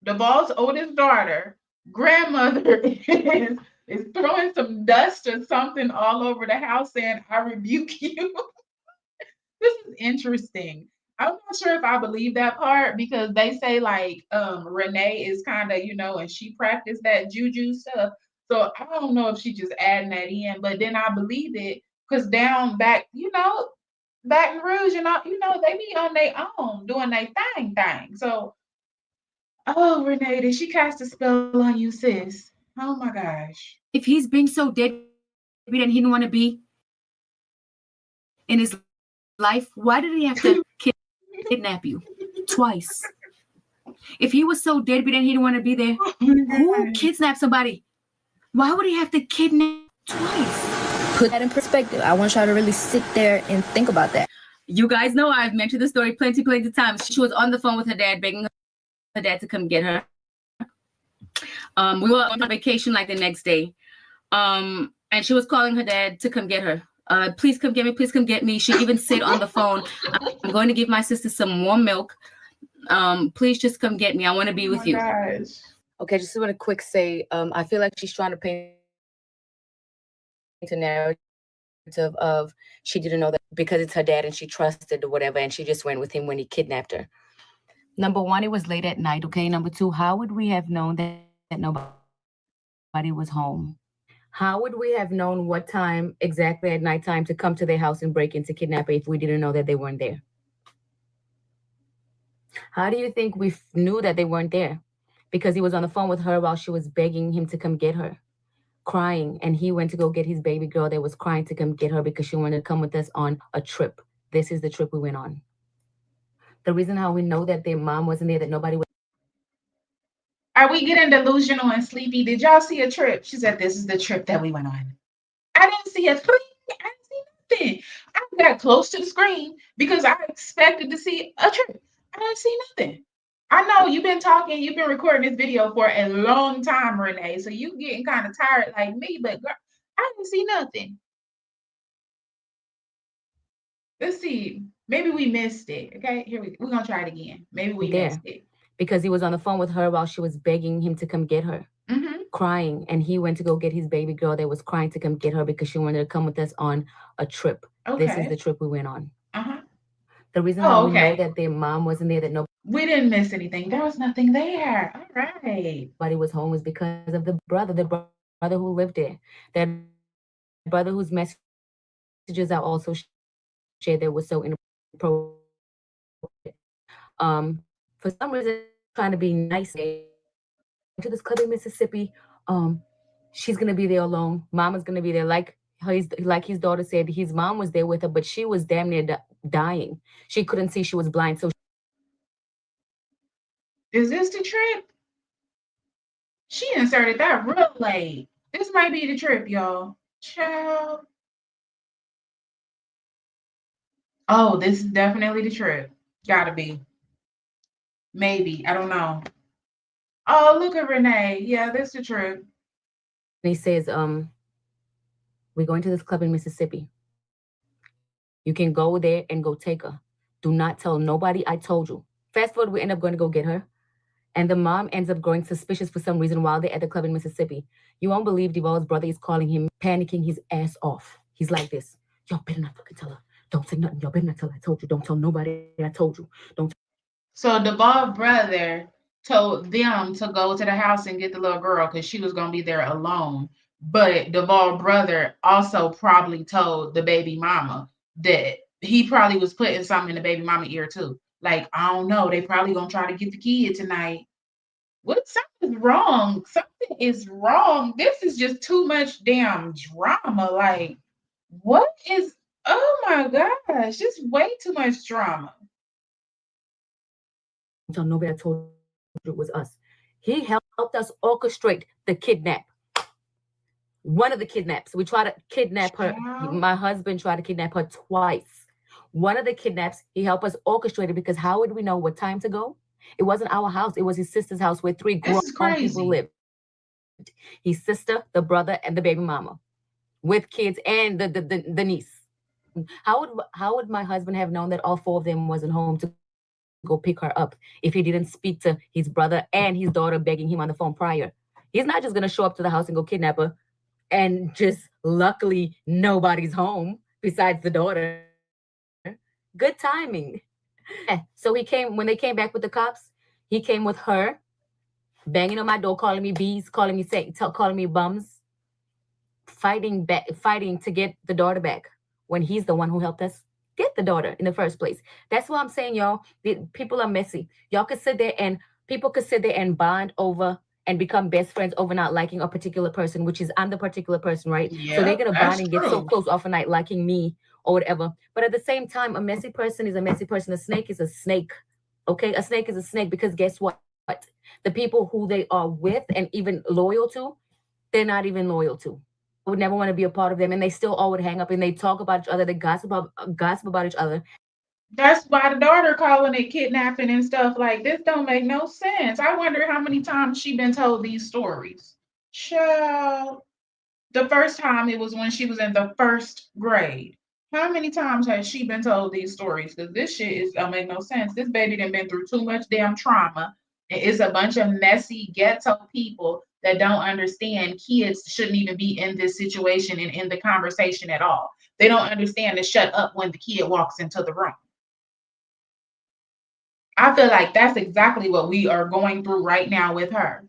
Devall's oldest daughter, grandmother is throwing some dust or something all over the house saying, I rebuke you. This is interesting. I'm not sure if I believe that part because they say like Renee is kind of, and she practiced that juju stuff. So I don't know if she just adding that in, but then I believe it because down back, Baton Rouge and all, they be on their own doing their thing. So, oh, Renee, did she cast a spell on you, sis? Oh my gosh. If he's being so deadbeat and he didn't want to be in his life, why did he have to kidnap you twice? If he was so deadbeat and he didn't want to be there, who kidnapped somebody? Why would he have to kidnap twice? Put that in perspective. I want y'all to really sit there and think about that. You guys know I've mentioned the story plenty of times. She was on the phone with her dad, begging her dad to come get her. We were on vacation like the next day. And she was calling her dad to come get her. Please come get me. Please come get me. She even said on the phone, I'm going to give my sister some warm milk. Please just come get me. I want to be with you. Gosh. Okay, just want to quick say, I feel like she's trying to paint a narrative of she didn't know that because it's her dad and she trusted or whatever, and she just went with him when he kidnapped her. Number one, it was late at night, okay? Number two, how would we have known that nobody was home? How would we have known what time exactly at nighttime to come to their house and break into kidnap her if we didn't know that they weren't there? How do you think we knew that they weren't there? Because he was on the phone with her while she was begging him to come get her, crying, and he went to go get his baby girl that was crying to come get her because she wanted to come with us on a trip. This is the trip we went on. The reason how we know that their mom wasn't there, that nobody was. Are we getting delusional and sleepy? Did y'all see a trip? She said, this is the trip that we went on. I didn't see a thing. I didn't see nothing. I got close to the screen because I expected to see a trip. I didn't see nothing. I know you've been recording this video for a long time, Renee. So you getting kind of tired like me, but girl, I didn't see nothing. Let's see. Maybe we missed it. Okay, we're gonna try it again. Maybe we missed it. Because he was on the phone with her while she was begging him to come get her, crying, and he went to go get his baby girl that was crying to come get her because she wanted to come with us on a trip. Okay. This is the trip we went on. Uh-huh. The reason how we know that their mom wasn't there, that we didn't miss anything. There was nothing there. All right. Nobody was home was because of the brother who lived there. That brother whose messages are also shared that was so inappropriate. For some reason, trying to be nice to this club in Mississippi. She's gonna be there alone. Mama's gonna be there. Like his daughter said, his mom was there with her, but she was damn near dying. She couldn't see; she was blind. So, is this the trip? She inserted that real late. This might be the trip, y'all. Child. Oh, this is definitely the trip. Gotta be. Maybe. I don't know. Oh, look at Renee. Yeah, this is the trip. He says, we're going to this club in Mississippi. You can go there and go take her. Do not tell nobody I told you. Fast forward, we end up going to go get her. And the mom ends up growing suspicious for some reason while they're at the club in Mississippi. You won't believe Devall's brother is calling him, panicking his ass off. He's like this. Y'all better not fucking tell her. Don't say nothing. Y'all better not tell her I told you. Don't tell nobody I told you. Don't. So Devall's brother told them to go to the house and get the little girl because she was going to be there alone. But Devall's brother also probably told the baby mama that he probably was putting something in the baby mama ear too. Like, I don't know. They probably going to try to get the kid tonight. What? Something's wrong. Something is wrong. This is just too much damn drama. Like, what is, oh my gosh, just way too much drama. Tell nobody I told you it was us. He helped us orchestrate the kidnap. One of the kidnaps. We tried to kidnap her. My husband tried to kidnap her twice. One of the kidnaps, he helped us orchestrate it because how would we know what time to go? It wasn't our house. It was his sister's house where 3 grown people lived. His sister, the brother, and the baby mama with kids and the niece. How would my husband have known that all 4 of them wasn't home to go pick her up if he didn't speak to his brother and his daughter begging him on the phone prior. He's not just gonna show up to the house and go kidnap her and just luckily nobody's home besides the daughter. Good timing. Yeah. So he came when they came back with the cops, he came with her, banging on my door, calling me bees, calling me bums, fighting to get the daughter back when he's the one who helped us get the daughter in the first place. That's what I'm saying, y'all. People are messy. Y'all could sit there and people could sit there and bond over and become best friends over not liking a particular person, which is I'm the particular person, right? So they're Yep, gonna bond that's and get so true. close off a night liking me or whatever. But at the same time, a messy person is a messy person. A snake is a snake. Okay, a snake is a snake because guess what? The people who they are with and even loyal to, they're not even loyal to. I would never want to be a part of them, and they still all would hang up and they talk about each other. They gossip about each other. That's why the daughter calling it kidnapping and stuff like this don't make no sense. I wonder how many times she been told these stories. Child, the first time it was when she was in the first grade. How many times has she been told these stories? Because this shit is don't make no sense. This baby done been through too much damn trauma. It's a bunch of messy ghetto people that don't understand kids shouldn't even be in this situation and in the conversation at all. They don't understand to shut up when the kid walks into the room. I feel like that's exactly what we are going through right now with her.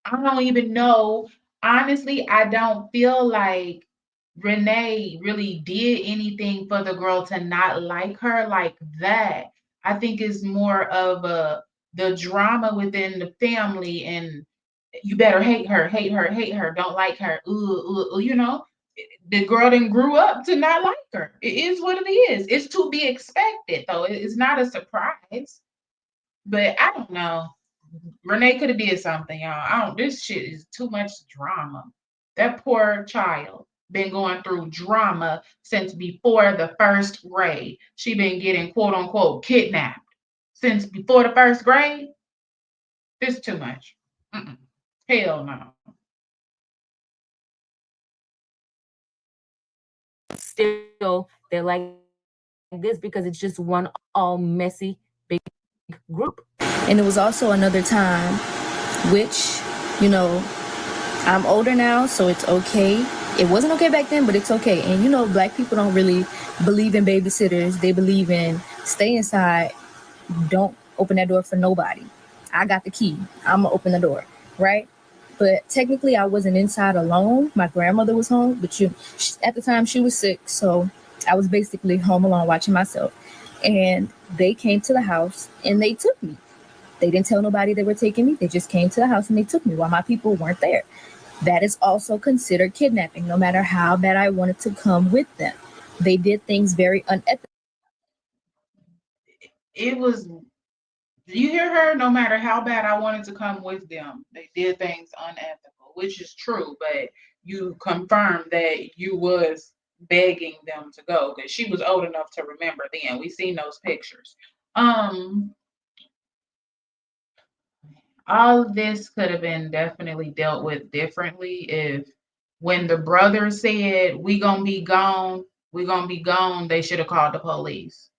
I don't even know. Honestly, I don't feel like Renee really did anything for the girl to not like her like that. I think it's more of the drama within the family and you better hate her, hate her, hate her, don't like her. The girl didn't grew up to not like her. It is what it is. It's to be expected though. It's not a surprise. But I don't know. Renee could have did something, y'all. I don't. This shit is too much drama. That poor child been going through drama since before the first grade. She been getting quote unquote kidnapped since before the first grade. This too much. Mm-mm. Hell no. Still, they're like this because it's just one all messy big group. And it was also another time, which, you know, I'm older now, so it's okay. It wasn't okay back then, but it's okay. And you know, black people don't really believe in babysitters. They believe in stay inside, don't open that door for nobody. I got the key. I'm gonna open the door, right? But technically, I wasn't inside alone. My grandmother was home, but at the time she was sick, so I was basically home alone watching myself. And they came to the house and they took me. They didn't tell nobody they were taking me. They just came to the house and they took me while my people weren't there. That is also considered kidnapping, no matter how bad I wanted to come with them. They did things very unethical. It was. You hear her? No matter how bad I wanted to come with them, they did things unethical, which is true. But you confirmed that you was begging them to go because she was old enough to remember then. We seen those pictures. Um, all of this could have been definitely dealt with differently if when the brother said we gonna be gone, they should have called the police.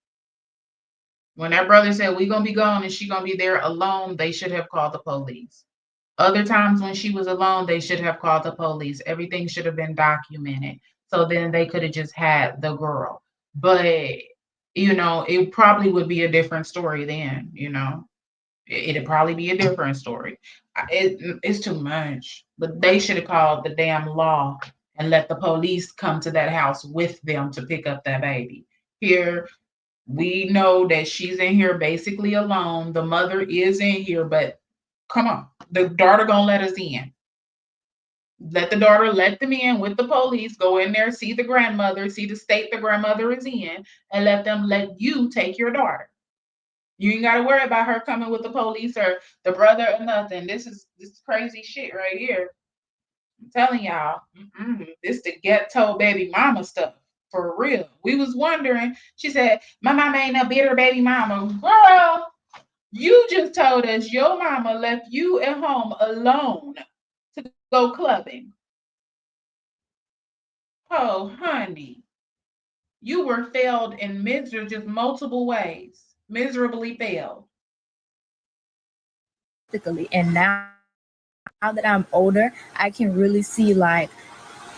When that brother said we gonna be gone and she gonna be there alone, they should have called the police. Other times when she was alone, they should have called the police. Everything should have been documented. So then they could have just had the girl. But, it probably would be a different story then. It'd probably be a different story. It's too much. But they should have called the damn law and let the police come to that house with them to pick up that baby. Here, we know that she's in here basically alone. The mother is in here, but come on, the daughter gonna let us in. Let the daughter let them in with the police. Go in there, see the grandmother, see the state the grandmother is in, and let them let you take your daughter. You ain't gotta worry about her coming with the police or the brother or nothing. This is crazy shit right here. I'm telling y'all, this the ghetto baby mama stuff for real. We was wondering. She said, "My mama ain't no bitter baby mama." Girl, you just told us your mama left you at home alone to go clubbing. Oh, honey, you were failed in just multiple ways. miserably failed. And now that I'm older, I can really see like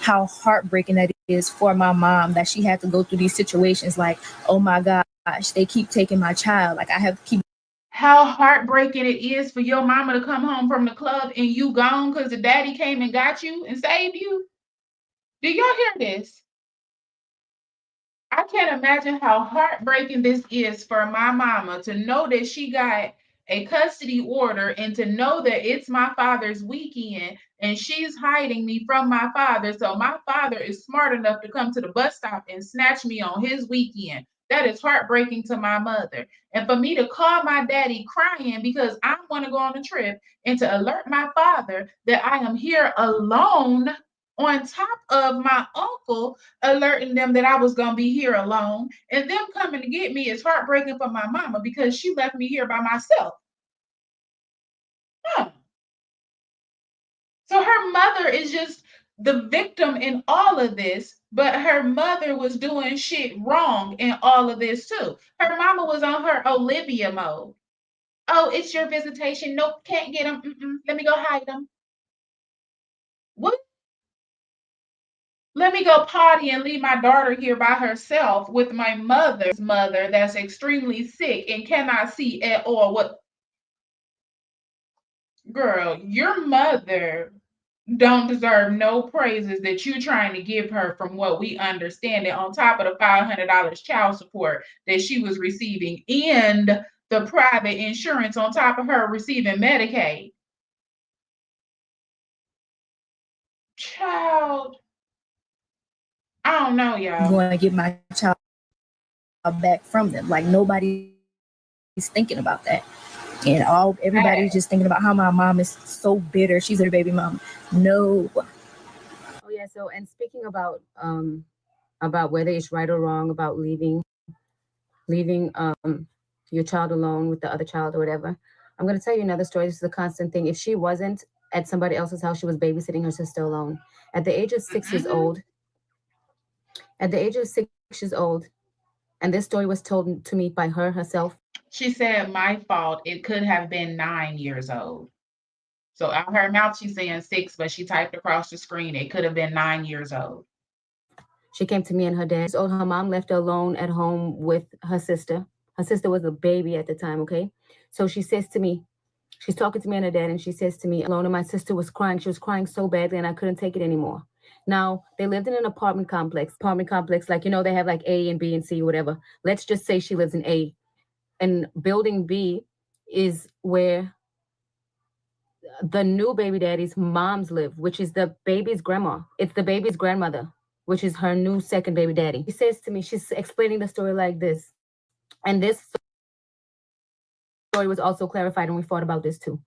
how heartbreaking that is for my mom that she had to go through these situations. Like, oh my gosh, they keep taking my child. Like I have to keep. How heartbreaking it is for your mama to come home from the club and you gone because the daddy came and got you and saved you. Do y'all hear this? I can't imagine how heartbreaking this is for my mama to know that she got a custody order and to know that it's my father's weekend and she's hiding me from my father. So my father is smart enough to come to the bus stop and snatch me on his weekend. That is heartbreaking to my mother. And for me to call my daddy crying because I want to go on a trip and to alert my father that I am here alone on top of my uncle alerting them that I was going to be here alone, and them coming to get me is heartbreaking for my mama because she left me here by myself. Huh. So her mother is just the victim in all of this, but her mother was doing shit wrong in all of this too. Her mama was on her Olivia mode. Oh, it's your visitation. Nope, can't get them. Let me go hide them. What? Let me go potty and leave my daughter here by herself with my mother's mother that's extremely sick and cannot see at all. What, girl, your mother don't deserve no praises that you're trying to give her from what we understand it on top of the $500 child support that she was receiving and the private insurance on top of her receiving Medicaid. Child, I don't know, y'all. Going to get my child back from them. Like nobody's thinking about that. And everybody's just thinking about how my mom is so bitter. She's her baby mom. No. Oh yeah. So, and speaking about whether it's right or wrong about leaving your child alone with the other child or whatever, I'm gonna tell you another story. This is a constant thing. If she wasn't at somebody else's house, she was babysitting her sister alone. At the age of 6 years old, and this story was told to me by her herself. She said, my fault. It could have been 9 years old. So out her mouth, she's saying 6, but she typed across the screen, it could have been 9 years old. She came to me and her dad. So her mom left her alone at home with her sister. Her sister was a baby at the time, okay? So she says to me, she's talking to me and her dad, and she says to me, alone, and my sister was crying. She was crying so badly, and I couldn't take it anymore. Now, they lived in an apartment complex, like, you know, they have like A and B and C, whatever. Let's just say she lives in A. And building B is where the new baby daddy's moms live, which is the baby's grandma. It's the baby's grandmother, which is her new second baby daddy. She says to me, she's explaining the story like this. And this story was also clarified, and we thought about this too.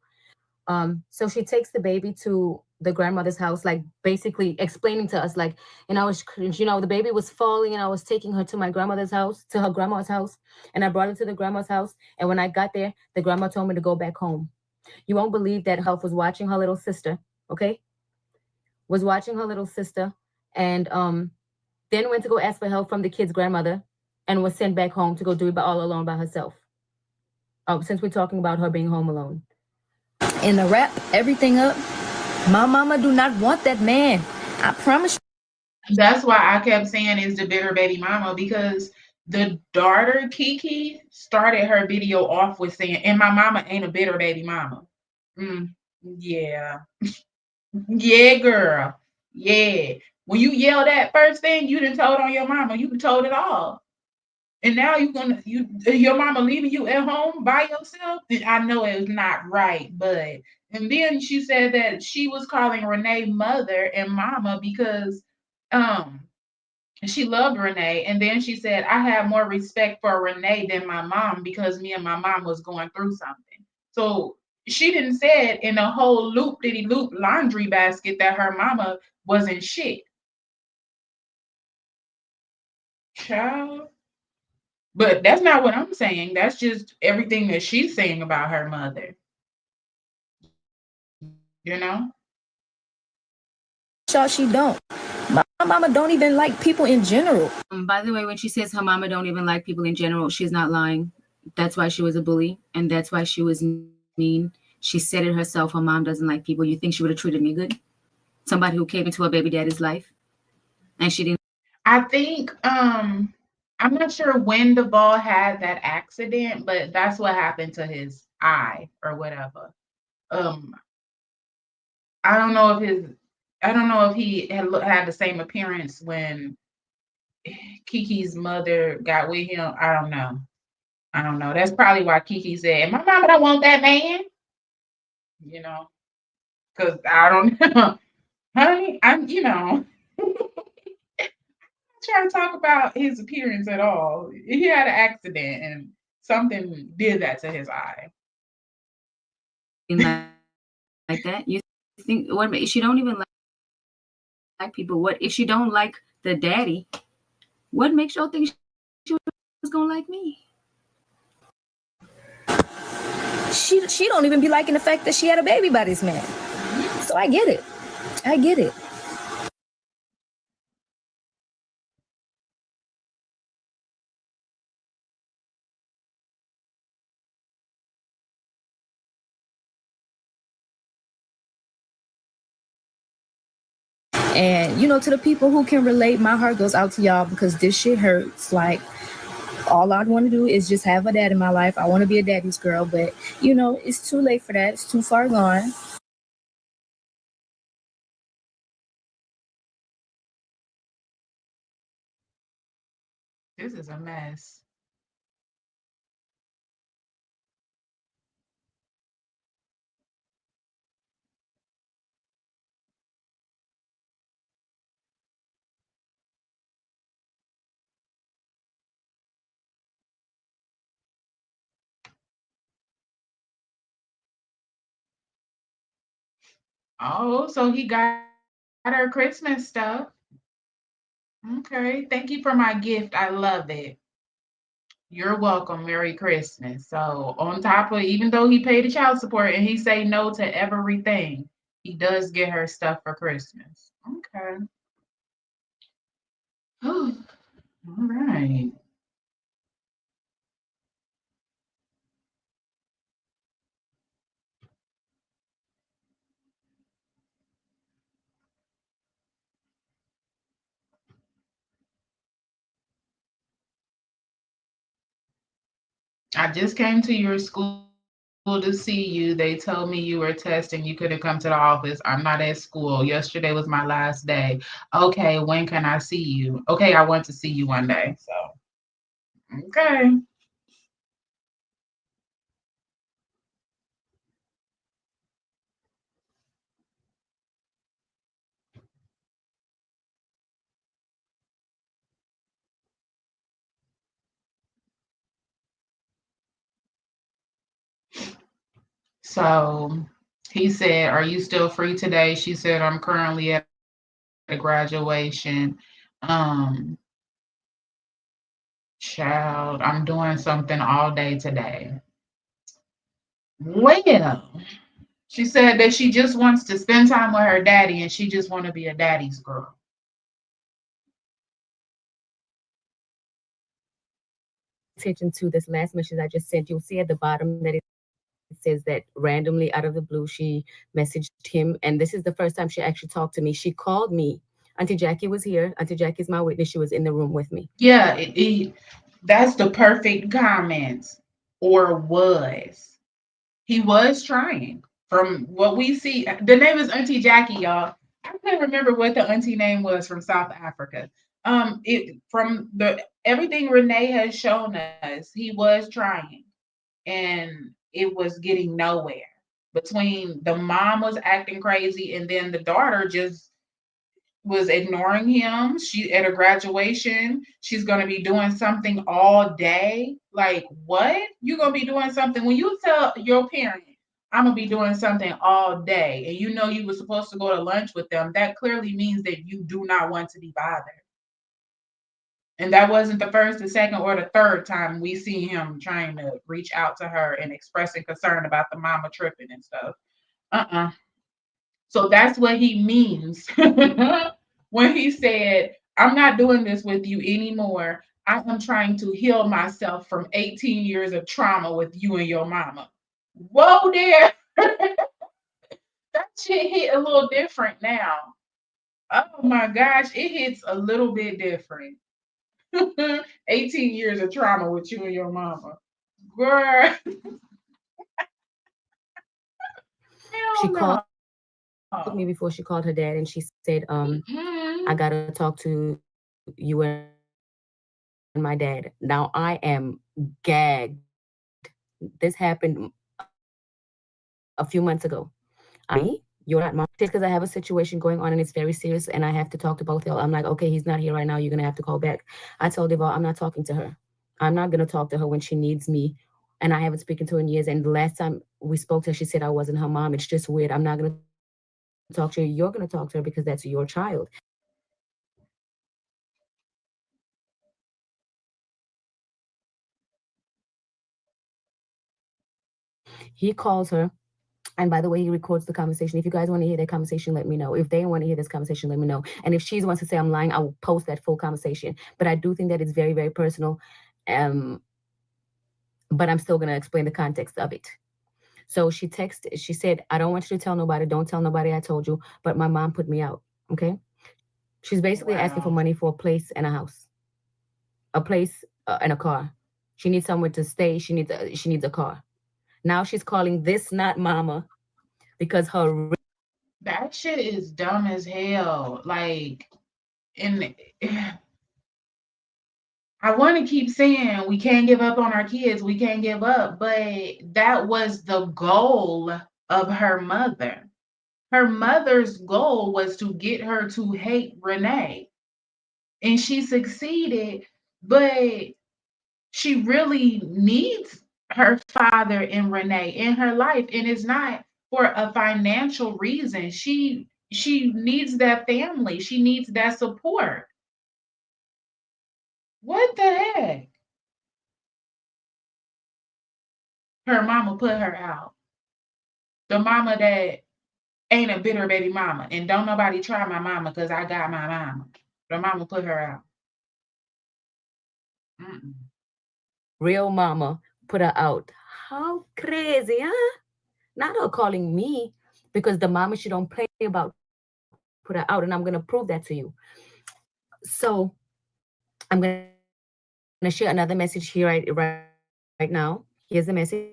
So she takes the baby to the grandmother's house, like basically explaining to us, like, and I was, you know, the baby was falling, and I was taking her to my grandmother's house, to her grandma's house, and I brought her to the grandma's house. And when I got there, the grandma told me to go back home. You won't believe that Health was watching her little sister, okay? Was watching her little sister, and then went to go ask for help from the kid's grandmother, and was sent back home to go do it all alone by herself. Since we're talking about her being home alone. And to wrap everything up, my mama do not want that man. I promise you. That's why I kept saying is the bitter baby mama, because the daughter, KeKe, started her video off with saying, and my mama ain't a bitter baby mama. Yeah. Yeah, girl. Yeah. When you yell that first thing, you done told on your mama. You done told it all. And now your mama leaving you at home by yourself. I know it was not right, but and then she said that she was calling Renee mother and mama because she loved Renee. And then she said, I have more respect for Renee than my mom because me and my mom was going through something. So she didn't say it in a whole loop-diddy-loop laundry basket that her mama wasn't shit. Child. But that's not what I'm saying. That's just everything that she's saying about her mother. You know? Sure she don't. My mama don't even like people in general. By the way, when she says her mama don't even like people in general, she's not lying. That's why she was a bully, and that's why she was mean. She said it herself. Her mom doesn't like people. You think she would have treated me good? Somebody who came into her baby daddy's life, and she didn't. I think I'm not sure when Devall had that accident, but that's what happened to his eye or whatever. Um, I don't know if his I don't know if he had the same appearance when Kiki's mother got with him. I don't know. I don't know. That's probably why KeKe said, "My mama don't want that man." You know, because I don't know, honey. I'm trying to talk about his appearance at all. He had an accident and something did that to his eye. Like that. You think what if she don't even like people? What if she don't like the daddy? What makes y'all think she was gonna like me? She don't even be liking the fact that she had a baby by this man. So I get it. I get it. And to the people who can relate, my heart goes out to y'all because this shit hurts. Like, all I want to do is just have a dad in my life. I want to be a daddy's girl, but it's too late for that. It's too far gone. This is a mess. Oh, so he got her Christmas stuff. Okay. Thank you for my gift. I love it. You're welcome. Merry Christmas. So on top of even though he paid the child support and he say no to everything, he does get her stuff for Christmas. Okay. All right. I just came to your school to see you. They told me you were testing. You couldn't come to the office. I'm not at school. Yesterday was my last day. Okay, when can I see you? Okay, I want to see you one day. So, okay. So he said, "Are you still free today?" She said, "I'm currently at a graduation. Um, Child, I'm doing something all day today." Well, she said that she just wants to spend time with her daddy and she just want to be a daddy's girl. Attention to this last message I just sent. You'll see at the bottom that it says that randomly out of the blue she messaged him, and this is the first time she actually talked to me. She called me. Auntie Jackie was here. Auntie Jackie's my witness. She was in the room with me. Yeah, that's the perfect comment. Or was. He was trying. From what we see, the name is Auntie Jackie, y'all. I can't remember what the auntie name was from South Africa. It from the everything Renee has shown us, he was trying, and it was getting nowhere. Between the mom was acting crazy, and then the daughter just was ignoring him. She at a graduation, she's gonna be doing something all day. Like what? You're gonna be doing something when you tell your parent, I'm gonna be doing something all day, and you know you were supposed to go to lunch with them. That clearly means that you do not want to be bothered. And that wasn't the first, the second, or the third time we see him trying to reach out to her and expressing concern about the mama tripping and stuff. Uh-uh. So that's what he means when he said, I'm not doing this with you anymore. I am trying to heal myself from 18 years of trauma with you and your mama. Whoa there. That shit hit a little different now. Oh my gosh, it hits a little bit different. 18 years of trauma with you and your mama. Girl, She hell called no. me before she called her dad, and she said, I Mm-mm. gotta talk to you and my dad. Now I am gagged. This happened a few months ago. I'm like, me? You're not mom. Just because I have a situation going on and it's very serious and I have to talk to both y'all. I'm like, okay, he's not here right now. You're gonna have to call back. I told Devall, I'm not talking to her. I'm not gonna talk to her when she needs me. And I haven't spoken to her in years. And the last time we spoke to her, she said I wasn't her mom. It's just weird. I'm not gonna talk to her. You're gonna talk to her because that's your child. He calls her. And by the way, he records the conversation. If you guys want to hear that conversation, let me know. If they want to hear this conversation, let me know. And if she wants to say I'm lying, I will post that full conversation. But I do think that it's very, very personal. Um, but I'm still gonna explain the context of it. So she said, I don't want you to tell nobody, don't tell nobody I told you, but my mom put me out. Okay. She's basically asking for Wow. money for a place and a house, a place and a car. She needs somewhere to stay. She needs a car. Now she's calling this not mama because her That shit is dumb as hell. Like, and I want to keep saying we can't give up on our kids. We can't give up. But that was the goal of her mother. Her mother's goal was to get her to hate Renee. And she succeeded. But she really needs her father and Renee in her life. And it's not for a financial reason. She needs that family. She needs that support. What the heck? Her mama put her out. The mama that ain't a bitter baby mama. And don't nobody try my mama because I got my mama. The mama put her out. Mm-mm. real mama put her out. How crazy, huh? Not her calling me because the mama she don't play about put her out, and I'm gonna prove that to you. So I'm gonna share another message here right now. Here's the message.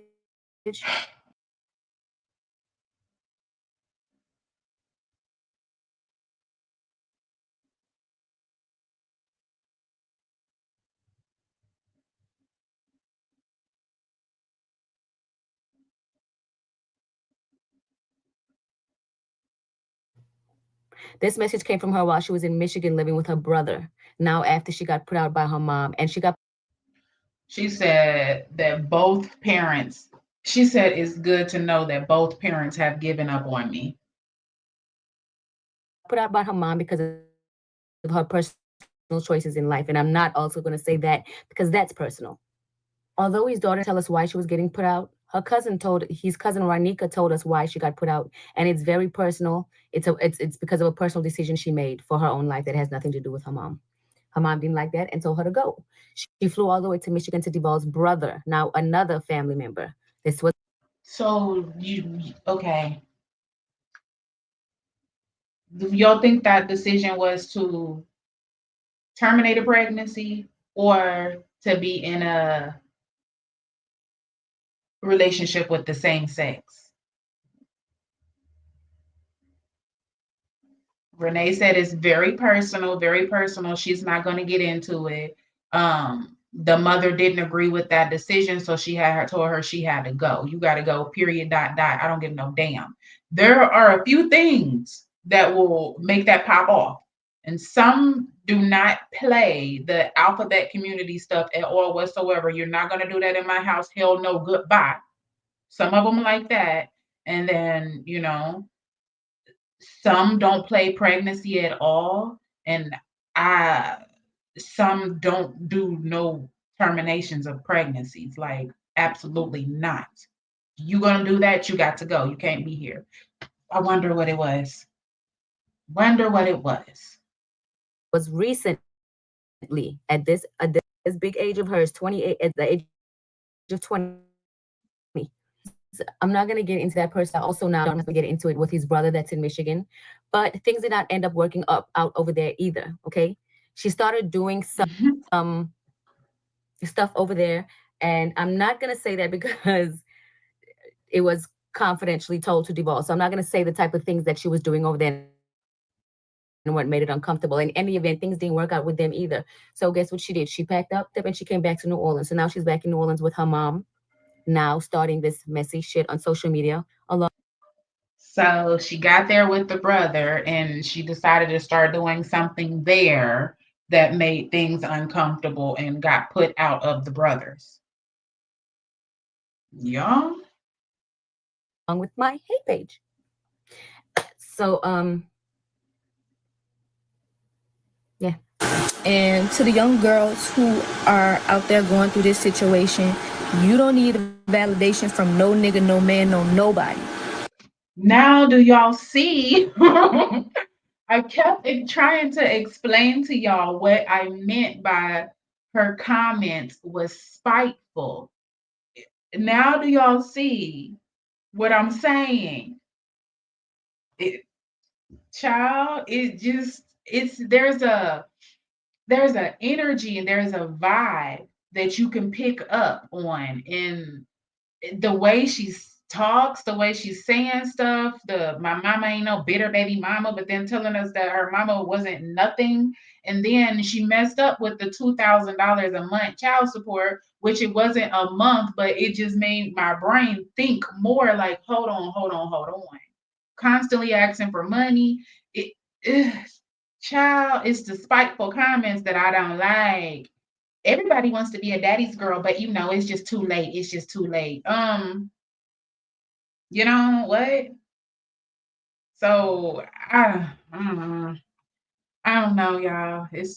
This message came from her while she was in Michigan living with her brother. Now, after she got put out by her mom, and she got She said that both parents, she said it's good to know that both parents have given up on me. put out by her mom because of her personal choices in life. And I'm not also going to say that because that's personal. Although his daughter didn't tell us why she was getting put out, her cousin told his cousin Ranika told us why she got put out, and it's very personal. It's because of a personal decision she made for her own life that has nothing to do with her mom. Her mom didn't like that and told her to go. She flew all the way to Michigan to Devall's brother, now another family member. This was So okay. Do y'all think that decision was to terminate a pregnancy or to be in a relationship with the same sex? Renee said it's very personal, very personal. She's not going to get into it. The mother didn't agree with that decision, so she had her told her she had to go. You got to go. Period. Dot dot. I don't give no damn. There are a few things that will make that pop off, and some do not play the alphabet community stuff at all whatsoever. You're not going to do that in my house. Hell no. Goodbye. Some of them like that, and then some don't play pregnancy at all, and I some don't do no terminations of pregnancies. Like absolutely not. You gonna do that? You got to go. You can't be here. I wonder what it was. Wonder what it was. was recently at this this big age of hers, 28, at the age of 20. I'm not going to get into that person. I also now don't necessarily get into it with his brother that's in Michigan. But things did not end up working up out over there either. Okay. She started doing some stuff over there. And I'm not going to say that because it was confidentially told to Devall. So I'm not going to say the type of things that she was doing over there and what made it uncomfortable. In any event, things didn't work out with them either. So guess what she did? She packed up and she came back to New Orleans. So now she's back in New Orleans with her mom, now starting this messy shit on social media along. So she got there with the brother and she decided to start doing something there that made things uncomfortable and got put out of the brothers. Yeah. Along with my hate page. So yeah. And to the young girls who are out there going through this situation, you don't need validation from no nigga, no man, no nobody. Now, do y'all see? I kept trying to explain to y'all what I meant by her comments was spiteful. Now, do y'all see what I'm saying? It, child, there's a energy and there's a vibe that you can pick up on in the way she talks, the way she's saying stuff. The my mama ain't no bitter baby mama, but then telling us that her mama wasn't nothing, and then she messed up with the $2,000 a month child support, which it wasn't a month, but it just made my brain think more like, hold on, hold on, hold on. Constantly asking for money. Ugh, child, it's the spiteful comments that I don't like. Everybody wants to be a daddy's girl, but it's just too late. It's just too late. You know what? So I don't know, y'all. It's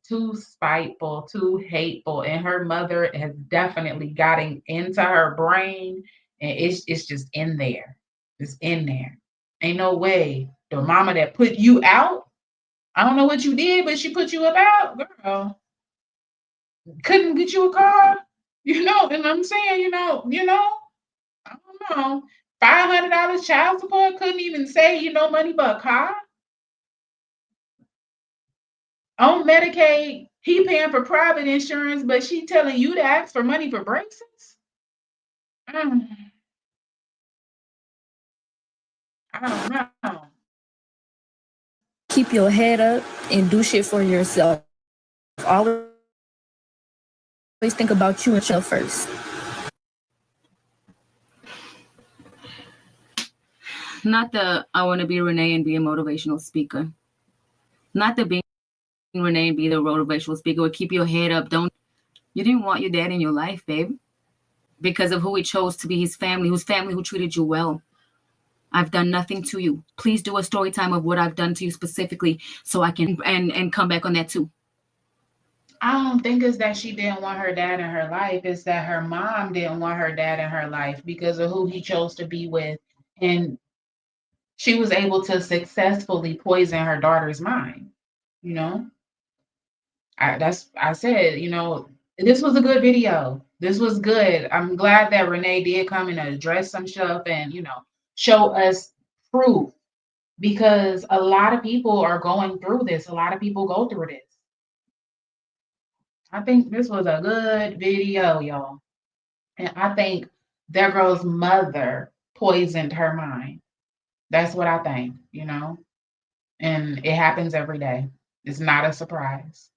too spiteful, too hateful, and her mother has definitely gotten into her brain, and it's just in there. It's in there. Ain't no way the mama that put you out. I don't know what you did, but she put you about, girl. Couldn't get you a car, and I'm saying, I don't know. $500 child support couldn't even say money but a car. On Medicaid, he paying for private insurance, but she telling you to ask for money for braces. Mm, I don't know. Keep your head up and do shit for yourself. Always think about you and yourself first. Not the I want to be Renee and be a motivational speaker. Not the being Renee and be the motivational speaker or keep your head up. Don't You didn't want your dad in your life, babe, because of who he chose to be his family, whose family who treated you well. I've done nothing to you. Please do a story time of what I've done to you specifically so I can and come back on that too. I don't think it's that she didn't want her dad in her life. It's that her mom didn't want her dad in her life because of who he chose to be with. And she was able to successfully poison her daughter's mind. You know, I said, this was a good video. This was good. I'm glad that Renee did come and address some stuff and show us proof because a lot of people are going through this. A lot of people go through this. I think this was a good video, y'all. And I think that girl's mother poisoned her mind. That's what I think. And it happens every day. It's not a surprise.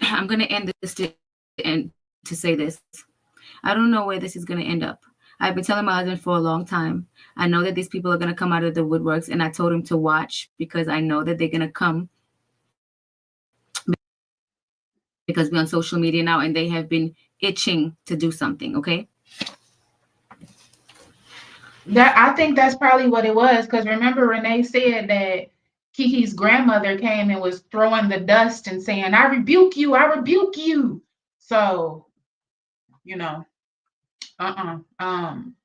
I'm gonna end this to say this. I don't know where this is gonna end up. I've been telling my husband for a long time. I know that these people are gonna come out of the woodworks, and I told him to watch because I know that they're gonna come because we're on social media now and they have been itching to do something, okay? That I think that's probably what it was. Because remember, Renee said that Kiki's grandmother came and was throwing the dust and saying, "I rebuke you, I rebuke you." So, you know, um,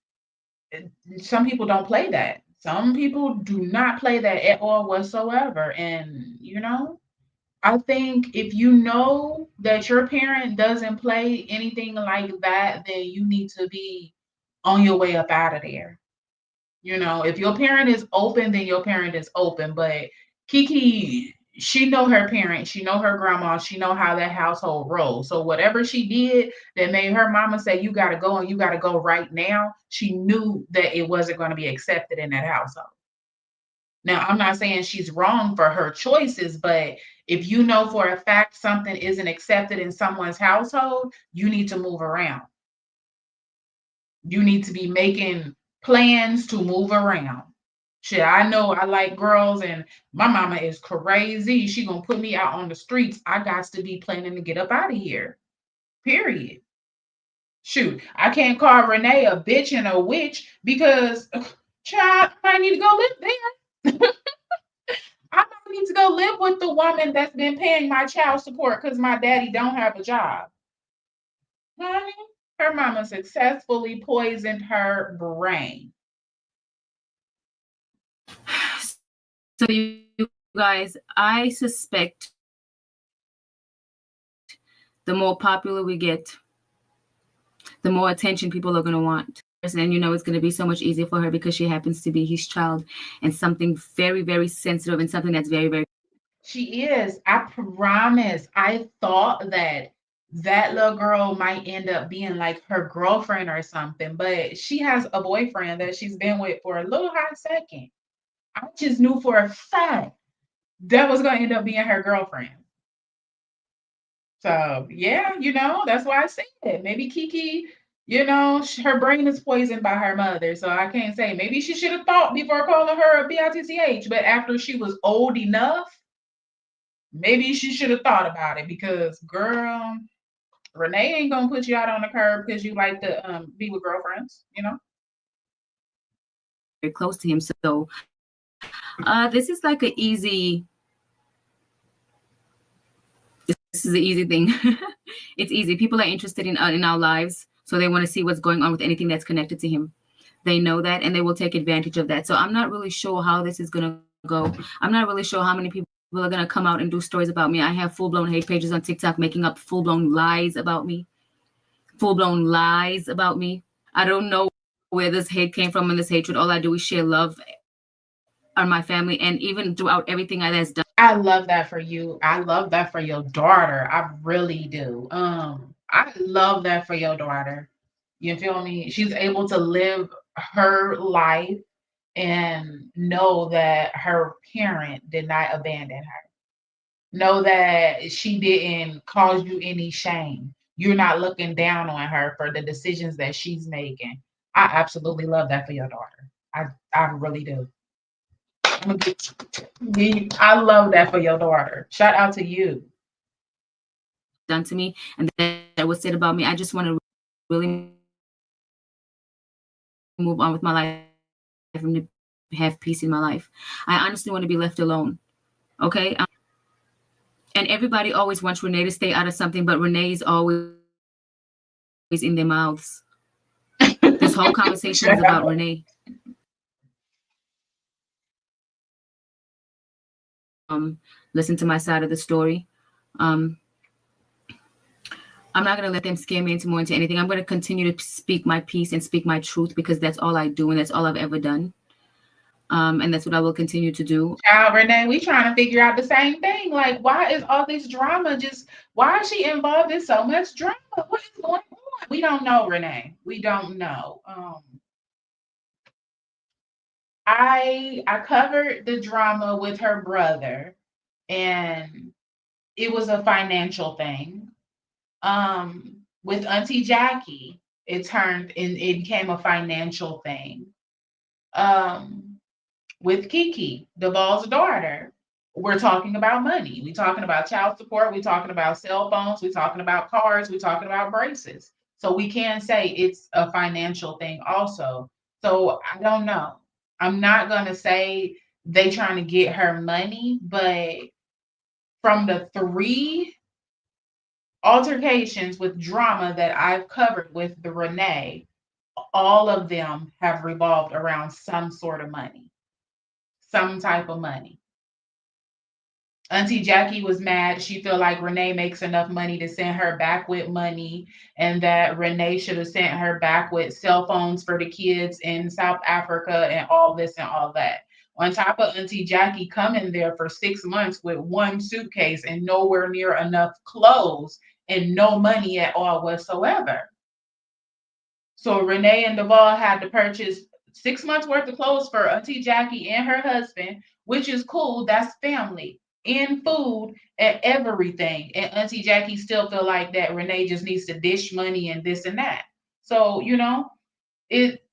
some people don't play that. Some people do not play that at all whatsoever. And I think if you know that your parent doesn't play anything like that, then you need to be on your way up out of there. You know, if your parent is open, then your parent is open. But KeKe, she know her parents, she know her grandma, she know how that household rolls. So whatever she did that made her mama say you got to go and you got to go right now, she knew that it wasn't going to be accepted in that household. Now, I'm not saying she's wrong for her choices, but if you know for a fact something isn't accepted in someone's household, you need to move around. You need to be making plans to move around. Shit, I know I like girls and my mama is crazy. She gonna put me out on the streets. I got to be planning to get up out of here. Period. Shoot, I can't call Renee a bitch and a witch because child, I might need to go live there. I might need to go live with the woman that's been paying my child support because my daddy don't have a job. Honey, her mama successfully poisoned her brain. So you guys, I suspect the more popular we get, the more attention people are going to want. And you know it's going to be so much easier for her because she happens to be his child and something very, very sensitive and something that's very, very. She is. I promise. I thought that that little girl might end up being like her girlfriend or something, but she has a boyfriend that she's been with for a little hot second. I just knew for a fact that was going to end up being her girlfriend. So, yeah, that's why I said it. Maybe KeKe, her brain is poisoned by her mother. So I can't say. Maybe she should have thought before calling her a bitch, but after she was old enough, maybe she should have thought about it because, girl, Renee ain't gonna put you out on the curb because you like to be with girlfriends. Very close to him. So this is like an easy. This is an easy thing. It's easy. People are interested in our lives, so they want to see what's going on with anything that's connected to him. They know that, and they will take advantage of that. So I'm not really sure how this is gonna go. I'm not really sure how many people are gonna come out and do stories about me. I have full-blown hate pages on TikTok making up full-blown lies about me. Full-blown lies about me. I don't know where this hate came from and this hatred. All I do is share love on my family, and even throughout everything that's done. I love that for you. I love that for your daughter. I really do. I love that for your daughter. You feel me? She's able to live her life and know that her parent did not abandon her. Know that she didn't cause you any shame. You're not looking down on her for the decisions that she's making. I absolutely love that for your daughter. I really do. I love that for your daughter. Shout out to you. Done to me and that was said about me. I just want to really move on with my life and to have peace in my life. I honestly want to be left alone. Okay. And everybody always wants Renee to stay out of something, but Renee is always in their mouths. This whole conversation is about Renee. Listen to my side of the story. I'm not going to let them scare me into anything. I'm going to continue to speak my peace and speak my truth because that's all I do and that's all I've ever done. And that's what I will continue to do. Child, Renee, we trying to figure out the same thing. Like, why is all this drama why is she involved in so much drama? What is going on? We don't know, Renee. We don't know. I covered the drama with her brother, and it was a financial thing. With Auntie Jackie, it became a financial thing. With KeKe, Devall's daughter, we're talking about money. We're talking about child support. We're talking about cell phones. We're talking about cars. We're talking about braces. So we can say it's a financial thing also. So I don't know. I'm not going to say they trying to get her money, but from the 3 altercations with drama that I've covered with the Renee, all of them have revolved around some sort of money, some type of money. Auntie Jackie was mad. She felt like Renee makes enough money to send her back with money, and that Renee should have sent her back with cell phones for the kids in South Africa and all this and all that. On top of Auntie Jackie coming there for 6 months with one suitcase and nowhere near enough clothes and no money at all whatsoever. So Renee and Devall had to purchase 6 months worth of clothes for Auntie Jackie and her husband, which is cool. That's family and food and everything. And Auntie Jackie still feel like that Renee just needs to dish money and this and that. So, it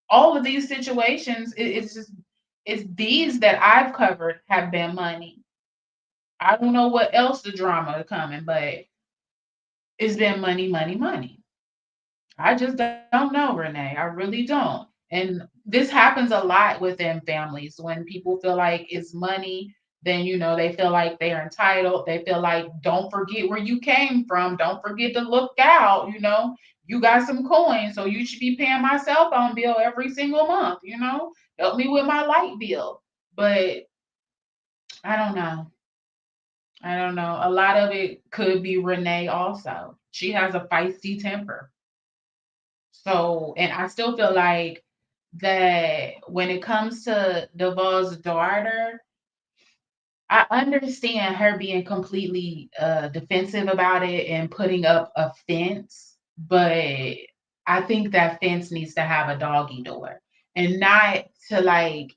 all of these situations, it's these that I've covered have been money. I don't know what else the drama is coming, but it's been money, money, money. I just don't know, Renee. I really don't. And this happens a lot within families when people feel like it's money, then they feel like they're entitled. They feel like don't forget where you came from. Don't forget to look out. You got some coins, so you should be paying my cell phone bill every single month. Help me with my light bill. But I don't know. I don't know. A lot of it could be Renee also. She has a feisty temper. So, and I still feel like that when it comes to Devon's daughter, I understand her being completely defensive about it and putting up a fence, but I think that fence needs to have a doggy door and not to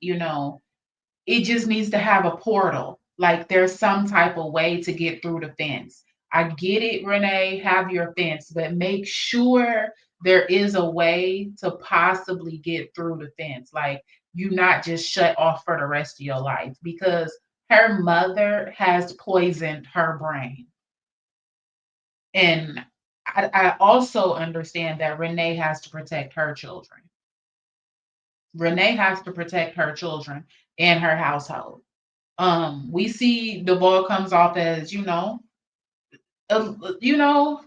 it just needs to have a portal. Like there's some type of way to get through the fence. I get it, Renee, have your fence, but make sure there is a way to possibly get through the fence. Like you not just shut off for the rest of your life because her mother has poisoned her brain. And I also understand that Renee has to protect her children. Renee has to protect her children and her household. We see Devall comes off as uh, you know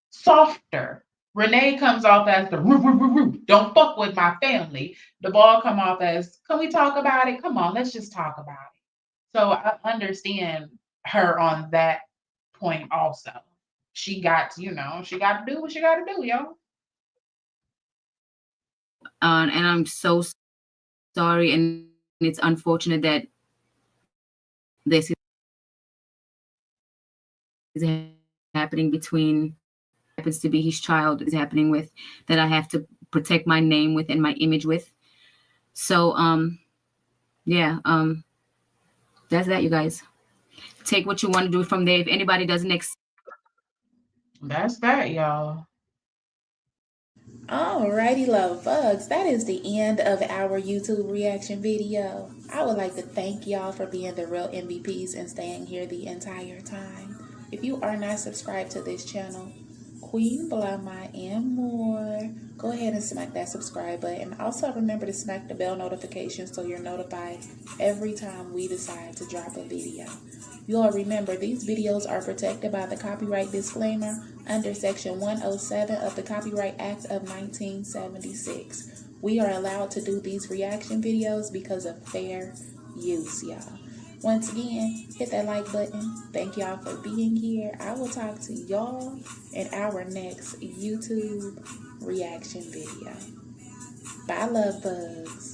softer. Renee comes off as the roo, roo, roo, roo. Don't fuck with my family. Devall come off as, can we talk about it? Come on, let's just talk about it. So I understand her on that point also. She got to do what she got to do, yo. And I'm so sorry, and it's unfortunate that this is happening between happens to be his child is happening with that I have to protect my name with and my image with. So yeah, that's that, you guys. Take what you want to do from there. If anybody doesn't That's that, y'all. Alrighty, love bugs. That is the end of our YouTube reaction video. I would like to thank y'all for being the real MVPs and staying here the entire time. If you are not subscribed to this channel, Queen Blahma and more, go ahead and smack that subscribe button. Also remember to smack the bell notification so you're notified every time we decide to drop a video. You all remember these videos are protected by the copyright disclaimer under Section 107 of the Copyright Act of 1976. We are allowed to do these reaction videos because of fair use, y'all. Once again, hit that like button. Thank y'all for being here. I will talk to y'all in our next YouTube reaction video. Bye, love bugs.